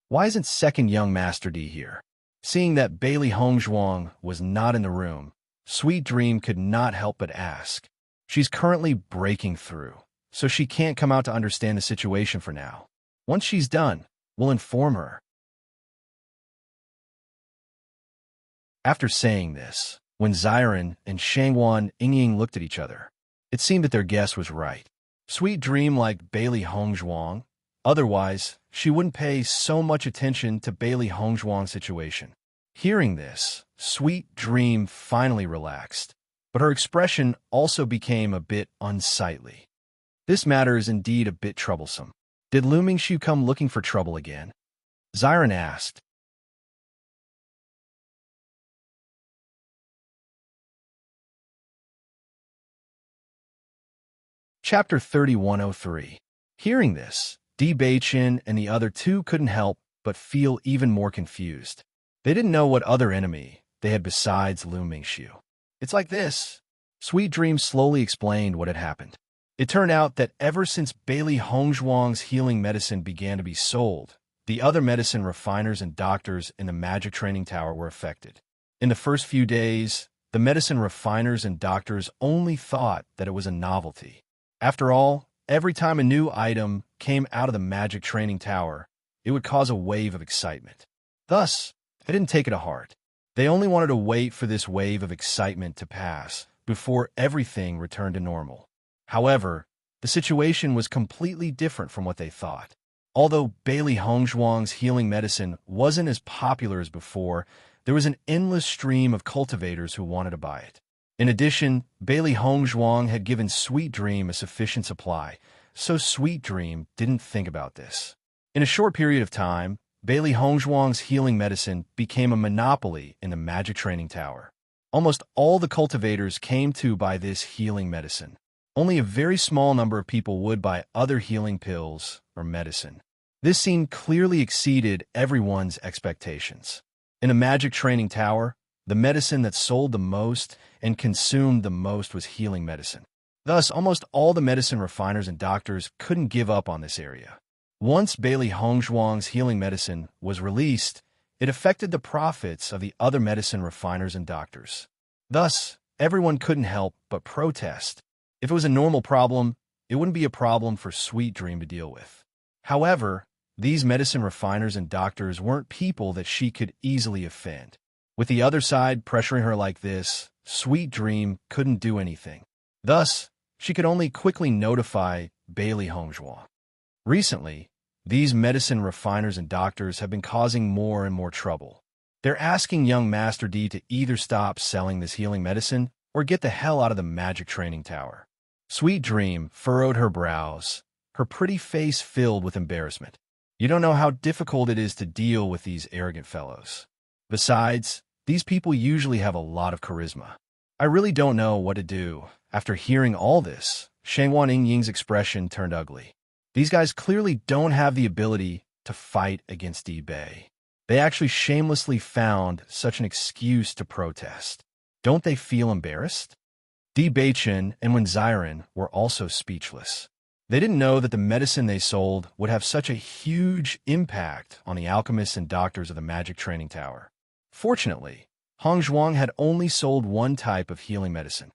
Why isn't second young Master Di here? Seeing that Bailey Hongzhuang was not in the room, Sweet Dream could not help but ask. She's currently breaking through, so she can't come out to understand the situation for now. Once she's done, we'll inform her. After saying this, when Ziren and Shangwan Yingying looked at each other, it seemed that their guess was right. Sweet Dream liked Bailey Hongzhuang. Otherwise, she wouldn't pay so much attention to Bailey Hongzhuang's situation. Hearing this, Sweet Dream finally relaxed, but her expression also became a bit unsightly. This matter is indeed a bit troublesome. Did Lu Mingxiu come looking for trouble again? Ziren asked. Chapter 3103. Hearing this, Di Beichen and the other two couldn't help but feel even more confused. They didn't know what other enemy they had besides Lu Mingxiu. It's like this. Sweet Dream slowly explained what had happened. It turned out that ever since Bailey Hongzhuang's healing medicine began to be sold, the other medicine refiners and doctors in the magic training tower were affected. In the first few days, the medicine refiners and doctors only thought that it was a novelty. After all, every time a new item came out of the magic training tower, it would cause a wave of excitement. Thus, they didn't take it to heart. They only wanted to wait for this wave of excitement to pass before everything returned to normal. However, the situation was completely different from what they thought. Although Bailey Hongzhuang's healing medicine wasn't as popular as before, there was an endless stream of cultivators who wanted to buy it. In addition, Bailey Hongzhuang had given Sweet Dream a sufficient supply, so Sweet Dream didn't think about this. In a short period of time, Bailey Hongzhuang's healing medicine became a monopoly in the magic training tower. Almost all the cultivators came to buy this healing medicine. Only a very small number of people would buy other healing pills or medicine. This scene clearly exceeded everyone's expectations. In the magic training tower, the medicine that sold the most and consumed the most was healing medicine. Thus, almost all the medicine refiners and doctors couldn't give up on this area. Once Bailey Hongzhuang's healing medicine was released, it affected the profits of the other medicine refiners and doctors. Thus, everyone couldn't help but protest. If it was a normal problem, it wouldn't be a problem for Sweet Dream to deal with. However, these medicine refiners and doctors weren't people that she could easily offend. With the other side pressuring her like this, Sweet Dream couldn't do anything. Thus, she could only quickly notify Bailey Hongzhuang. Recently, these medicine refiners and doctors have been causing more and more trouble. They're asking young Master D to either stop selling this healing medicine or get the hell out of the magic training tower. Sweet Dream furrowed her brows, her pretty face filled with embarrassment. You don't know how difficult it is to deal with these arrogant fellows. Besides, these people usually have a lot of charisma. I really don't know what to do. After hearing all this, Shangwan Yingying's expression turned ugly. These guys clearly don't have the ability to fight against Di Bei. They actually shamelessly found such an excuse to protest. Don't they feel embarrassed? Di Beichen and Wen Ziren were also speechless. They didn't know that the medicine they sold would have such a huge impact on the alchemists and doctors of the magic training tower. Fortunately, Hongzhuang had only sold one type of healing medicine.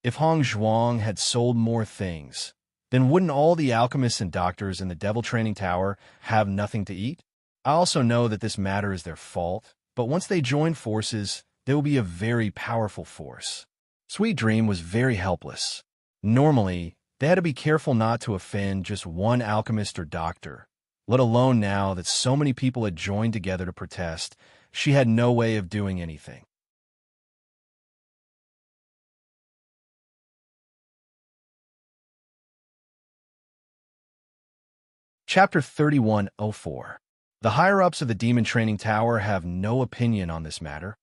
If Hongzhuang had sold more things, then wouldn't all the alchemists and doctors in the Devil Training Tower have nothing to eat? I also know that this matter is their fault, but once they join forces, they will be a very powerful force. Sweet Dream was very helpless. Normally, they had to be careful not to offend just one alchemist or doctor, let alone now that so many people had joined together to protest, she had no way of doing anything. Chapter 3104. The higher-ups of the Demon Training Tower have no opinion on this matter.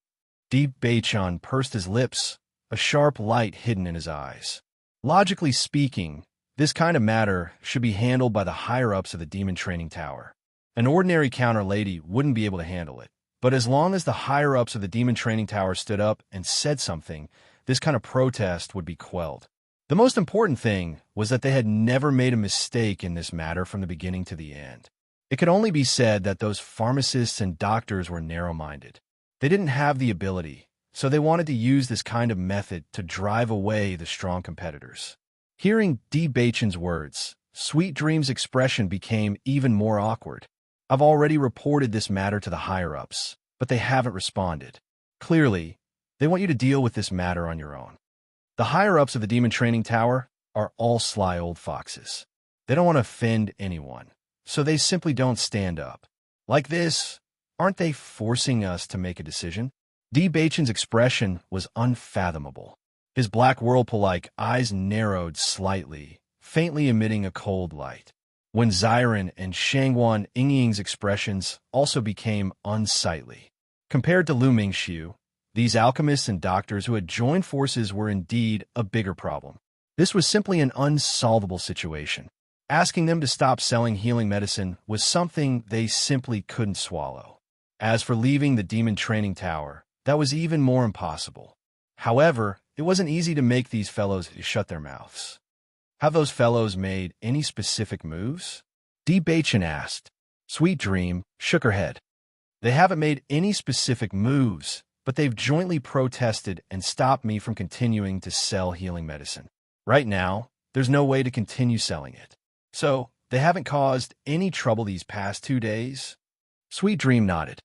Deep Baichun pursed his lips, a sharp light hidden in his eyes. Logically speaking, this kind of matter should be handled by the higher-ups of the Demon Training Tower. An ordinary counter lady wouldn't be able to handle it, but as long as the higher-ups of the Demon Training Tower stood up and said something, this kind of protest would be quelled. The most important thing was that they had never made a mistake in this matter from the beginning to the end. It could only be said that those pharmacists and doctors were narrow-minded. They didn't have the ability, so they wanted to use this kind of method to drive away the strong competitors. Hearing D. Baichun's words, Sweet Dream's expression became even more awkward. I've already reported this matter to the higher-ups, but they haven't responded. Clearly, they want you to deal with this matter on your own. The higher-ups of the Demon Training Tower are all sly old foxes. They don't want to offend anyone, so they simply don't stand up. Like this, aren't they forcing us to make a decision? D. Baichun's expression was unfathomable. His black whirlpool-like eyes narrowed slightly, faintly emitting a cold light. When Xiren and Shangguan Yingying's expressions also became unsightly. Compared to Lu Mingxiu, these alchemists and doctors who had joined forces were indeed a bigger problem. This was simply an unsolvable situation. Asking them to stop selling healing medicine was something they simply couldn't swallow. As for leaving the Demon Training Tower, that was even more impossible. However, it wasn't easy to make these fellows shut their mouths. Have those fellows made any specific moves? D. Baichun asked. Sweet Dream shook her head. They haven't made any specific moves, but they've jointly protested and stopped me from continuing to sell healing medicine. Right now, there's no way to continue selling it. So, they haven't caused any trouble these past 2 days? Sweet Dream nodded.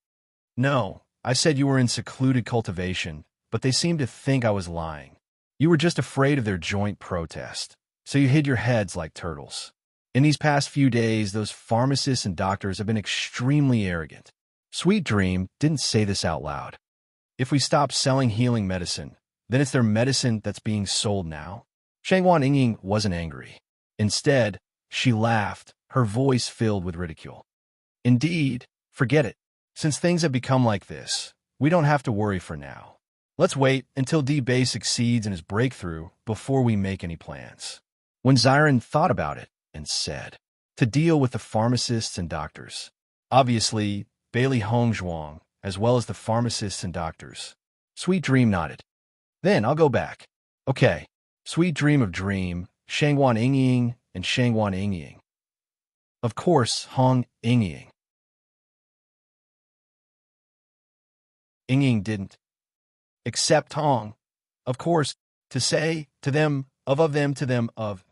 No, I said you were in secluded cultivation, but they seemed to think I was lying. You were just afraid of their joint protest, so you hid your heads like turtles. In these past few days, those pharmacists and doctors have been extremely arrogant. Sweet Dream didn't say this out loud. If we stop selling healing medicine, then it's their medicine that's being sold now. Shangguan Yingying wasn't angry. Instead, she laughed, her voice filled with ridicule. Indeed, forget it. Since things have become like this, we don't have to worry for now. Let's wait until D-Bay succeeds in his breakthrough before we make any plans. When Xiren thought about it and said, to deal with the pharmacists and doctors. Obviously, Bailey Hongzhuang, as well as the pharmacists and doctors. Sweet Dream nodded. Then I'll go back. Okay. Sweet Dream of Dream, Shangguan Yingying, and Shangguan Yingying. Of course, Hong Yingying. Yingying didn't. Except Hong. Of course, to say, to them, of them, to them, of.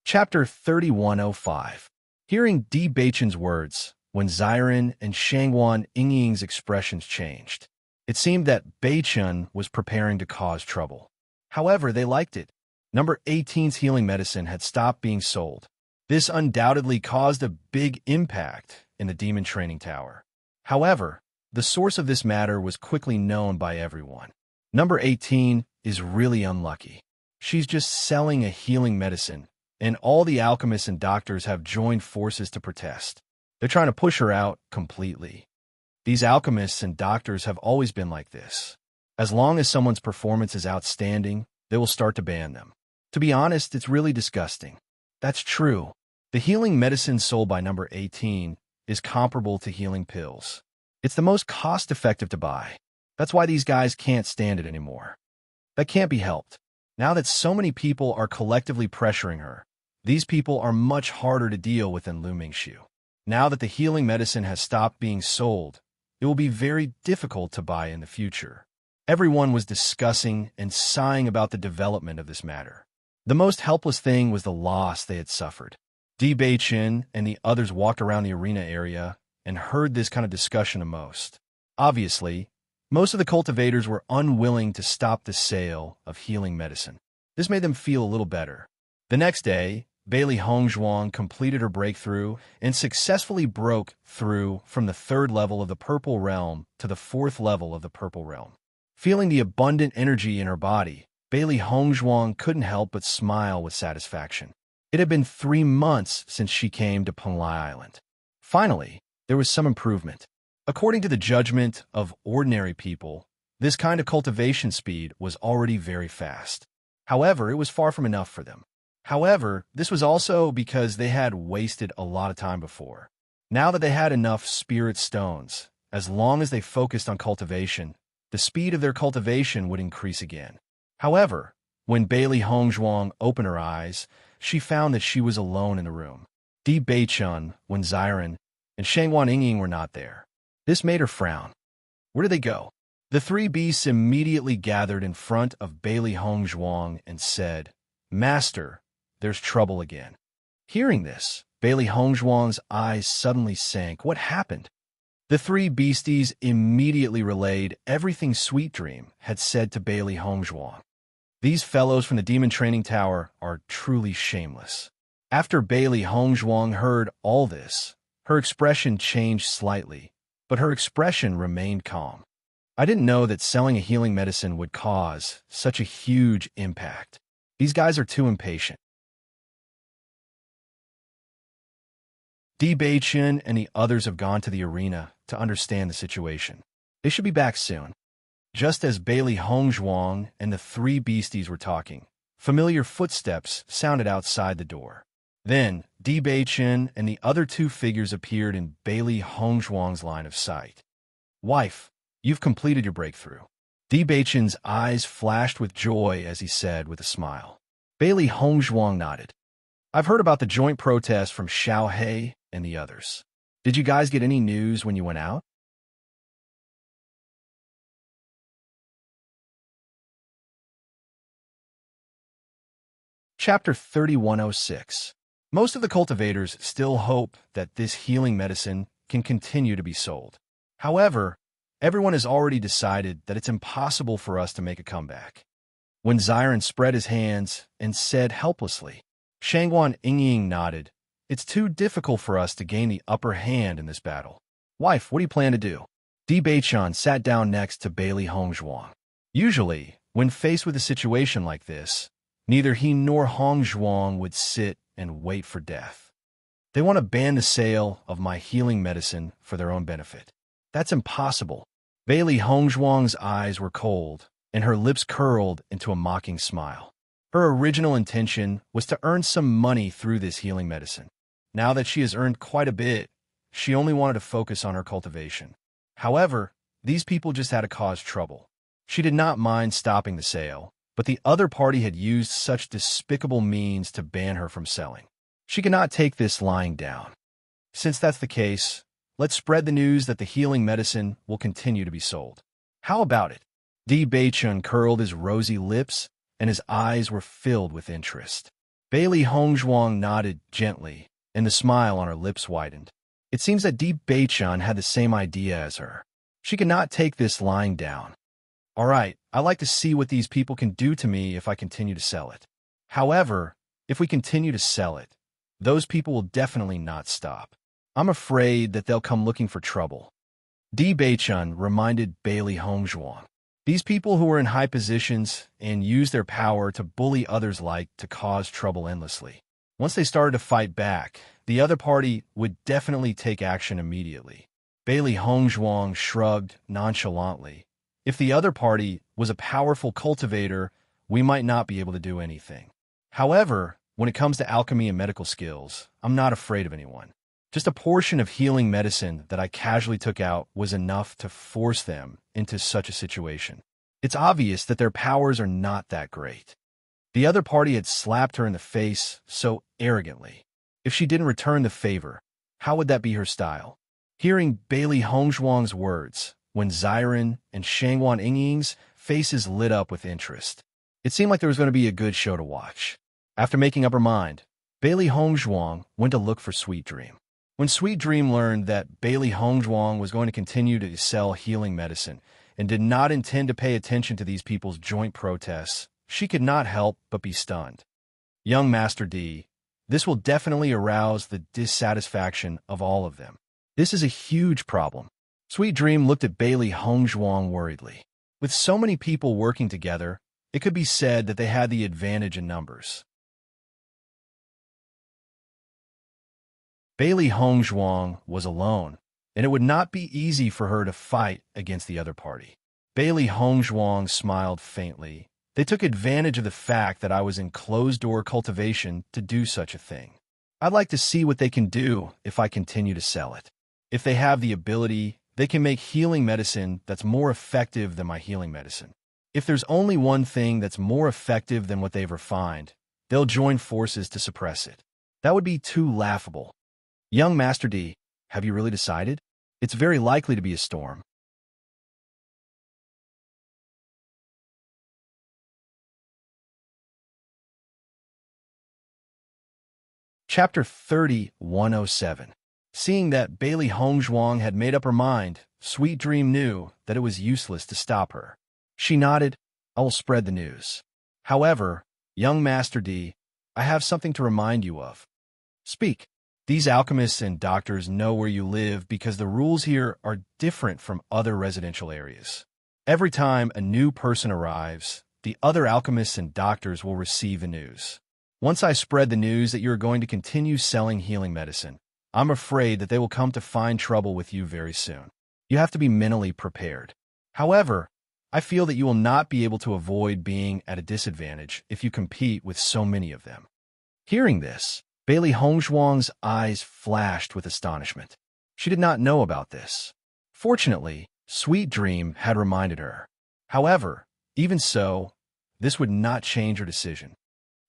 Chapter 3105. Hearing D. Baichun's words, when Xiren and Shangguan Yingying's expressions changed, it seemed that Baichun was preparing to cause trouble. However, they liked it. Number 18's healing medicine had stopped being sold. This undoubtedly caused a big impact in the Demon Training Tower. However, the source of this matter was quickly known by everyone. Number 18 is really unlucky. She's just selling a healing medicine, and all the alchemists and doctors have joined forces to protest. They're trying to push her out completely. These alchemists and doctors have always been like this. As long as someone's performance is outstanding, they will start to ban them. To be honest, it's really disgusting. That's true. The healing medicine sold by number 18 is comparable to healing pills. It's the most cost-effective to buy. That's why these guys can't stand it anymore. That can't be helped. Now that so many people are collectively pressuring her, these people are much harder to deal with than Lu Mingxiu. Now that the healing medicine has stopped being sold, it will be very difficult to buy in the future. Everyone was discussing and sighing about the development of this matter. The most helpless thing was the loss they had suffered. Di Bei-chin and the others walked around the arena area and heard this kind of discussion the most. Obviously, most of the cultivators were unwilling to stop the sale of healing medicine. This made them feel a little better. The next day, Bailey Hongzhuang completed her breakthrough and successfully broke through from the 3rd level of the Purple Realm to the 4th level of the Purple Realm. Feeling the abundant energy in her body, Bailey Hongzhuang couldn't help but smile with satisfaction. It had been 3 months since she came to Penglai Island. Finally, there was some improvement. According to the judgment of ordinary people, this kind of cultivation speed was already very fast. However, it was far from enough for them. However, this was also because they had wasted a lot of time before. Now that they had enough spirit stones, as long as they focused on cultivation, the speed of their cultivation would increase again. However, when Bailey Hongzhuang opened her eyes, she found that she was alone in the room. Di Bei-chun, Wen Xiren, and Shangwan Yingying were not there. This made her frown. Where did they go? The 3 beasts immediately gathered in front of Bailey Hongzhuang and said, "Master, there's trouble again." Hearing this, Bailey Hongzhuang's eyes suddenly sank. What happened? The 3 beasties immediately relayed everything Sweet Dream had said to Bailey Hongzhuang. These fellows from the Demon Training Tower are truly shameless. After Bailey Hongzhuang heard all this, her expression changed slightly, but her expression remained calm. I didn't know that selling a healing medicine would cause such a huge impact. These guys are too impatient. Di Bei-chin and the others have gone to the arena to understand the situation. They should be back soon. Just as Bailey Hongzhuang and the 3 beasties were talking, familiar footsteps sounded outside the door. Then, Di Bei-chin and the other 2 figures appeared in Bailey Hongzhuang's line of sight. "Wife, you've completed your breakthrough." Di Bei-chin's eyes flashed with joy as he said with a smile. Bailey Hongzhuang nodded. "I've heard about the joint protest from Xiao He and the others. Did you guys get any news when you went out?" Chapter 3106. Most of the cultivators still hope that this healing medicine can continue to be sold. However, everyone has already decided that it's impossible for us to make a comeback. When Xiren spread his hands and said helplessly, Shangwan Yingying nodded. "It's too difficult for us to gain the upper hand in this battle. Wife, what do you plan to do?" Di Bei-chan sat down next to Bailey Hongzhuang. Usually, when faced with a situation like this, neither he nor Hongzhuang would sit and wait for death. They want to ban the sale of my healing medicine for their own benefit. That's impossible. Bailey Hongzhuang's eyes were cold, and her lips curled into a mocking smile. Her original intention was to earn some money through this healing medicine. Now that she has earned quite a bit, she only wanted to focus on her cultivation. However, these people just had to cause trouble. She did not mind stopping the sale, but the other party had used such despicable means to ban her from selling. She could not take this lying down. Since that's the case, let's spread the news that the healing medicine will continue to be sold. How about it? Di Bei-chun curled his rosy lips, and his eyes were filled with interest. Bailey Hongzhuang nodded gently, and the smile on her lips widened. It seems that Di Bei-chun had the same idea as her. She could not take this lying down. "All right, I like to see what these people can do to me if I continue to sell it. However, if we continue to sell it, those people will definitely not stop. I'm afraid that they'll come looking for trouble." Di Bei-chun reminded Bailey Hongzhuang. These people who were in high positions and used their power to bully others like to cause trouble endlessly. Once they started to fight back, the other party would definitely take action immediately. Bailey Hongzhuang shrugged nonchalantly. If the other party was a powerful cultivator, we might not be able to do anything. However, when it comes to alchemy and medical skills, I'm not afraid of anyone. Just a portion of healing medicine that I casually took out was enough to force them into such a situation. It's obvious that their powers are not that great. The other party had slapped her in the face so arrogantly. If she didn't return the favor, how would that be her style? Hearing Bailey Hongzhuang's words, when Xiren and Shangwan Yingying's faces lit up with interest. It seemed like there was going to be a good show to watch. After making up her mind, Bailey Hongzhuang went to look for Sweet Dream. When Sweet Dream learned that Bailey Hongzhuang was going to continue to sell healing medicine and did not intend to pay attention to these people's joint protests, she could not help but be stunned. Young Master D, this will definitely arouse the dissatisfaction of all of them. This is a huge problem. Sweet Dream looked at Bailey Hongzhuang worriedly. With so many people working together, it could be said that they had the advantage in numbers. Bailey Hongzhuang was alone, and it would not be easy for her to fight against the other party. Bailey Hongzhuang smiled faintly. They took advantage of the fact that I was in closed-door cultivation to do such a thing. I'd like to see what they can do if I continue to sell it. If they have the ability, they can make healing medicine that's more effective than my healing medicine. If there's only one thing that's more effective than what they've refined, they'll join forces to suppress it. That would be too laughable. Young Master D, have you really decided? It's very likely to be a storm. Chapter 30-107. Seeing that Bailey Hongzhuang had made up her mind, Sweet Dream knew that it was useless to stop her. She nodded, I will spread the news. However, young Master D, I have something to remind you of. Speak. These alchemists and doctors know where you live because the rules here are different from other residential areas. Every time a new person arrives, the other alchemists and doctors will receive the news. Once I spread the news that you are going to continue selling healing medicine, I'm afraid that they will come to find trouble with you very soon. You have to be mentally prepared. However, I feel that you will not be able to avoid being at a disadvantage if you compete with so many of them. Hearing this, Bailey Hongzhuang's eyes flashed with astonishment. She did not know about this. Fortunately, Sweet Dream had reminded her. However, even so, this would not change her decision.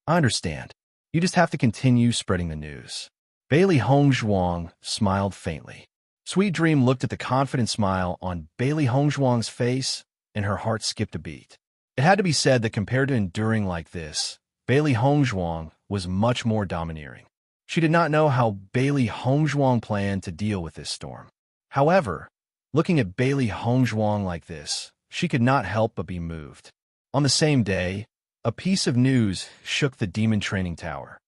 I understand. You just have to continue spreading the news. Bailey Hongzhuang smiled faintly. Sweet Dream looked at the confident smile on Bailey Hongzhuang's face, and her heart skipped a beat. It had to be said that compared to enduring like this, Bailey Hongzhuang was much more domineering. She did not know how Bailey Hongzhuang planned to deal with this storm. However, looking at Bailey Hongzhuang like this, she could not help but be moved. On the same day, a piece of news shook the demon training tower.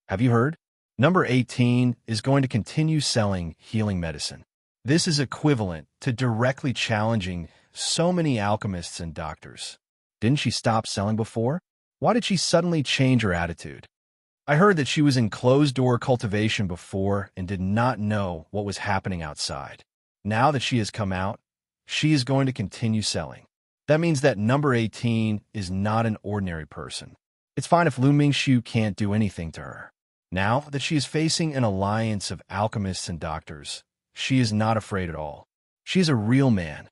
Have you heard? Number 18 is going to continue selling healing medicine. This is equivalent to directly challenging so many alchemists and doctors. Didn't she stop selling before? Why did she suddenly change her attitude? I heard that she was in closed-door cultivation before and did not know what was happening outside. Now that she has come out, she is going to continue selling. That means that number 18 is not an ordinary person. It's fine if Lu Mingxiu can't do anything to her. Now that she is facing an alliance of alchemists and doctors, she is not afraid at all. She is a real man.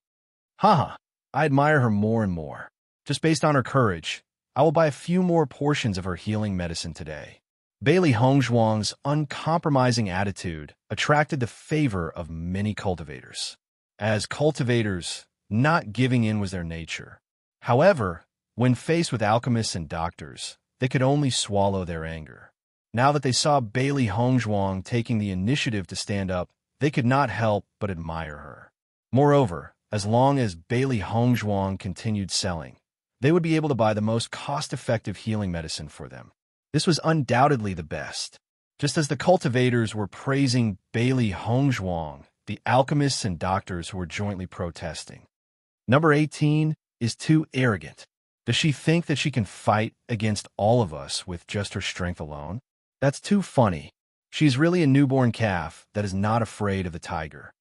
Haha, I admire her more and more. Just based on her courage, I will buy a few more portions of her healing medicine today. Bailey Hongzhuang's uncompromising attitude attracted the favor of many cultivators. As cultivators, not giving in was their nature. However, when faced with alchemists and doctors, they could only swallow their anger. Now that they saw Bailey Hongzhuang taking the initiative to stand up, they could not help but admire her. Moreover, as long as Bailey Hongzhuang continued selling, they would be able to buy the most cost-effective healing medicine for them. This was undoubtedly the best. Just as the cultivators were praising Bailey Hongzhuang, the alchemists and doctors were jointly protesting. Number 18 is too arrogant. Does she think that she can fight against all of us with just her strength alone? That's too funny. She's really a newborn calf that is not afraid of the tiger.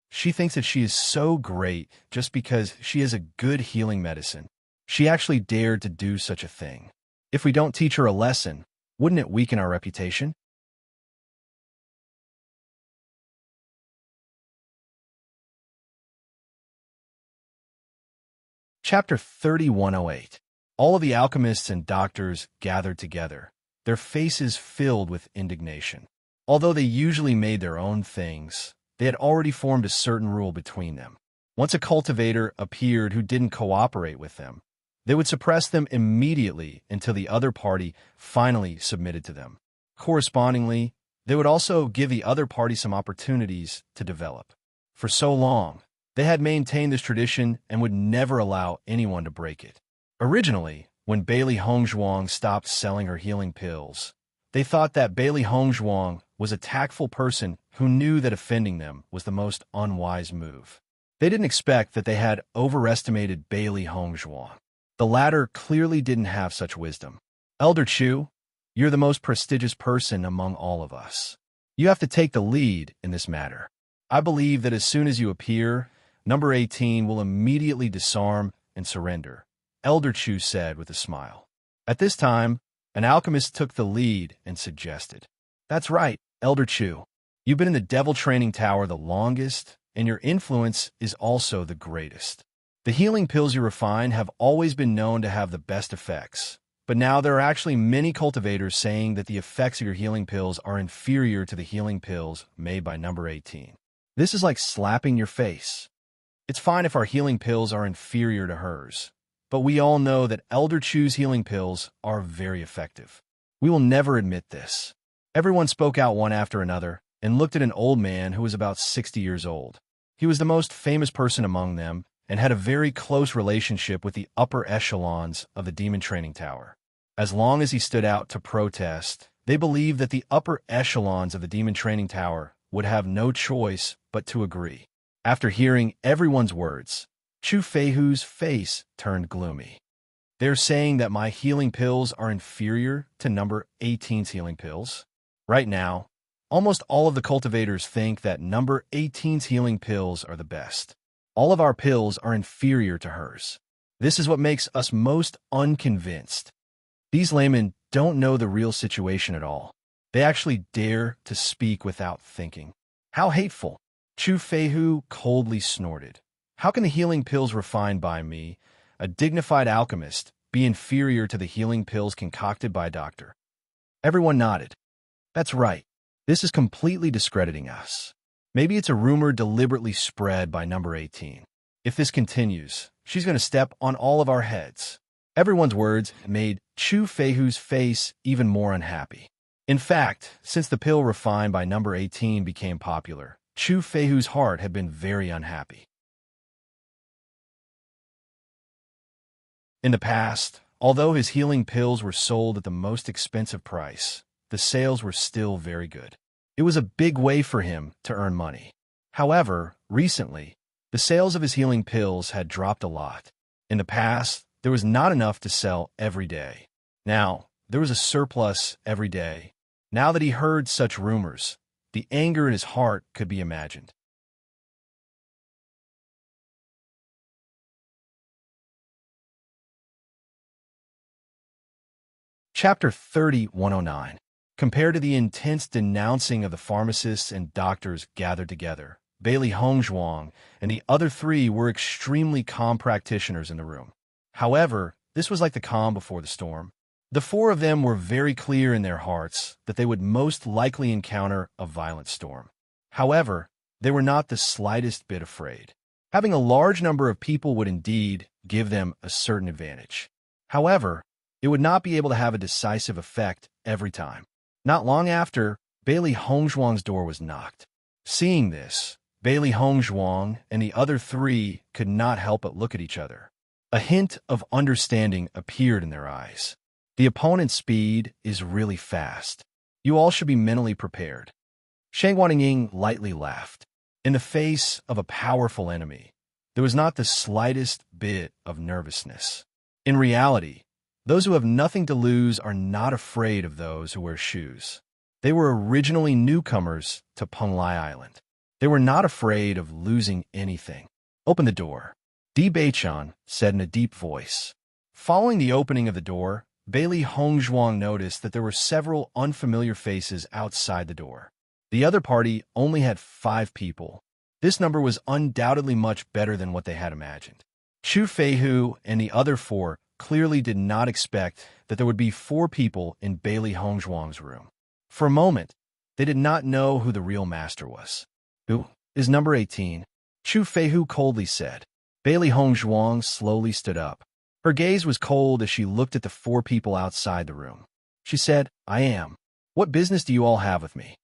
She thinks that she is so great just because she has a good healing medicine. She actually dared to do such a thing. If we don't teach her a lesson, wouldn't it weaken our reputation? Chapter 3108. All of the alchemists and doctors gathered together, their faces filled with indignation. Although they usually made their own things, they had already formed a certain rule between them. Once a cultivator appeared who didn't cooperate with them, they would suppress them immediately until the other party finally submitted to them. Correspondingly, they would also give the other party some opportunities to develop. For so long, they had maintained this tradition and would never allow anyone to break it. Originally, when Bailey Hongzhuang stopped selling her healing pills, they thought that Bailey Hongzhuang was a tactful person who knew that offending them was the most unwise move. They didn't expect that they had overestimated Bailey Hongzhuang. The latter clearly didn't have such wisdom. Elder Chu, you're the most prestigious person among all of us. You have to take the lead in this matter. I believe that as soon as you appear, number 18 will immediately disarm and surrender, Elder Chu said with a smile. At this time, an alchemist took the lead and suggested, "That's right, Elder Chu. You've been in the Devil Training Tower the longest, and your influence is also the greatest. The healing pills you refine have always been known to have the best effects, but now there are actually many cultivators saying that the effects of your healing pills are inferior to the healing pills made by number 18. This is like slapping your face. It's fine if our healing pills are inferior to hers, but we all know that Elder Chu's healing pills are very effective. We will never admit this." Everyone spoke out one after another and looked at an old man who was about 60 years old. He was the most famous person among them and had a very close relationship with the upper echelons of the Demon Training Tower. As long as he stood out to protest, they believed that the upper echelons of the Demon Training Tower would have no choice but to agree. After hearing everyone's words, Chu Feihu's face turned gloomy. "They're saying that my healing pills are inferior to number 18's healing pills. Right now, almost all of the cultivators think that number 18's healing pills are the best. All of our pills are inferior to hers. This is what makes us most unconvinced. These laymen don't know the real situation at all. They actually dare to speak without thinking. How hateful!" Chu Feihu coldly snorted. "How can the healing pills refined by me, a dignified alchemist, be inferior to the healing pills concocted by a doctor?" Everyone nodded. "That's right. This is completely discrediting us. Maybe it's a rumor deliberately spread by number 18. If this continues, she's going to step on all of our heads." Everyone's words made Chu Feihu's face even more unhappy. In fact, since the pill refined by number 18 became popular, Chu Feihu's heart had been very unhappy. In the past, although his healing pills were sold at the most expensive price, the sales were still very good. It was a big way for him to earn money. However, recently, the sales of his healing pills had dropped a lot. In the past, there was not enough to sell every day. Now, there was a surplus every day. Now that he heard such rumors, the anger in his heart could be imagined. Chapter 30-109. Compared to the intense denouncing of the pharmacists and doctors gathered together, Bailey Hongzhuang and the other three were extremely calm practitioners in the room. However, this was like the calm before the storm. The four of them were very clear in their hearts that they would most likely encounter a violent storm. However, they were not the slightest bit afraid. Having a large number of people would indeed give them a certain advantage. However, it would not be able to have a decisive effect every time. Not long after, Bailey Hongzhuang's door was knocked. Seeing this, Bailey Hongzhuang and the other three could not help but look at each other. A hint of understanding appeared in their eyes. The opponent's speed is really fast. You all should be mentally prepared. Shang Guanying lightly laughed. In the face of a powerful enemy, there was not the slightest bit of nervousness. In reality, those who have nothing to lose are not afraid of those who wear shoes. They were originally newcomers to Penglai Island. They were not afraid of losing anything. "Open the door," Di Beichan said in a deep voice. Following the opening of the door, Bailey Hongzhuang noticed that there were several unfamiliar faces outside the door. The other party only had 5 people. This number was undoubtedly much better than what they had imagined. Chu Feihu and the other 4 clearly did not expect that there would be 4 people in Bailey Hongzhuang's room. For a moment, They did not know who the real master was. Who is number 18? Chu Feihu coldly said. Bailey Hongzhuang slowly stood up. Her gaze was cold as she looked at the 4 people outside the room. She said, I am. What business do you all have with me?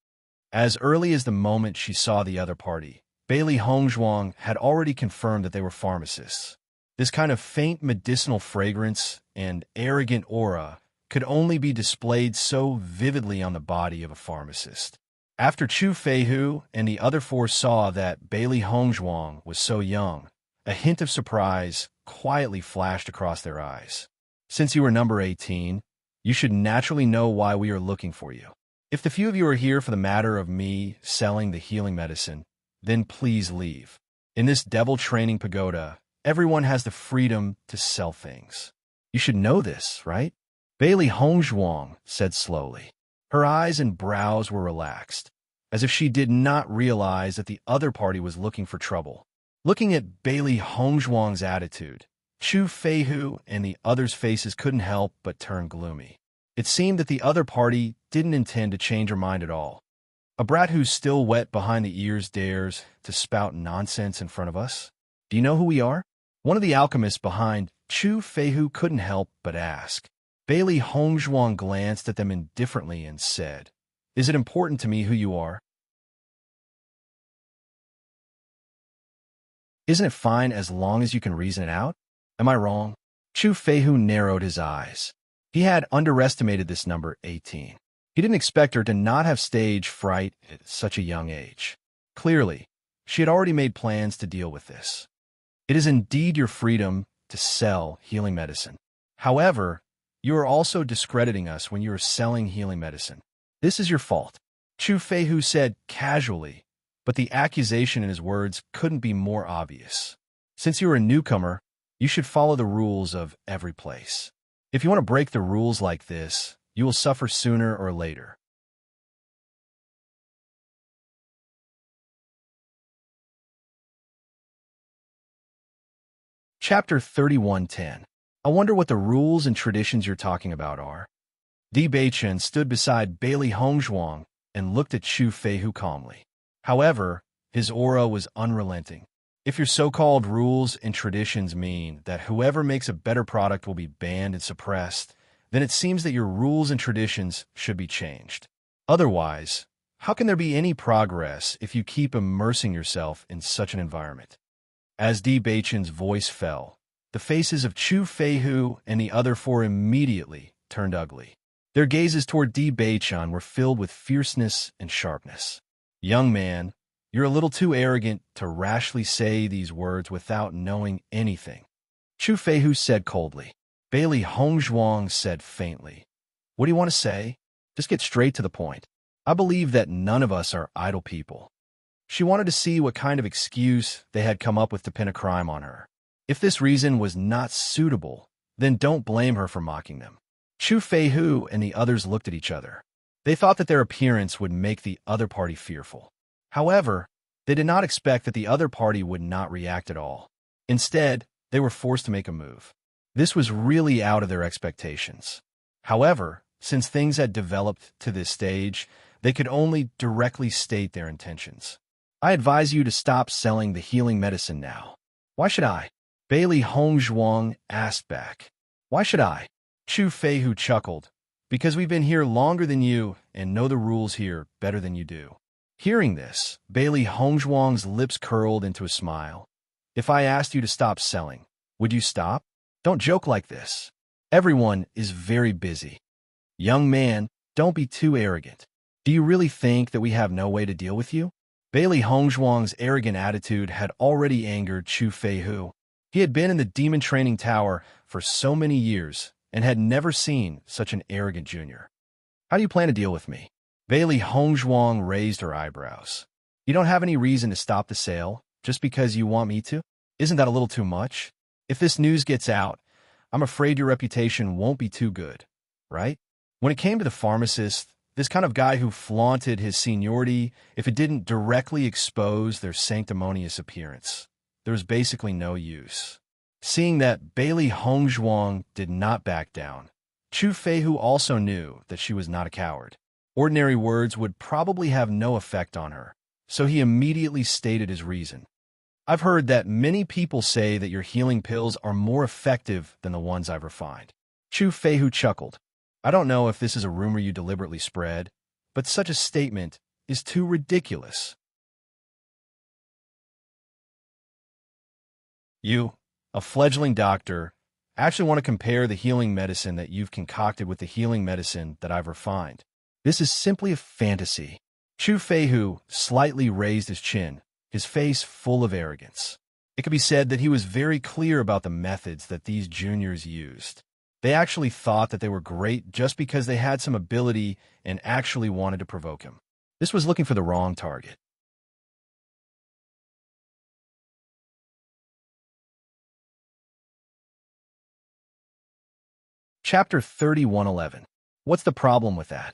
As early as the moment she saw the other party, Bailey Hongzhuang had already confirmed that they were pharmacists. This kind of faint medicinal fragrance and arrogant aura could only be displayed so vividly on the body of a pharmacist. After Chu Feihu and the other 4 saw that Bailey Hongzhuang was so young, a hint of surprise quietly flashed across their eyes. Since you are number 18, you should naturally know why we are looking for you. If the few of you are here for the matter of me selling the healing medicine, then please leave. In this devil training pagoda, everyone has the freedom to sell things. You should know this, right? Bailey Hongzhuang said slowly. Her eyes and brows were relaxed, as if she did not realize that the other party was looking for trouble. Looking at Bailey Hongzhuang's attitude, Chu Feihu and the others' faces couldn't help but turn gloomy. It seemed that the other party didn't intend to change her mind at all. A brat who's still wet behind the ears dares to spout nonsense in front of us? Do you know who we are? One of the alchemists behind Chu Feihu couldn't help but ask. Bailey Hongzhuang glanced at them indifferently and said, Is it important to me who you are? Isn't it fine as long as you can reason it out? Am I wrong? Chu Feihu narrowed his eyes. He had underestimated this number 18. He didn't expect her to not have stage fright at such a young age. Clearly, she had already made plans to deal with this. It is indeed your freedom to sell healing medicine. However, you are also discrediting us when you are selling healing medicine. This is your fault, Chu Feihu said casually, but the accusation in his words couldn't be more obvious. Since you are a newcomer, you should follow the rules of every place. If you want to break the rules like this, you will suffer sooner or later. Chapter 31:10. I wonder what the rules and traditions you're talking about are. Di Beichen stood beside Bailey Hongzhuang and looked at Chu Feihu calmly. However, his aura was unrelenting. If your so-called rules and traditions mean that whoever makes a better product will be banned and suppressed, then it seems that your rules and traditions should be changed. Otherwise, how can there be any progress if you keep immersing yourself in such an environment? As Di Beichen's voice fell, the faces of Chu Feihu and the other 4 immediately turned ugly. Their gazes toward Di Beichen were filled with fierceness and sharpness. Young man, you're a little too arrogant to rashly say these words without knowing anything, Chu Feihu said coldly. Bailey Hongzhuang said faintly, What do you want to say? Just get straight to the point. I believe that none of us are idle people. She wanted to see what kind of excuse they had come up with to pin a crime on her. If this reason was not suitable, then don't blame her for mocking them. Chu Feihu and the others looked at each other. They thought that their appearance would make the other party fearful. However, they did not expect that the other party would not react at all. Instead, they were forced to make a move. This was really out of their expectations. However, since things had developed to this stage, they could only directly state their intentions. I advise you to stop selling the healing medicine now. Why should I? Bailey Hongzhuang asked back. Why should I? Chu Feihu chuckled. Because we've been here longer than you and know the rules here better than you do. Hearing this, Bailey Hongzhuang's lips curled into a smile. If I asked you to stop selling, would you stop? Don't joke like this. Everyone is very busy. Young man, don't be too arrogant. Do you really think that we have no way to deal with you? Bailey Hongzhuang's arrogant attitude had already angered Chu Feihu. He had been in the demon training tower for so many years and had never seen such an arrogant junior. How do you plan to deal with me? Bailey Hongzhuang raised her eyebrows. You don't have any reason to stop the sale just because you want me to? Isn't that a little too much? If this news gets out, I'm afraid your reputation won't be too good, right? When it came to the pharmacist, this kind of guy who flaunted his seniority if it didn't directly expose their sanctimonious appearance, there was basically no use. Seeing that Bailey Hongzhuang did not back down, Chu Feihu also knew that she was not a coward. Ordinary words would probably have no effect on her, so he immediately stated his reason. I've heard that many people say that your healing pills are more effective than the ones I've refined. Chu Feihu chuckled. I don't know if this is a rumor you deliberately spread, but such a statement is too ridiculous. You, a fledgling doctor, actually want to compare the healing medicine that you've concocted with the healing medicine that I've refined. This is simply a fantasy. Chu Feihu slightly raised his chin, his face full of arrogance. It could be said that he was very clear about the methods that these juniors used. They actually thought that they were great just because they had some ability and actually wanted to provoke him. This was looking for the wrong target. Chapter 3111. What's the problem with that?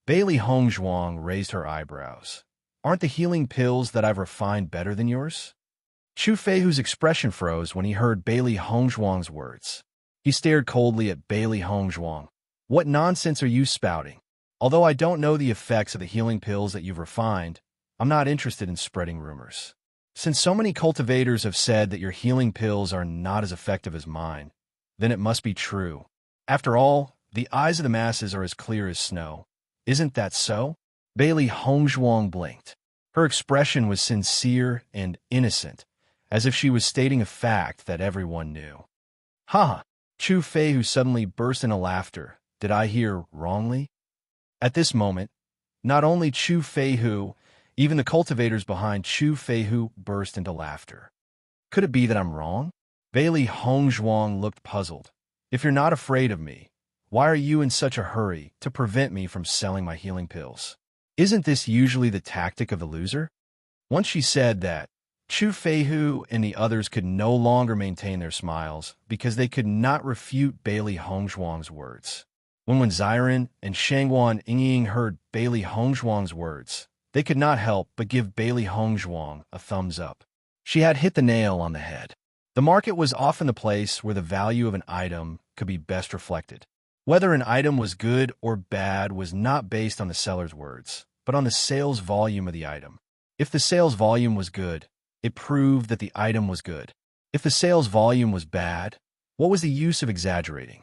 Bailey Hongzhuang raised her eyebrows. Aren't the healing pills that I've refined better than yours? Chu Feihu's expression froze when he heard Bailey Hongzhuang's words. He stared coldly at Bailey Hongzhuang. What nonsense are you spouting? Although I don't know the effects of the healing pills that you've refined, I'm not interested in spreading rumors. Since so many cultivators have said that your healing pills are not as effective as mine, then it must be true. After all, the eyes of the masses are as clear as snow. Isn't that so? Bailey Hongzhuang blinked. Her expression was sincere and innocent, as if she was stating a fact that everyone knew. Ha! Chu Feihu suddenly burst into laughter. Did I hear wrongly? At this moment, not only Chu Feihu, even the cultivators behind Chu Feihu burst into laughter. Could it be that I'm wrong? Bailey Hongzhuang looked puzzled. If you're not afraid of me, why are you in such a hurry to prevent me from selling my healing pills? Isn't this usually the tactic of the loser? Once she said that, Chu Feihu and the others could no longer maintain their smiles because they could not refute Bailey Hongzhuang's words. When Ziren and Shangguan Yingying heard Bailey Hongzhuang's words, they could not help but give Bailey Hongzhuang a thumbs up. She had hit the nail on the head. The market was often the place where the value of an item could be best reflected. Whether an item was good or bad was not based on the seller's words, but on the sales volume of the item. If the sales volume was good, it proved that the item was good. If the sales volume was bad, what was the use of exaggerating?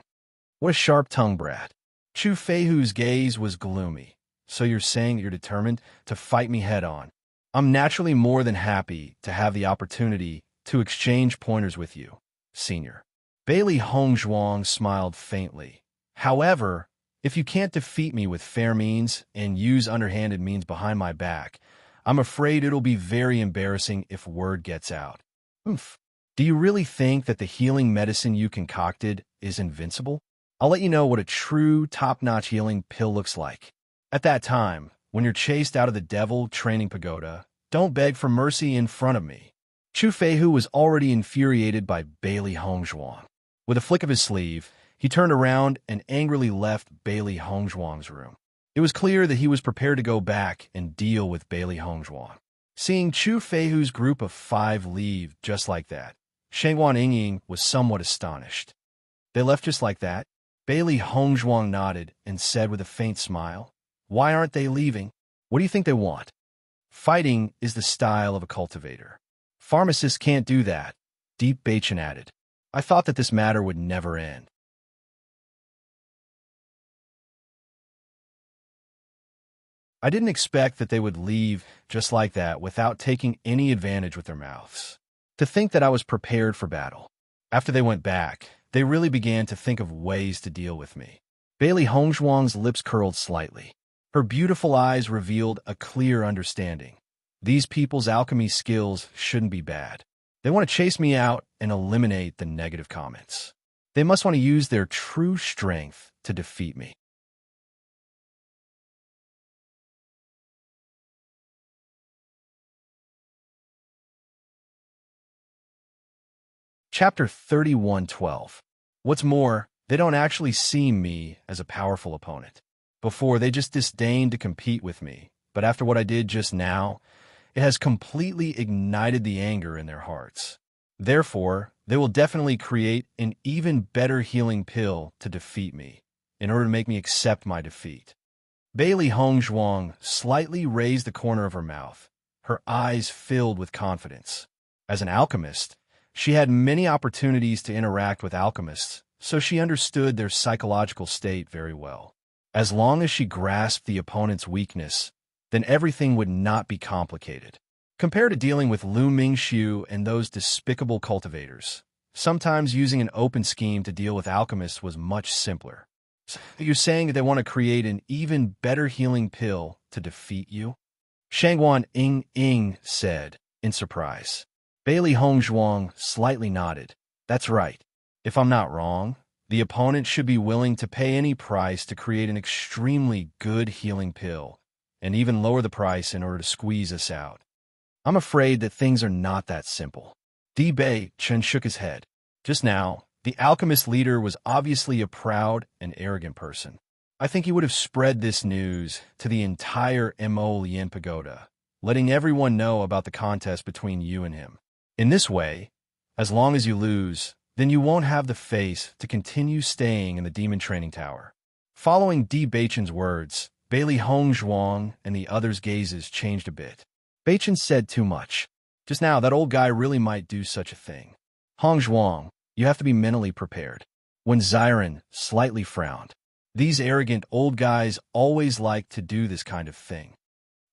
What a sharp-tongued brat. Chu Feihu's gaze was gloomy. So you're saying that you're determined to fight me head-on. I'm naturally more than happy to have the opportunity to exchange pointers with you, senior. Bailey Hongzhuang smiled faintly. However, if you can't defeat me with fair means and use underhanded means behind my back, I'm afraid it'll be very embarrassing if word gets out. Oomph. Do you really think that the healing medicine you concocted is invincible? I'll let you know what a true top-notch healing pill looks like. At that time, when you're chased out of the devil training pagoda, don't beg for mercy in front of me. Chu Feihu was already infuriated by Bailey Hongzhuang. With a flick of his sleeve, he turned around and angrily left Bailey Hongzhuang's room. It was clear that he was prepared to go back and deal with Bailey Hongzhuang. Seeing Chu Feihu's group of 5 leave just like that, Shangguan Yingying was somewhat astonished. They left just like that? Bailey Hongzhuang nodded and said with a faint smile, Why aren't they leaving? What do you think they want? Fighting is the style of a cultivator. Pharmacists can't do that, Deep Bachin added. I thought that this matter would never end. I didn't expect that they would leave just like that without taking any advantage with their mouths. To think that I was prepared for battle. After they went back, they really began to think of ways to deal with me. Bailey Hongzhuang's lips curled slightly. Her beautiful eyes revealed a clear understanding. These people's alchemy skills shouldn't be bad. They want to chase me out and eliminate the negative comments. They must want to use their true strength to defeat me. Chapter 3112. What's more, they don't actually see me as a powerful opponent. Before, they just disdained to compete with me, but after what I did just now, it has completely ignited the anger in their hearts. Therefore, they will definitely create an even better healing pill to defeat me, in order to make me accept my defeat. Bailey Hongzhuang slightly raised the corner of her mouth, her eyes filled with confidence. As an alchemist, she had many opportunities to interact with alchemists, so she understood their psychological state very well. As long as she grasped the opponent's weakness, then everything would not be complicated. Compared to dealing with Lu Mingxiu and those despicable cultivators, sometimes using an open scheme to deal with alchemists was much simpler. So you're saying that they want to create an even better healing pill to defeat you? Shangguan Ying said, in surprise. Bailey Hongzhuang slightly nodded. That's right. If I'm not wrong, the opponent should be willing to pay any price to create an extremely good healing pill, and even lower the price in order to squeeze us out. I'm afraid that things are not that simple. Di Bei Chen shook his head. Just now, the alchemist leader was obviously a proud and arrogant person. I think he would have spread this news to the entire Mo Lien Pagoda, letting everyone know about the contest between you and him. In this way, as long as you lose, then you won't have the face to continue staying in the demon training tower. Following Di Beichen's words, Bailey Hongzhuang and the others' gazes changed a bit. Beichen said too much. Just now, that old guy really might do such a thing. Hongzhuang, you have to be mentally prepared. When Xiren slightly frowned, these arrogant old guys always like to do this kind of thing.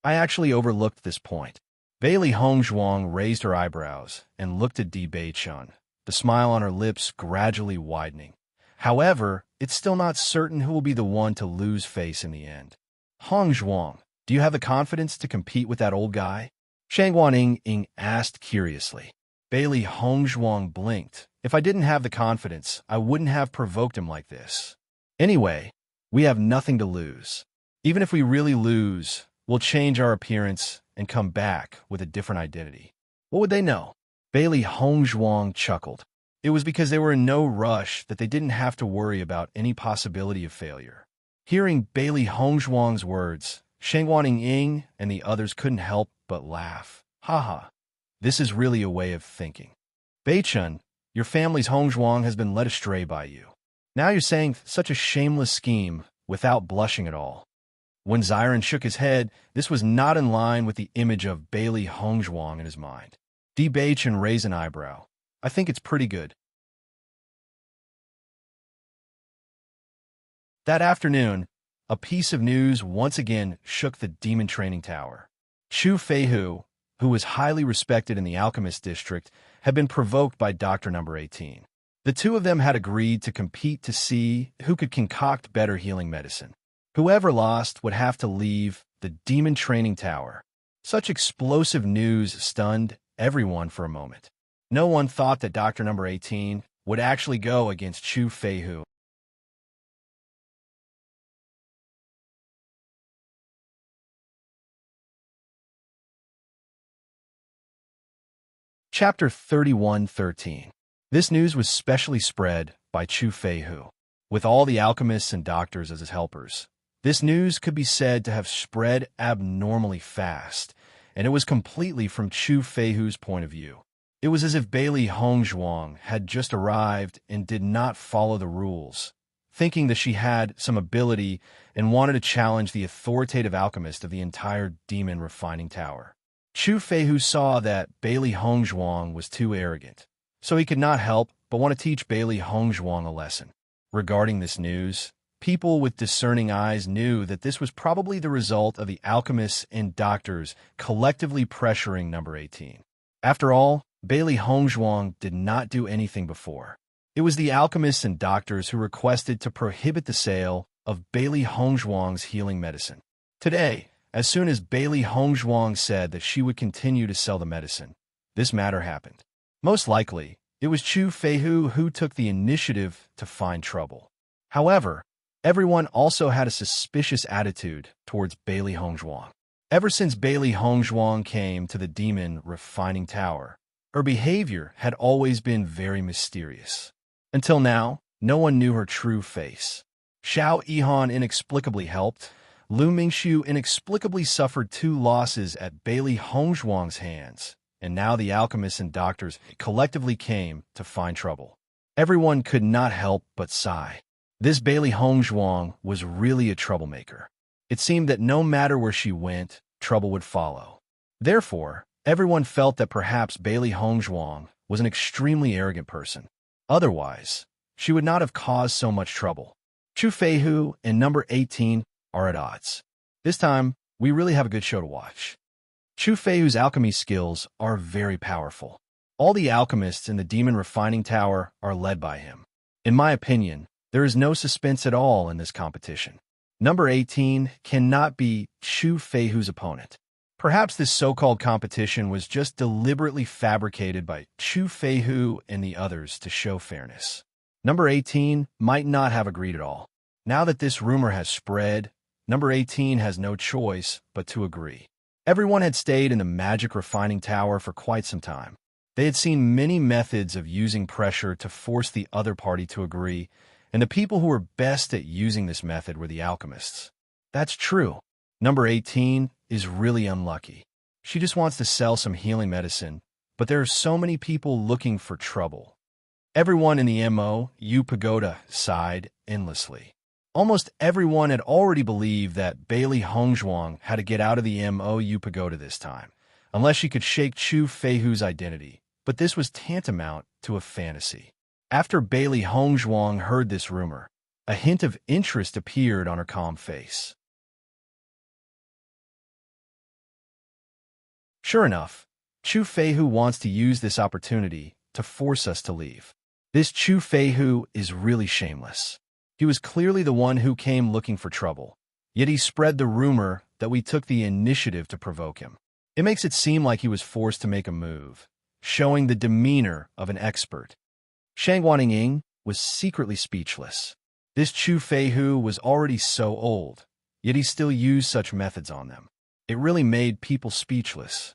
I actually overlooked this point. Bailey Hongzhuang raised her eyebrows and looked at Di Beichen, the smile on her lips gradually widening. However, it's still not certain who will be the one to lose face in the end. Hongzhuang, do you have the confidence to compete with that old guy? Shangguan Ying asked curiously. Bailey Hongzhuang blinked. If I didn't have the confidence, I wouldn't have provoked him like this. Anyway, we have nothing to lose. Even if we really lose, we'll change our appearance and come back with a different identity. What would they know? Bailey Hongzhuang chuckled. It was because they were in no rush that they didn't have to worry about any possibility of failure. Hearing Bailey Hongzhuang's words, Shangguan Ying and the others couldn't help but laugh. Haha, this is really a way of thinking. Beichen, your family's Hongzhuang has been led astray by you. Now you're saying such a shameless scheme without blushing at all. When Xiren shook his head, this was not in line with the image of Bailey Hongzhuang in his mind. Di Beichen raised an eyebrow. I think it's pretty good. That afternoon, a piece of news once again shook the demon training tower. Chu Feihu, who was highly respected in the alchemist district, had been provoked by Dr. Number 18. The two of them had agreed to compete to see who could concoct better healing medicine. Whoever lost would have to leave the demon training tower. Such explosive news stunned everyone for a moment. No one thought that Dr. Number 18 would actually go against Chu Feihu. Chapter 31:13. This news was specially spread by Chu Feihu. With all the alchemists and doctors as his helpers, this news could be said to have spread abnormally fast, and it was completely from Chu Feihu's point of view. It was as if Bailey Hongzhuang had just arrived and did not follow the rules, thinking that she had some ability and wanted to challenge the authoritative alchemist of the entire demon refining tower. Chu Feihu saw that Bailey Hongzhuang was too arrogant, so he could not help but want to teach Bailey Hongzhuang a lesson. Regarding this news, people with discerning eyes knew that this was probably the result of the alchemists and doctors collectively pressuring Number 18. After all, Bailey Hongzhuang did not do anything before. It was the alchemists and doctors who requested to prohibit the sale of Bailey Hongzhuang's healing medicine. Today, as soon as Bailey Hongzhuang said that she would continue to sell the medicine, this matter happened. Most likely, it was Chu Feihu who took the initiative to find trouble. However, everyone also had a suspicious attitude towards Bailey Hongzhuang. Ever since Bailey Hongzhuang came to the demon refining tower, her behavior had always been very mysterious. Until now, no one knew her true face. Xiao Yihan inexplicably helped. Lu Mingxiu inexplicably suffered 2 losses at Bailey Hongzhuang's hands, and now the alchemists and doctors collectively came to find trouble. Everyone could not help but sigh. This Bailey Hongzhuang was really a troublemaker. It seemed that no matter where she went, trouble would follow. Therefore, everyone felt that perhaps Bailey Hongzhuang was an extremely arrogant person. Otherwise, she would not have caused so much trouble. Chu Feihu and number 18 are at odds. This time, we really have a good show to watch. Chu Feihu's alchemy skills are very powerful. All the alchemists in the Demon Refining Tower are led by him. In my opinion, there is no suspense at all in this competition. Number 18 cannot be Chu Feihu's opponent. Perhaps this so-called competition was just deliberately fabricated by Chu Feihu and the others to show fairness. Number 18 might not have agreed at all. Now that this rumor has spread, number 18 has no choice but to agree. Everyone had stayed in the Magic Refining Tower for quite some time. They had seen many methods of using pressure to force the other party to agree, and the people who were best at using this method were the alchemists. That's true. Number 18 is really unlucky. She just wants to sell some healing medicine, but there are so many people looking for trouble. Everyone in the MOU Pagoda sighed endlessly. Almost everyone had already believed that Bailey Hongzhuang had to get out of the MOU Pagoda this time, unless she could shake Chu Feihu's identity. But this was tantamount to a fantasy. After Bailey Hongzhuang heard this rumor, a hint of interest appeared on her calm face. Sure enough, Chu Feihu wants to use this opportunity to force us to leave. This Chu Feihu is really shameless. He was clearly the one who came looking for trouble, yet he spread the rumor that we took the initiative to provoke him. It makes it seem like he was forced to make a move, showing the demeanor of an expert. Shang Guanying was secretly speechless. This Chu Feihu was already so old, yet he still used such methods on them. It really made people speechless.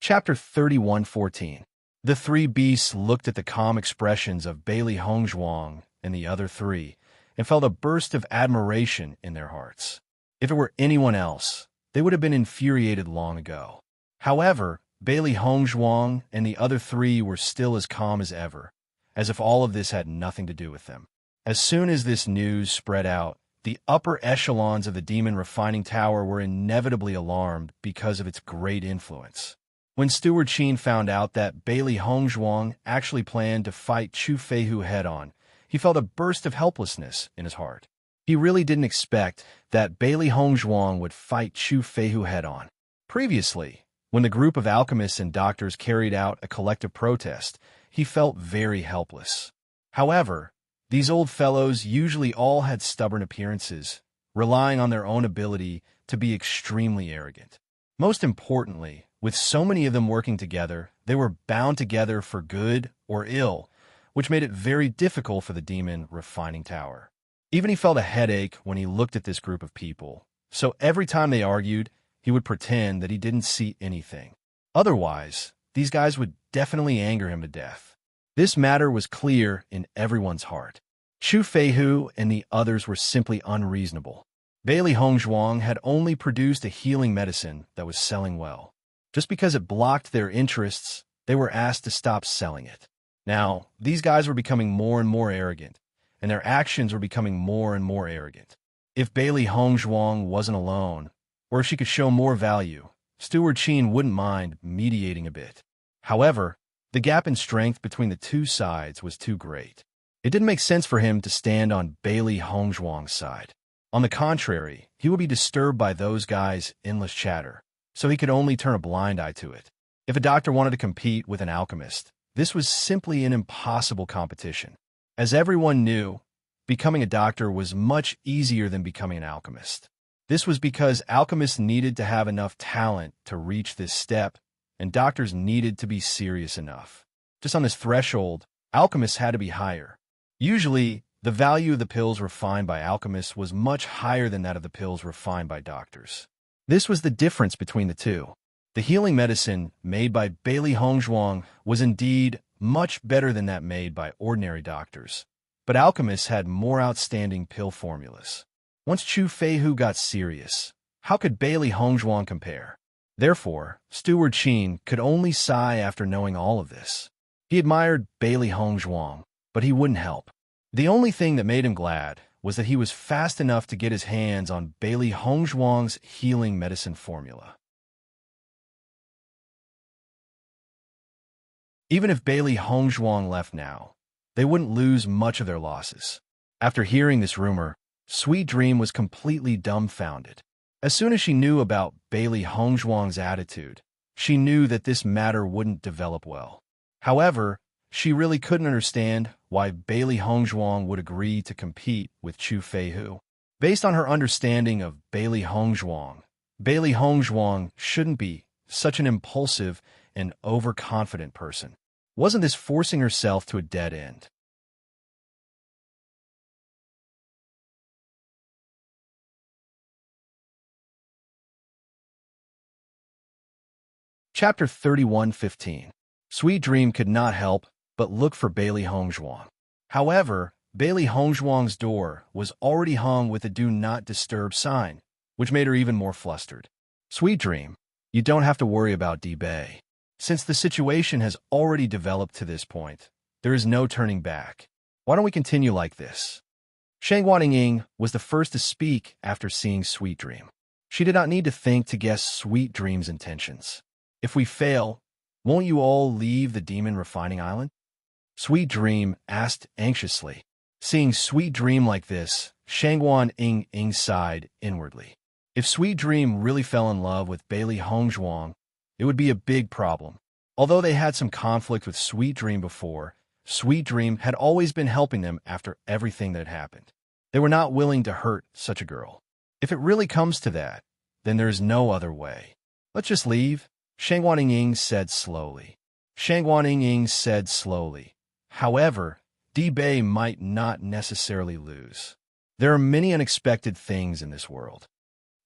Chapter 31:14. The three beasts looked at the calm expressions of Bailey Hongzhuang and the other three, and felt a burst of admiration in their hearts. If it were anyone else, they would have been infuriated long ago. However, Bailey Hongzhuang and the other three were still as calm as ever, as if all of this had nothing to do with them. As soon as this news spread out, the upper echelons of the Demon Refining Tower were inevitably alarmed because of its great influence. When Steward Qin found out that Bailey Hongzhuang actually planned to fight Chu Feihu head-on, he felt a burst of helplessness in his heart. He really didn't expect that Bailey Hongzhuang would fight Chu Feihu head-on. Previously, when the group of alchemists and doctors carried out a collective protest, he felt very helpless. However, these old fellows usually all had stubborn appearances, relying on their own ability to be extremely arrogant. Most importantly, with so many of them working together, they were bound together for good or ill, which made it very difficult for the Demon Refining Tower. Even he felt a headache when he looked at this group of people, so every time they argued, he would pretend that he didn't see anything. Otherwise, these guys would definitely anger him to death. This matter was clear in everyone's heart. Chu Feihu and the others were simply unreasonable. Bailey Hongzhuang had only produced a healing medicine that was selling well. Just because it blocked their interests, they were asked to stop selling it. Now, these guys were becoming more and more arrogant, and their actions were becoming more and more arrogant. If Bailey Hongzhuang wasn't alone, or if she could show more value, Steward Qin wouldn't mind mediating a bit. However, the gap in strength between the two sides was too great. It didn't make sense for him to stand on Bailey Hongzhuang's side. On the contrary, he would be disturbed by those guys' endless chatter, so he could only turn a blind eye to it. If a doctor wanted to compete with an alchemist, this was simply an impossible competition. As everyone knew, becoming a doctor was much easier than becoming an alchemist. This was because alchemists needed to have enough talent to reach this step, and doctors needed to be serious enough. Just on this threshold, alchemists had to be higher. Usually, the value of the pills refined by alchemists was much higher than that of the pills refined by doctors. This was the difference between the two. The healing medicine made by Bailey Hongzhuang was indeed much better than that made by ordinary doctors, but alchemists had more outstanding pill formulas. Once Chu Feihu got serious, how could Bailey Hongzhuang compare? Therefore, Steward Qin could only sigh after knowing all of this. He admired Bailey Hongzhuang, but he wouldn't help. The only thing that made him glad was that he was fast enough to get his hands on Bailey Hongzhuang's healing medicine formula. Even if Bailey Hongzhuang left now, they wouldn't lose much of their losses. After hearing this rumor, Sweet Dream was completely dumbfounded. As soon as she knew about Bailey Hongzhuang's attitude, she knew that this matter wouldn't develop well. However, she really couldn't understand why Bailey Hongzhuang would agree to compete with Chu Feihu. Based on her understanding of Bailey Hongzhuang shouldn't be such an impulsive and overconfident person. Wasn't this forcing herself to a dead end? Chapter 31:15. Sweet Dream could not help but look for Bailey Hongzhuang. However, Bailey Hongzhuang's door was already hung with a Do Not Disturb sign, which made her even more flustered. Sweet Dream, you don't have to worry about D-Bei. Since the situation has already developed to this point, there is no turning back. Why don't we continue like this? Shang Guaniying was the first to speak after seeing Sweet Dream. She did not need to think to guess Sweet Dream's intentions. If we fail, won't you all leave the Demon Refining Island? Sweet Dream asked anxiously. Seeing Sweet Dream like this, Shang Guaniying sighed inwardly. If Sweet Dream really fell in love with Bailey Hongzhuang, it would be a big problem. Although they had some conflict with Sweet Dream before, Sweet Dream had always been helping them after everything that had happened. They were not willing to hurt such a girl. If it really comes to that, then there is no other way. Let's just leave, Shang Guaniying said slowly. However, D-Bei might not necessarily lose. There are many unexpected things in this world.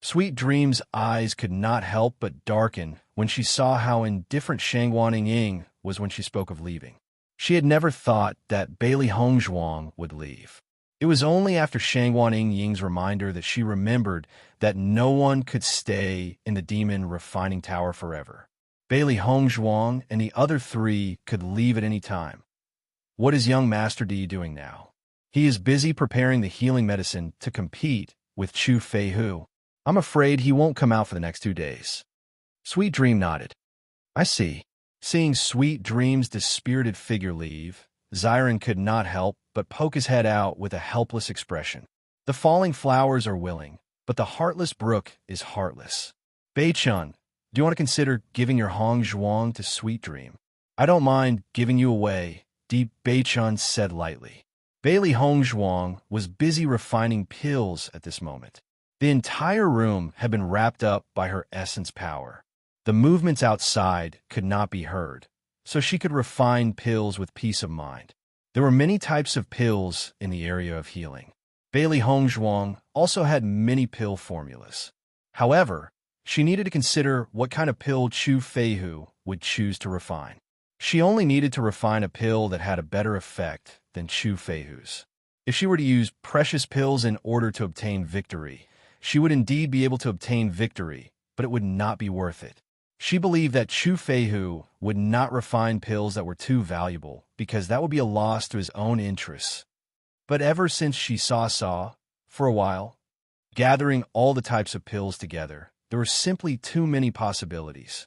Sweet Dream's eyes could not help but darken when she saw how indifferent Shang Guaniying was when she spoke of leaving. She had never thought that Bailey Hongzhuang would leave. It was only after Shang Guaniying's reminder that she remembered that no one could stay in the Demon Refining Tower forever. Bailey Hongzhuang and the other three could leave at any time. What is young Master D doing now? He is busy preparing the healing medicine to compete with Chu Feihu. I'm afraid he won't come out for the next 2 days. Sweet Dream nodded. I see. Seeing Sweet Dream's dispirited figure leave, Xiren could not help but poke his head out with a helpless expression. The falling flowers are willing, but the heartless brook is heartless. Bei-chun, do you want to consider giving your Hongzhuang to Sweet Dream? I don't mind giving you away, Bei-chun said lightly. Bailey Hongzhuang was busy refining pills at this moment. The entire room had been wrapped up by her essence power. The movements outside could not be heard, so she could refine pills with peace of mind. There were many types of pills in the area of healing. Bailey Hongzhuang also had many pill formulas. However, she needed to consider what kind of pill Chu Feihu would choose to refine. She only needed to refine a pill that had a better effect than Chu Feihu's. If she were to use precious pills in order to obtain victory, she would indeed be able to obtain victory, but it would not be worth it. She believed that Chu Feihu would not refine pills that were too valuable, because that would be a loss to his own interests. But ever since she saw, for a while, gathering all the types of pills together, there were simply too many possibilities.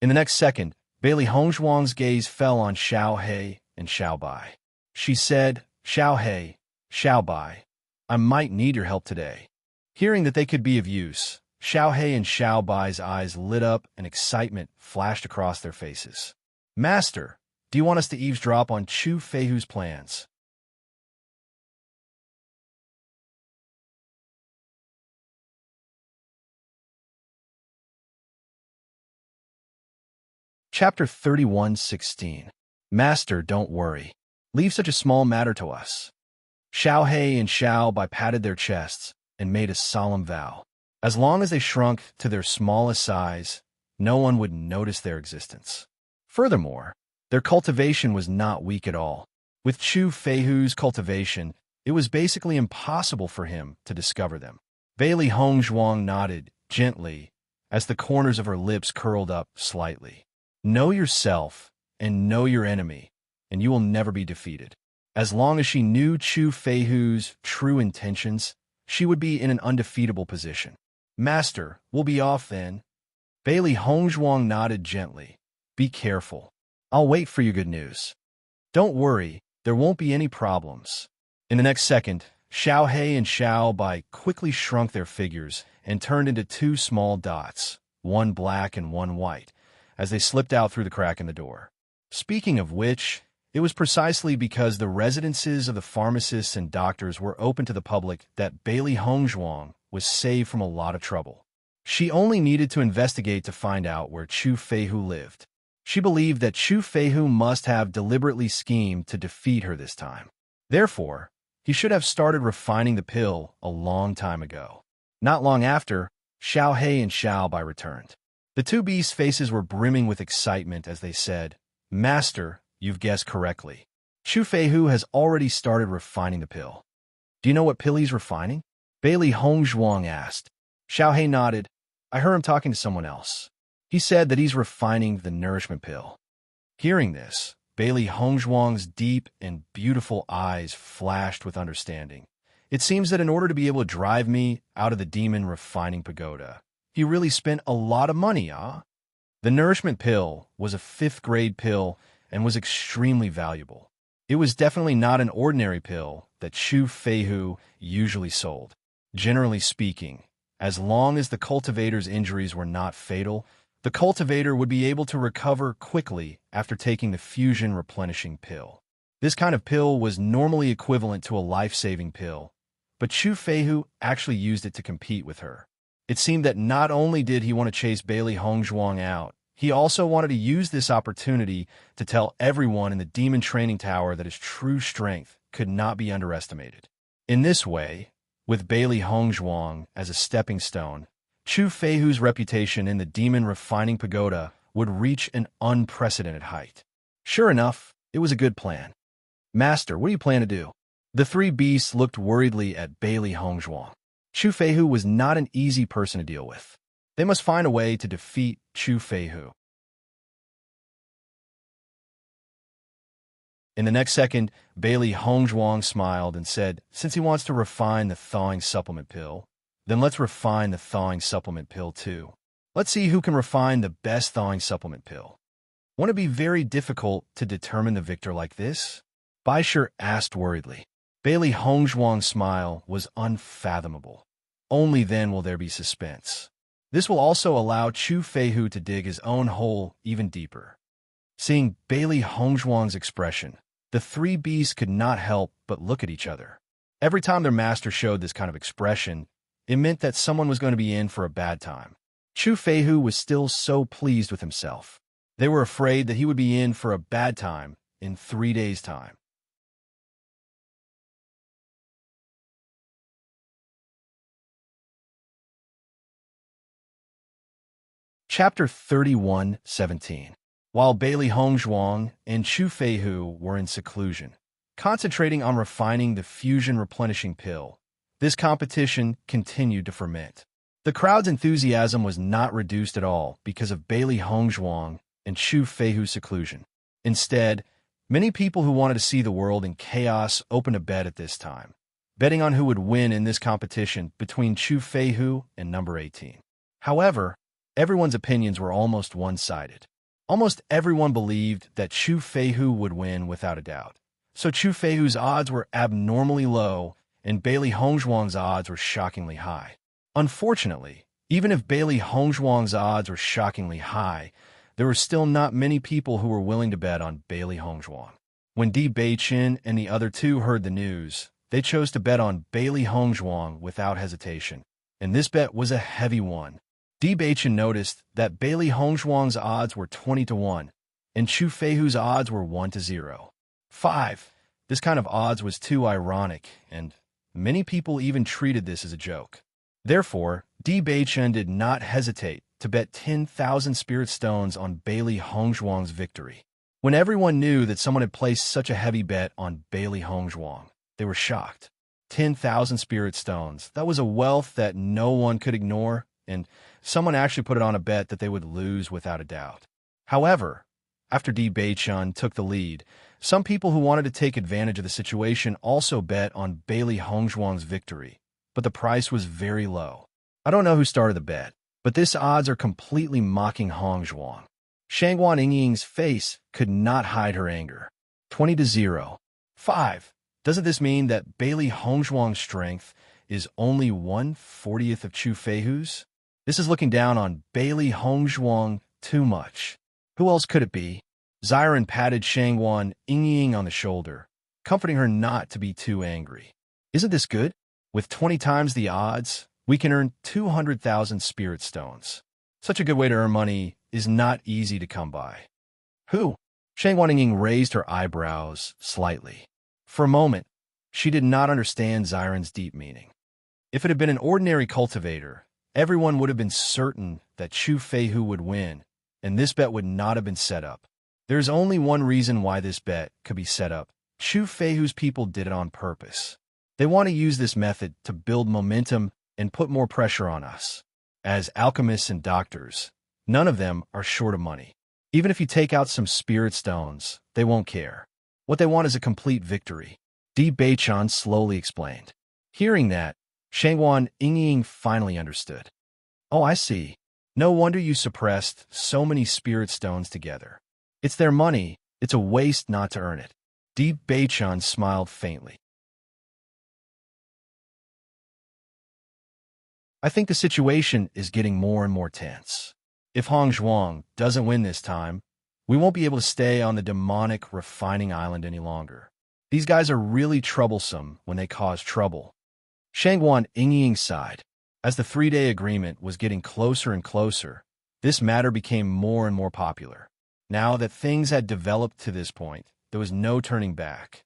In the next second, Bailey Hongzhuang's gaze fell on Xiao He and Xiao Bai. She said, Xiao He, Xiao Bai, I might need your help today. Hearing that they could be of use, Xiao He and Xiao Bai's eyes lit up and excitement flashed across their faces. Master, do you want us to eavesdrop on Chu Feihu's plans? Chapter 31:16. Master, don't worry. Leave such a small matter to us. Xiao He and Xiao Bai patted their chests and made a solemn vow. As long as they shrunk to their smallest size, no one would notice their existence. Furthermore, their cultivation was not weak at all. With Chu Feihu's cultivation, it was basically impossible for him to discover them. Bailey Hongzhuang nodded gently as the corners of her lips curled up slightly. Know yourself and know your enemy, and you will never be defeated. As long as she knew Chu Feihu's true intentions, she would be in an undefeatable position. Master, we'll be off then. Bailey Hongzhuang nodded gently. Be careful. I'll wait for your good news. Don't worry, there won't be any problems. In the next second, Xiao He and Xiao Bai quickly shrunk their figures and turned into two small dots, one black and one white, as they slipped out through the crack in the door. Speaking of which, it was precisely because the residences of the pharmacists and doctors were open to the public that Bailey Hongzhuang was saved from a lot of trouble. She only needed to investigate to find out where Chu Feihu lived. She believed that Chu Feihu must have deliberately schemed to defeat her this time. Therefore, he should have started refining the pill a long time ago. Not long after, Xiao He and Xiao Bai returned. The two beasts' faces were brimming with excitement as they said, Master, you've guessed correctly. Chu Feihu has already started refining the pill. Do you know what pill he's refining? Bailey Hongzhuang asked. Xiao He nodded. I heard him talking to someone else. He said that he's refining the nourishment pill. Hearing this, Bailey Hongzhuang's deep and beautiful eyes flashed with understanding. It seems that in order to be able to drive me out of the demon refining pagoda, he really spent a lot of money, huh? The nourishment pill was a 5th grade pill and was extremely valuable. It was definitely not an ordinary pill that Chu Feihu usually sold. Generally speaking, as long as the cultivator's injuries were not fatal, the cultivator would be able to recover quickly after taking the fusion replenishing pill. This kind of pill was normally equivalent to a life-saving pill, but Chu Feihu actually used it to compete with her. It seemed that not only did he want to chase Bailey Hongzhuang out, he also wanted to use this opportunity to tell everyone in the demon training tower that his true strength could not be underestimated. In this way, with Bailey Hongzhuang as a stepping stone, Chu Feihu's reputation in the demon refining pagoda would reach an unprecedented height. Sure enough, it was a good plan. Master, what do you plan to do? The three beasts looked worriedly at Bailey Hongzhuang. Chu Feihu was not an easy person to deal with. They must find a way to defeat Chu Feihu. In the next second, Bailey Hongzhuang smiled and said, since he wants to refine the thawing supplement pill, then let's refine the thawing supplement pill too. Let's see who can refine the best thawing supplement pill. Won't it be very difficult to determine the victor like this? Bai Shi asked worriedly. Bailey Hongzhuang's smile was unfathomable. Only then will there be suspense. This will also allow Chu Feihu to dig his own hole even deeper. Seeing Bailey Hongzhuang's expression, the three beasts could not help but look at each other. Every time their master showed this kind of expression, it meant that someone was going to be in for a bad time. Chu Feihu was still so pleased with himself. They were afraid that he would be in for a bad time in 3 days' time. Chapter 31:17. While Bailey Hongzhuang and Chu Feihu were in seclusion, concentrating on refining the fusion replenishing pill, this competition continued to ferment. The crowd's enthusiasm was not reduced at all because of Bailey Hongzhuang and Chu Feihu's seclusion. Instead, many people who wanted to see the world in chaos opened a bet at this time, betting on who would win in this competition between Chu Feihu and number 18. However, everyone's opinions were almost one-sided. Almost everyone believed that Chu Feihu would win without a doubt. So Chu Feihu's odds were abnormally low, and Bailey Hongzhuang's odds were shockingly high. Unfortunately, even if Bailey Hongzhuang's odds were shockingly high, there were still not many people who were willing to bet on Bailey Hongzhuang. When Di Beichen and the other two heard the news, they chose to bet on Bailey Hongzhuang without hesitation, and this bet was a heavy one. Di Beichen noticed that Bailey Hongzhuang's odds were 20-1, and Chu Feihu's odds were 1-0. 5. This kind of odds was too ironic, and many people even treated this as a joke. Therefore, Di Beichen did not hesitate to bet 10,000 spirit stones on Bailey Hongzhuang's victory. When everyone knew that someone had placed such a heavy bet on Bailey Hongzhuang, they were shocked. 10,000 spirit stones. That was a wealth that no one could ignore, and someone actually put it on a bet that they would lose without a doubt. However, after Di Beichun took the lead, some people who wanted to take advantage of the situation also bet on Bailey Hongzhuang's victory, but the price was very low. I don't know who started the bet, but this odds are completely mocking Hongzhuang. Shangguan Yingying's face could not hide her anger. 20-0. 5. Doesn't this mean that Bailey Hongzhuang's strength is only 1/40th of Chu Feihu's? This is looking down on Bailey Hongzhuang too much. Who else could it be? Xiren patted Shangguan Yingying on the shoulder, comforting her not to be too angry. Isn't this good? With 20 times the odds, we can earn 200,000 spirit stones. Such a good way to earn money is not easy to come by. Who? Shangguan Yingying raised her eyebrows slightly. For a moment, she did not understand Xiren's deep meaning. If it had been an ordinary cultivator, everyone would have been certain that Chu Feihu would win, and this bet would not have been set up. There's only one reason why this bet could be set up. Chu Feihu's people did it on purpose. They want to use this method to build momentum and put more pressure on us. As alchemists and doctors, none of them are short of money. Even if you take out some spirit stones, they won't care. What they want is a complete victory. Di Beichun slowly explained. Hearing that, Shangguan Yingying finally understood. Oh, I see. No wonder you suppressed so many spirit stones together. It's their money. It's a waste not to earn it. Di Beichun smiled faintly. I think the situation is getting more and more tense. If Hongzhuang doesn't win this time, we won't be able to stay on the demonic refining island any longer. These guys are really troublesome when they cause trouble. Shangguan Yingying sighed. As the 3-day agreement was getting closer and closer, this matter became more and more popular. Now that things had developed to this point, there was no turning back.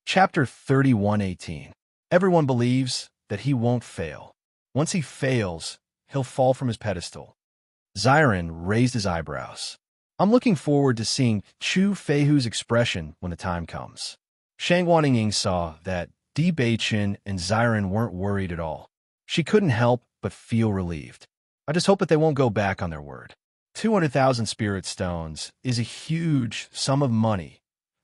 Chapter 31:18. Everyone believes that he won't fail. Once he fails, he'll fall from his pedestal. Xiren raised his eyebrows. I'm looking forward to seeing Chu Feihu's expression when the time comes. Shangguan Yingying saw that Di Beichun and Xiren weren't worried at all. She couldn't help but feel relieved. I just hope that they won't go back on their word. 200,000 spirit stones is a huge sum of money.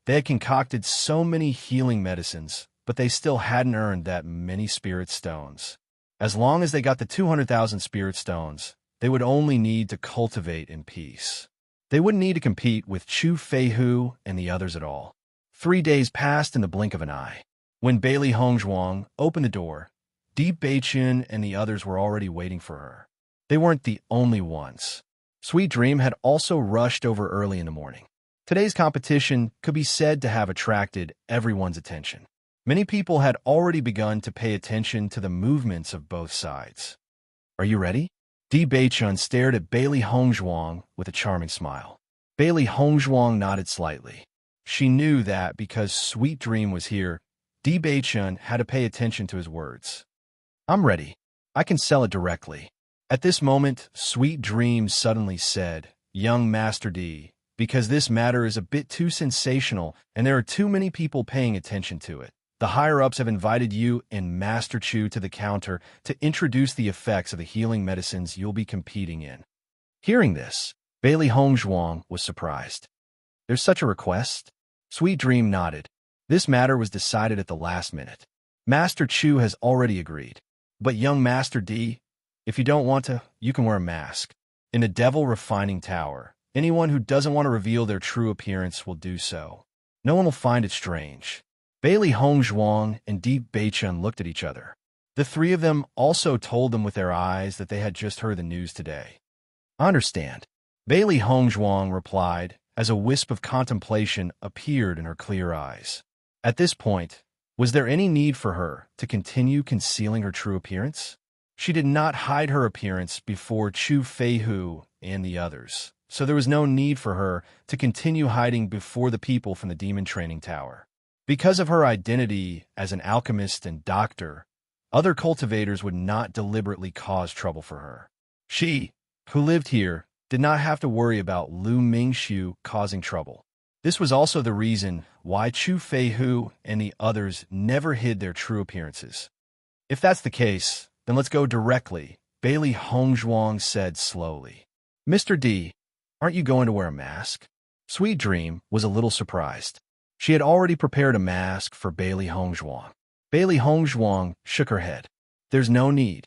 They had concocted so many healing medicines, but they still hadn't earned that many spirit stones. As long as they got the 200,000 spirit stones, they would only need to cultivate in peace. They wouldn't need to compete with Chu Feihu and the others at all. 3 days passed in the blink of an eye. When Bailey Hongzhuang opened the door, Di Beichun and the others were already waiting for her. They weren't the only ones. Sweet Dream had also rushed over early in the morning. Today's competition could be said to have attracted everyone's attention. Many people had already begun to pay attention to the movements of both sides. Are you ready? Di Beichun stared at Bailey Hongzhuang with a charming smile. Bailey Hongzhuang nodded slightly. She knew that because Sweet Dream was here, Di Beichun had to pay attention to his words. I'm ready. I can sell it directly. At this moment, Sweet Dream suddenly said, Young Master D, because this matter is a bit too sensational and there are too many people paying attention to it. The higher-ups have invited you and Master Chu to the counter to introduce the effects of the healing medicines you'll be competing in. Hearing this, Bailey Hongzhuang was surprised. There's such a request? Sweet Dream nodded. This matter was decided at the last minute. Master Chu has already agreed. But young Master D, if you don't want to, you can wear a mask. In the Devil Refining Tower, anyone who doesn't want to reveal their true appearance will do so. No one will find it strange. Bailey Hongzhuang and Di Beichun looked at each other. The three of them also told them with their eyes that they had just heard the news today. I understand. Bailey Hongzhuang replied, as a wisp of contemplation appeared in her clear eyes. At this point, was there any need for her to continue concealing her true appearance? She did not hide her appearance before Chu Feihu and the others, so there was no need for her to continue hiding before the people from the Demon Training Tower. Because of her identity as an alchemist and doctor, other cultivators would not deliberately cause trouble for her. She, who lived here, did not have to worry about Lu Mingxiu causing trouble. This was also the reason why Chu Feihu and the others never hid their true appearances. If that's the case, then let's go directly, Bailey Hongzhuang said slowly. Mr. D, aren't you going to wear a mask? Sweet Dream was a little surprised. She had already prepared a mask for Bailey Hongzhuang. Bailey Hongzhuang shook her head. There's no need.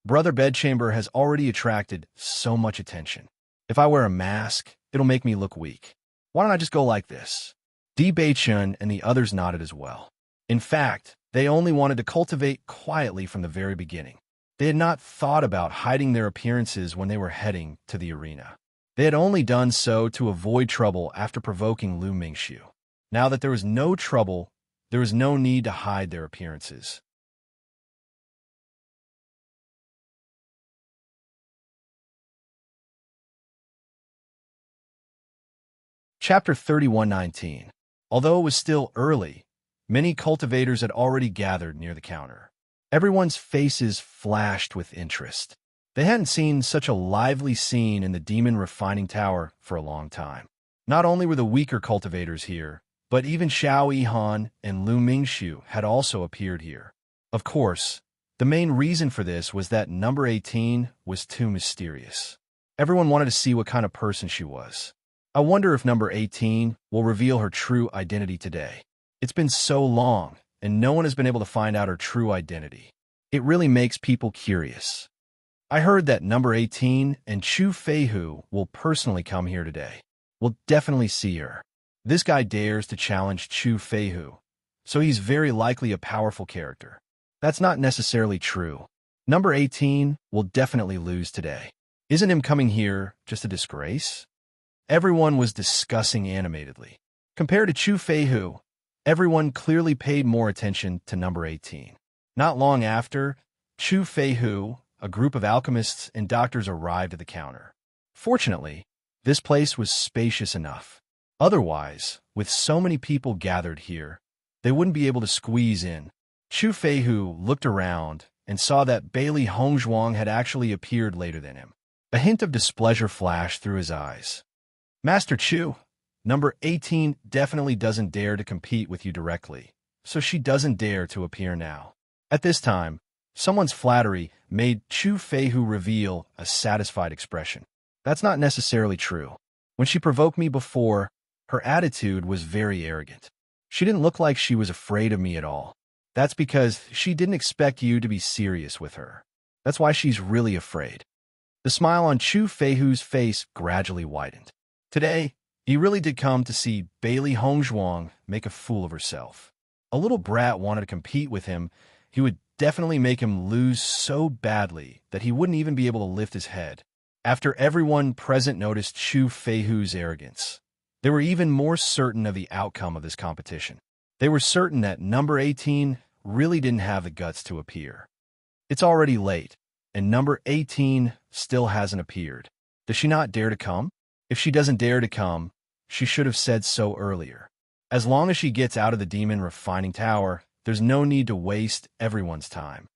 Brother Bedchamber has already attracted so much attention. If I wear a mask, it'll make me look weak. Why don't I just go like this? Di Beichun and the others nodded as well. In fact, they only wanted to cultivate quietly from the very beginning. They had not thought about hiding their appearances when they were heading to the arena. They had only done so to avoid trouble after provoking Lu Mingxiu. Now that there was no trouble, there was no need to hide their appearances. Chapter 31:19. Although it was still early, many cultivators had already gathered near the counter. Everyone's faces flashed with interest. They hadn't seen such a lively scene in the Demon Refining Tower for a long time. Not only were the weaker cultivators here, but even Xiao Yihan and Lu Mingxiu had also appeared here. Of course, the main reason for this was that number 18 was too mysterious. Everyone wanted to see what kind of person she was. I wonder if number 18 will reveal her true identity today. It's been so long, and no one has been able to find out her true identity. It really makes people curious. I heard that number 18 and Chu Feihu will personally come here today. We'll definitely see her. This guy dares to challenge Chu Feihu, so he's very likely a powerful character. That's not necessarily true. Number 18 will definitely lose today. Isn't him coming here just a disgrace? Everyone was discussing animatedly. Compared to Chu Feihu, everyone clearly paid more attention to number 18. Not long after, Chu Feihu, a group of alchemists and doctors arrived at the counter. Fortunately, this place was spacious enough. Otherwise, with so many people gathered here, they wouldn't be able to squeeze in. Chu Feihu looked around and saw that Bailey Hongzhuang had actually appeared later than him. A hint of displeasure flashed through his eyes. Master Chu, number 18 definitely doesn't dare to compete with you directly, so she doesn't dare to appear now. At this time, someone's flattery made Chu Feihu reveal a satisfied expression. That's not necessarily true. When she provoked me before, her attitude was very arrogant. She didn't look like she was afraid of me at all. That's because she didn't expect you to be serious with her. That's why she's really afraid. The smile on Chu Feihu's face gradually widened. Today, he really did come to see Bailey Hongzhuang make a fool of herself. A little brat wanted to compete with him. He would definitely make him lose so badly that he wouldn't even be able to lift his head. After everyone present noticed Chu Feihu's arrogance, they were even more certain of the outcome of this competition. They were certain that number 18 really didn't have the guts to appear. It's already late, and number 18 still hasn't appeared. Does she not dare to come? If she doesn't dare to come, she should have said so earlier. As long as she gets out of the Demon Refining Tower, there's no need to waste everyone's time.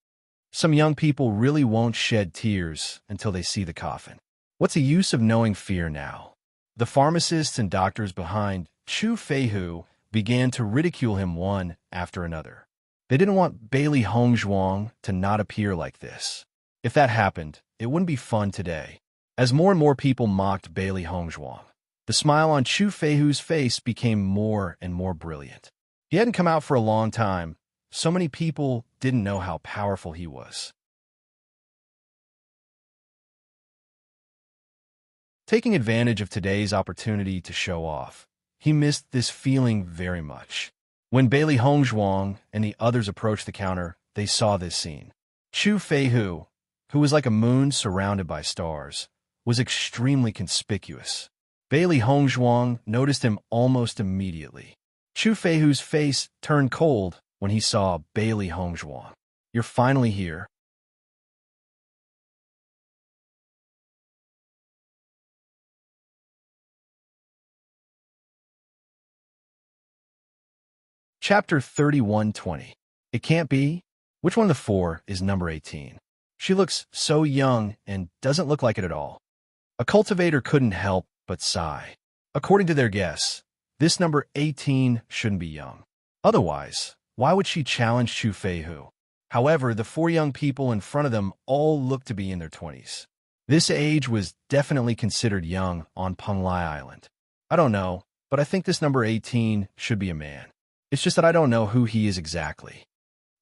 Some young people really won't shed tears until they see the coffin. What's the use of knowing fear now? The pharmacists and doctors behind Chu Feihu began to ridicule him one after another. They didn't want Bailey Hongzhuang to not appear like this. If that happened, it wouldn't be fun today. As more and more people mocked Bailey Hongzhuang, the smile on Chu Feihu's face became more and more brilliant. He hadn't come out for a long time. So many people didn't know how powerful he was. Taking advantage of today's opportunity to show off, he missed this feeling very much. When Bailey Hongzhuang and the others approached the counter, they saw this scene. Chu Feihu, who was like a moon surrounded by stars, was extremely conspicuous. Bailey Hongzhuang noticed him almost immediately. Chu Feihu's face turned cold when he saw Bailey Hongzhuang. You're finally here. Chapter 31:20. It can't be? Which one of the four is number 18? She looks so young and doesn't look like it at all. A cultivator couldn't help but sigh. According to their guess, this number 18 shouldn't be young. Otherwise, why would she challenge Chu Feihu? However, the four young people in front of them all looked to be in their 20s. This age was definitely considered young on Penglai Island. I don't know, but I think this number 18 should be a man. It's just that I don't know who he is exactly.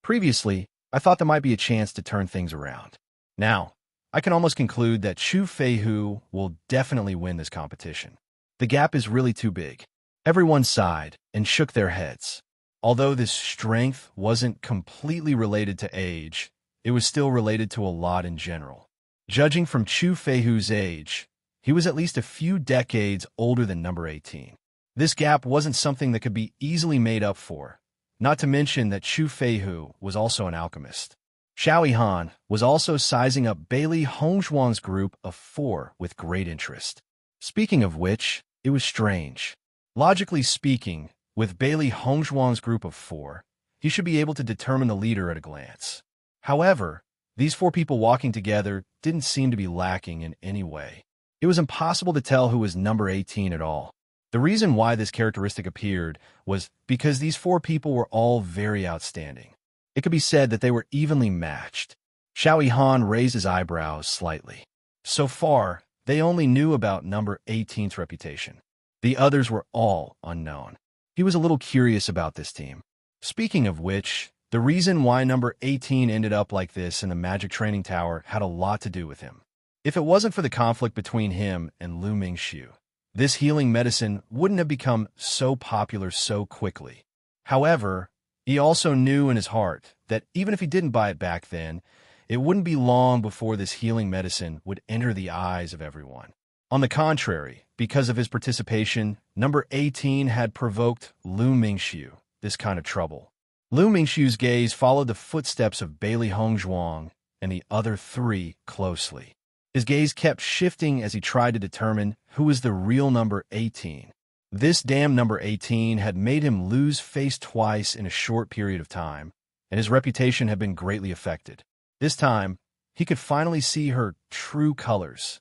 Previously, I thought there might be a chance to turn things around. Now, I can almost conclude that Chu Feihu will definitely win this competition. The gap is really too big. Everyone sighed and shook their heads. Although this strength wasn't completely related to age, it was still related to a lot in general. Judging from Chu Feihu's age, he was at least a few decades older than number 18. This gap wasn't something that could be easily made up for, not to mention that Chu Feihu was also an alchemist. Xiao Yihan was also sizing up Bailey Hongzhuang's group of four with great interest. Speaking of which, it was strange. Logically speaking, with Bailey Hongzhuang's group of four, he should be able to determine the leader at a glance. However, these four people walking together didn't seem to be lacking in any way. It was impossible to tell who was number 18 at all. The reason why this characteristic appeared was because these four people were all very outstanding. It could be said that they were evenly matched. Xiao Yihan raised his eyebrows slightly. So far, they only knew about number 18's reputation. The others were all unknown. He was a little curious about this team. Speaking of which, the reason why number 18 ended up like this in the Magic Training Tower had a lot to do with him. If it wasn't for the conflict between him and Lu Mingxiu, this healing medicine wouldn't have become so popular so quickly. However, he also knew in his heart that even if he didn't buy it back then, it wouldn't be long before this healing medicine would enter the eyes of everyone. On the contrary, because of his participation, number 18 had provoked Lu Mingxiu this kind of trouble. Lu Mingxiu's gaze followed the footsteps of Bailey Hongzhuang and the other three closely. His gaze kept shifting as he tried to determine who was the real number 18. This damn number 18 had made him lose face twice in a short period of time, and his reputation had been greatly affected. This time, he could finally see her true colors.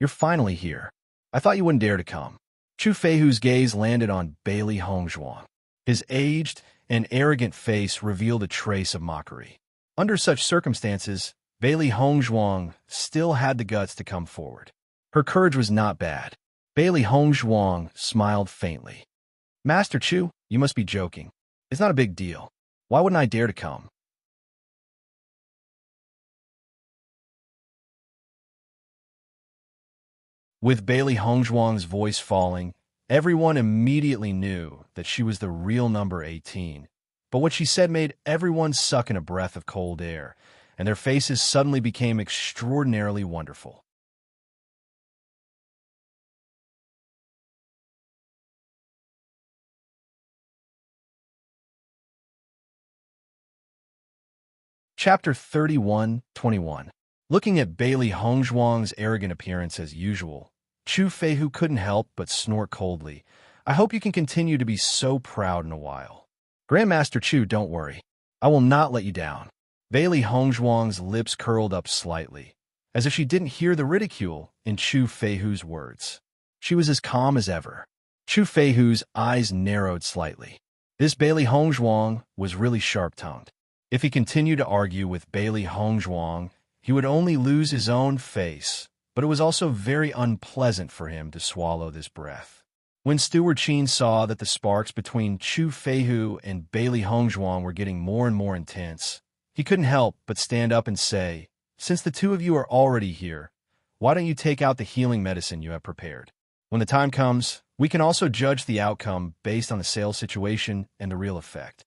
You're finally here. I thought you wouldn't dare to come. Chu Feihu's gaze landed on Bailey Hongzhuang. His aged and arrogant face revealed a trace of mockery. Under such circumstances, Bailey Hongzhuang still had the guts to come forward. Her courage was not bad. Bailey Hongzhuang smiled faintly. Master Chu, you must be joking. It's not a big deal. Why wouldn't I dare to come? With Bailey Hongzhuang's voice falling, everyone immediately knew that she was the real number 18. But what she said made everyone suck in a breath of cold air, and their faces suddenly became extraordinarily wonderful. Chapter 31:21. Looking at Bailey Hongzhuang's arrogant appearance as usual, Chu Feihu couldn't help but snort coldly. I hope you can continue to be so proud in a while. Grandmaster Chu, don't worry. I will not let you down. Bailey Hongzhuang's lips curled up slightly, as if she didn't hear the ridicule in Chu Feihu's words. She was as calm as ever. Chu Feihu's eyes narrowed slightly. This Bailey Hongzhuang was really sharp-tongued. If he continued to argue with Bailey Hongzhuang, he would only lose his own face, but it was also very unpleasant for him to swallow this breath. When Steward Qin saw that the sparks between Chu Feihu and Bailey Hongzhuang were getting more and more intense, he couldn't help but stand up and say, "Since the two of you are already here, why don't you take out the healing medicine you have prepared? When the time comes, we can also judge the outcome based on the sales situation and the real effect."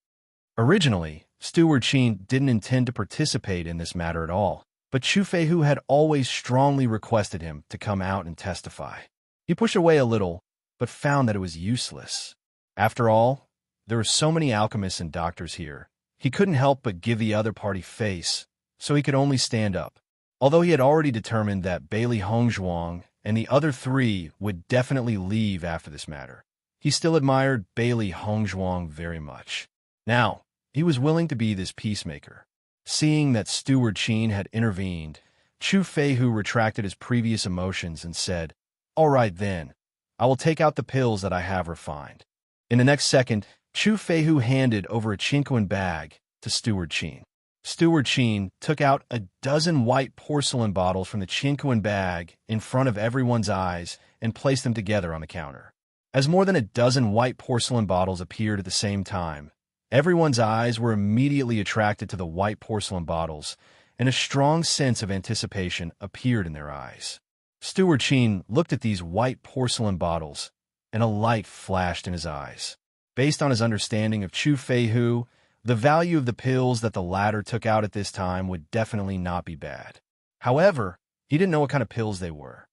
Originally, Steward Qin didn't intend to participate in this matter at all, but Chu Feihu had always strongly requested him to come out and testify. He pushed away a little, but found that it was useless. After all, there were so many alchemists and doctors here. He couldn't help but give the other party face, so he could only stand up. Although he had already determined that Bailey Hongzhuang and the other three would definitely leave after this matter, he still admired Bailey Hongzhuang very much. Now, he was willing to be this peacemaker. Seeing that Steward Qin had intervened, Chu Feihu retracted his previous emotions and said, "All right then, I will take out the pills that I have refined." In the next second, Chu Feihu handed over a Qinquan bag to Steward Qin. Steward Qin took out a dozen white porcelain bottles from the Qinquan bag in front of everyone's eyes and placed them together on the counter. As more than a dozen white porcelain bottles appeared at the same time, everyone's eyes were immediately attracted to the white porcelain bottles, and a strong sense of anticipation appeared in their eyes. Steward Qin looked at these white porcelain bottles, and a light flashed in his eyes. Based on his understanding of Chu Feihu, the value of the pills that the latter took out at this time would definitely not be bad. However, he didn't know what kind of pills they were.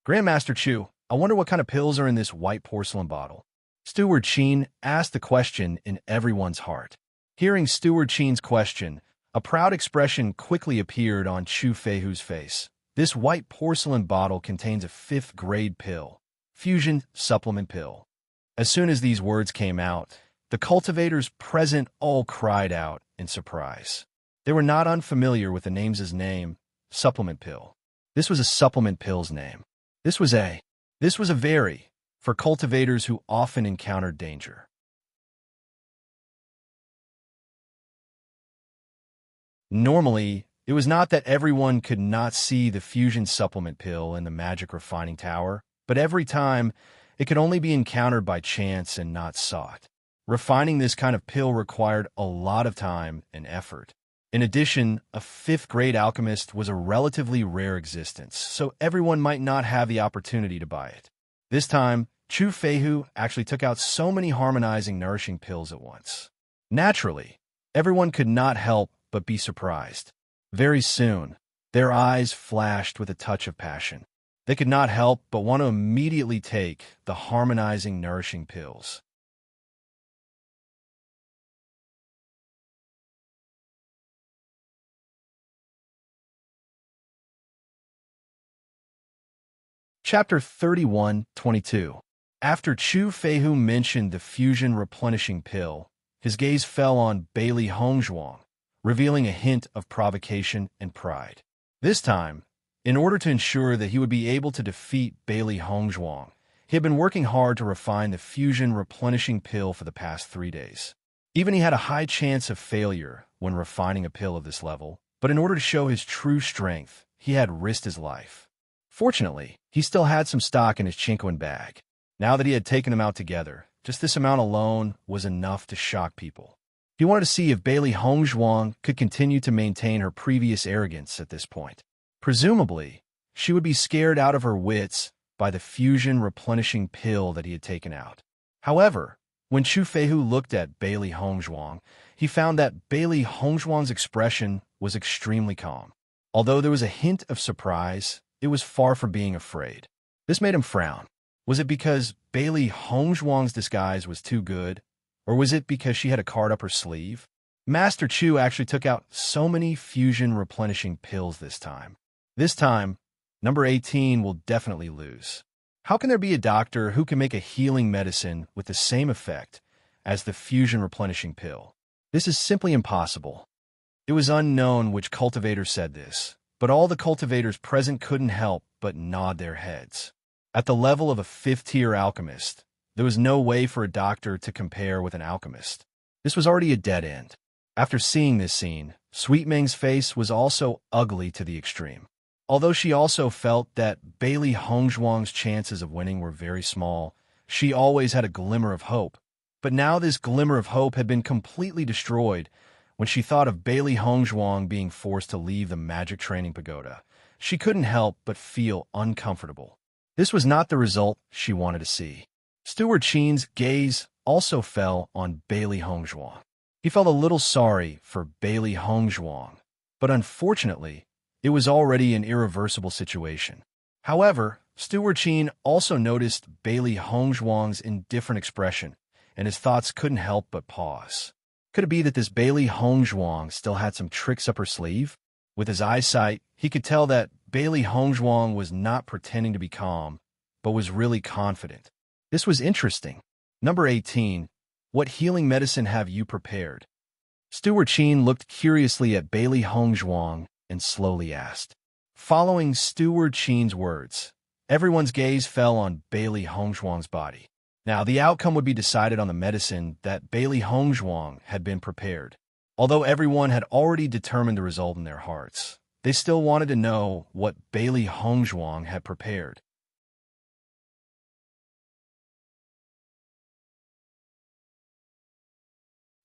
"Grandmaster Chu, I wonder what kind of pills are in this white porcelain bottle?" Steward Qin asked the question in everyone's heart. Hearing Steward Qin's question, a proud expression quickly appeared on Chu Feihu's face. This white porcelain bottle contains a 5th-grade pill, fusion supplement pill. As soon as these words came out, the cultivators present all cried out in surprise. They were not unfamiliar with the name's name, supplement pill. This was a supplement pill's name. This was a very, for cultivators who often encountered danger. Normally, it was not that everyone could not see the fusion supplement pill in the magic refining tower, but every time, it could only be encountered by chance and not sought. Refining this kind of pill required a lot of time and effort. In addition, a 5th-grade alchemist was a relatively rare existence, so everyone might not have the opportunity to buy it. This time, Chu Feihu actually took out so many harmonizing, nourishing pills at once. Naturally, everyone could not help but be surprised. Very soon, their eyes flashed with a touch of passion. They could not help but want to immediately take the harmonizing, nourishing pills. Chapter 31:22. After Chu Feihu mentioned the fusion replenishing pill, his gaze fell on Bailey Hongzhuang, revealing a hint of provocation and pride. This time, in order to ensure that he would be able to defeat Bailey Hongzhuang, he had been working hard to refine the fusion replenishing pill for the past 3 days. Even he had a high chance of failure when refining a pill of this level, but in order to show his true strength, he had risked his life. Fortunately, he still had some stock in his Qinquan bag. Now that he had taken them out together, just this amount alone was enough to shock people. He wanted to see if Bailey Hongzhuang could continue to maintain her previous arrogance at this point. Presumably, she would be scared out of her wits by the fusion replenishing pill that he had taken out. However, when Chu Feihu looked at Bailey Hongzhuang, he found that Bailey Hongzhuang's expression was extremely calm. Although there was a hint of surprise, it was far from being afraid. This made him frown. Was it because Bailey Hongzhuang's disguise was too good, or was it because she had a card up her sleeve? Master Chu actually took out so many fusion replenishing pills this time. This time, number 18 will definitely lose. How can there be a doctor who can make a healing medicine with the same effect as the fusion replenishing pill? This is simply impossible. It was unknown which cultivator said this, but all the cultivators present couldn't help but nod their heads. At the level of a 5th-tier alchemist, there was no way for a doctor to compare with an alchemist. This was already a dead end. After seeing this scene, Sweet Ming's face was also ugly to the extreme. Although she also felt that Bailey Hongzhuang's chances of winning were very small, she always had a glimmer of hope. But now this glimmer of hope had been completely destroyed when she thought of Bailey Hongzhuang being forced to leave the magic training pagoda. She couldn't help but feel uncomfortable. This was not the result she wanted to see. Steward Qin's gaze also fell on Bailey Hongzhuang. He felt a little sorry for Bailey Hongzhuang, but unfortunately, it was already an irreversible situation. However, Steward Qin also noticed Bailey Hongzhuang's indifferent expression, and his thoughts couldn't help but pause. Could it be that this Bailey Hongzhuang still had some tricks up her sleeve? With his eyesight, he could tell that Bailey Hongzhuang was not pretending to be calm, but was really confident. This was interesting. Number 18. What healing medicine have you prepared? Steward Qin looked curiously at Bailey Hongzhuang and slowly asked. Following Steward Qin's words, everyone's gaze fell on Bailey Hongzhuang's body. Now, the outcome would be decided on the medicine that Bailey Hongzhuang had been prepared. Although everyone had already determined the result in their hearts, they still wanted to know what Bailey Hongzhuang had prepared.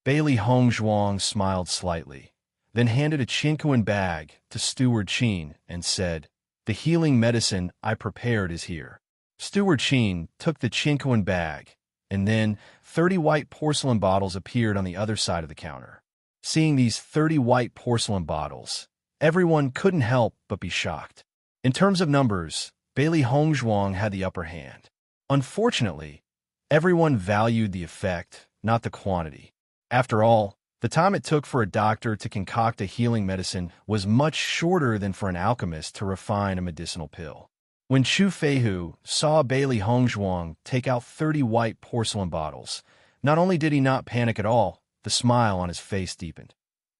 Bailey Hongzhuang smiled slightly, then handed a Qinkuan bag to Steward Qin and said, "The healing medicine I prepared is here." Steward Qin took the Qinkuan bag, and then 30 white porcelain bottles appeared on the other side of the counter. Seeing these 30 white porcelain bottles, everyone couldn't help but be shocked. In terms of numbers, Bailey Hongzhuang had the upper hand. Unfortunately, everyone valued the effect, not the quantity. After all, the time it took for a doctor to concoct a healing medicine was much shorter than for an alchemist to refine a medicinal pill. When Chu Feihu saw Bailey Hongzhuang take out 30 white porcelain bottles, not only did he not panic at all, the smile on his face deepened.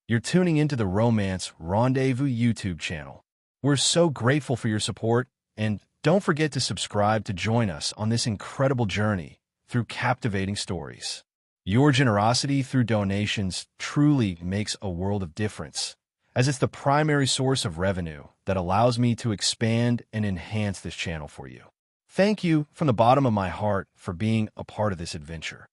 You're tuning into the Romance Rendezvous YouTube channel. We're so grateful for your support, and don't forget to subscribe to join us on this incredible journey through captivating stories. Your generosity through donations truly makes a world of difference, as it's the primary source of revenue that allows me to expand and enhance this channel for you. Thank you from the bottom of my heart for being a part of this adventure.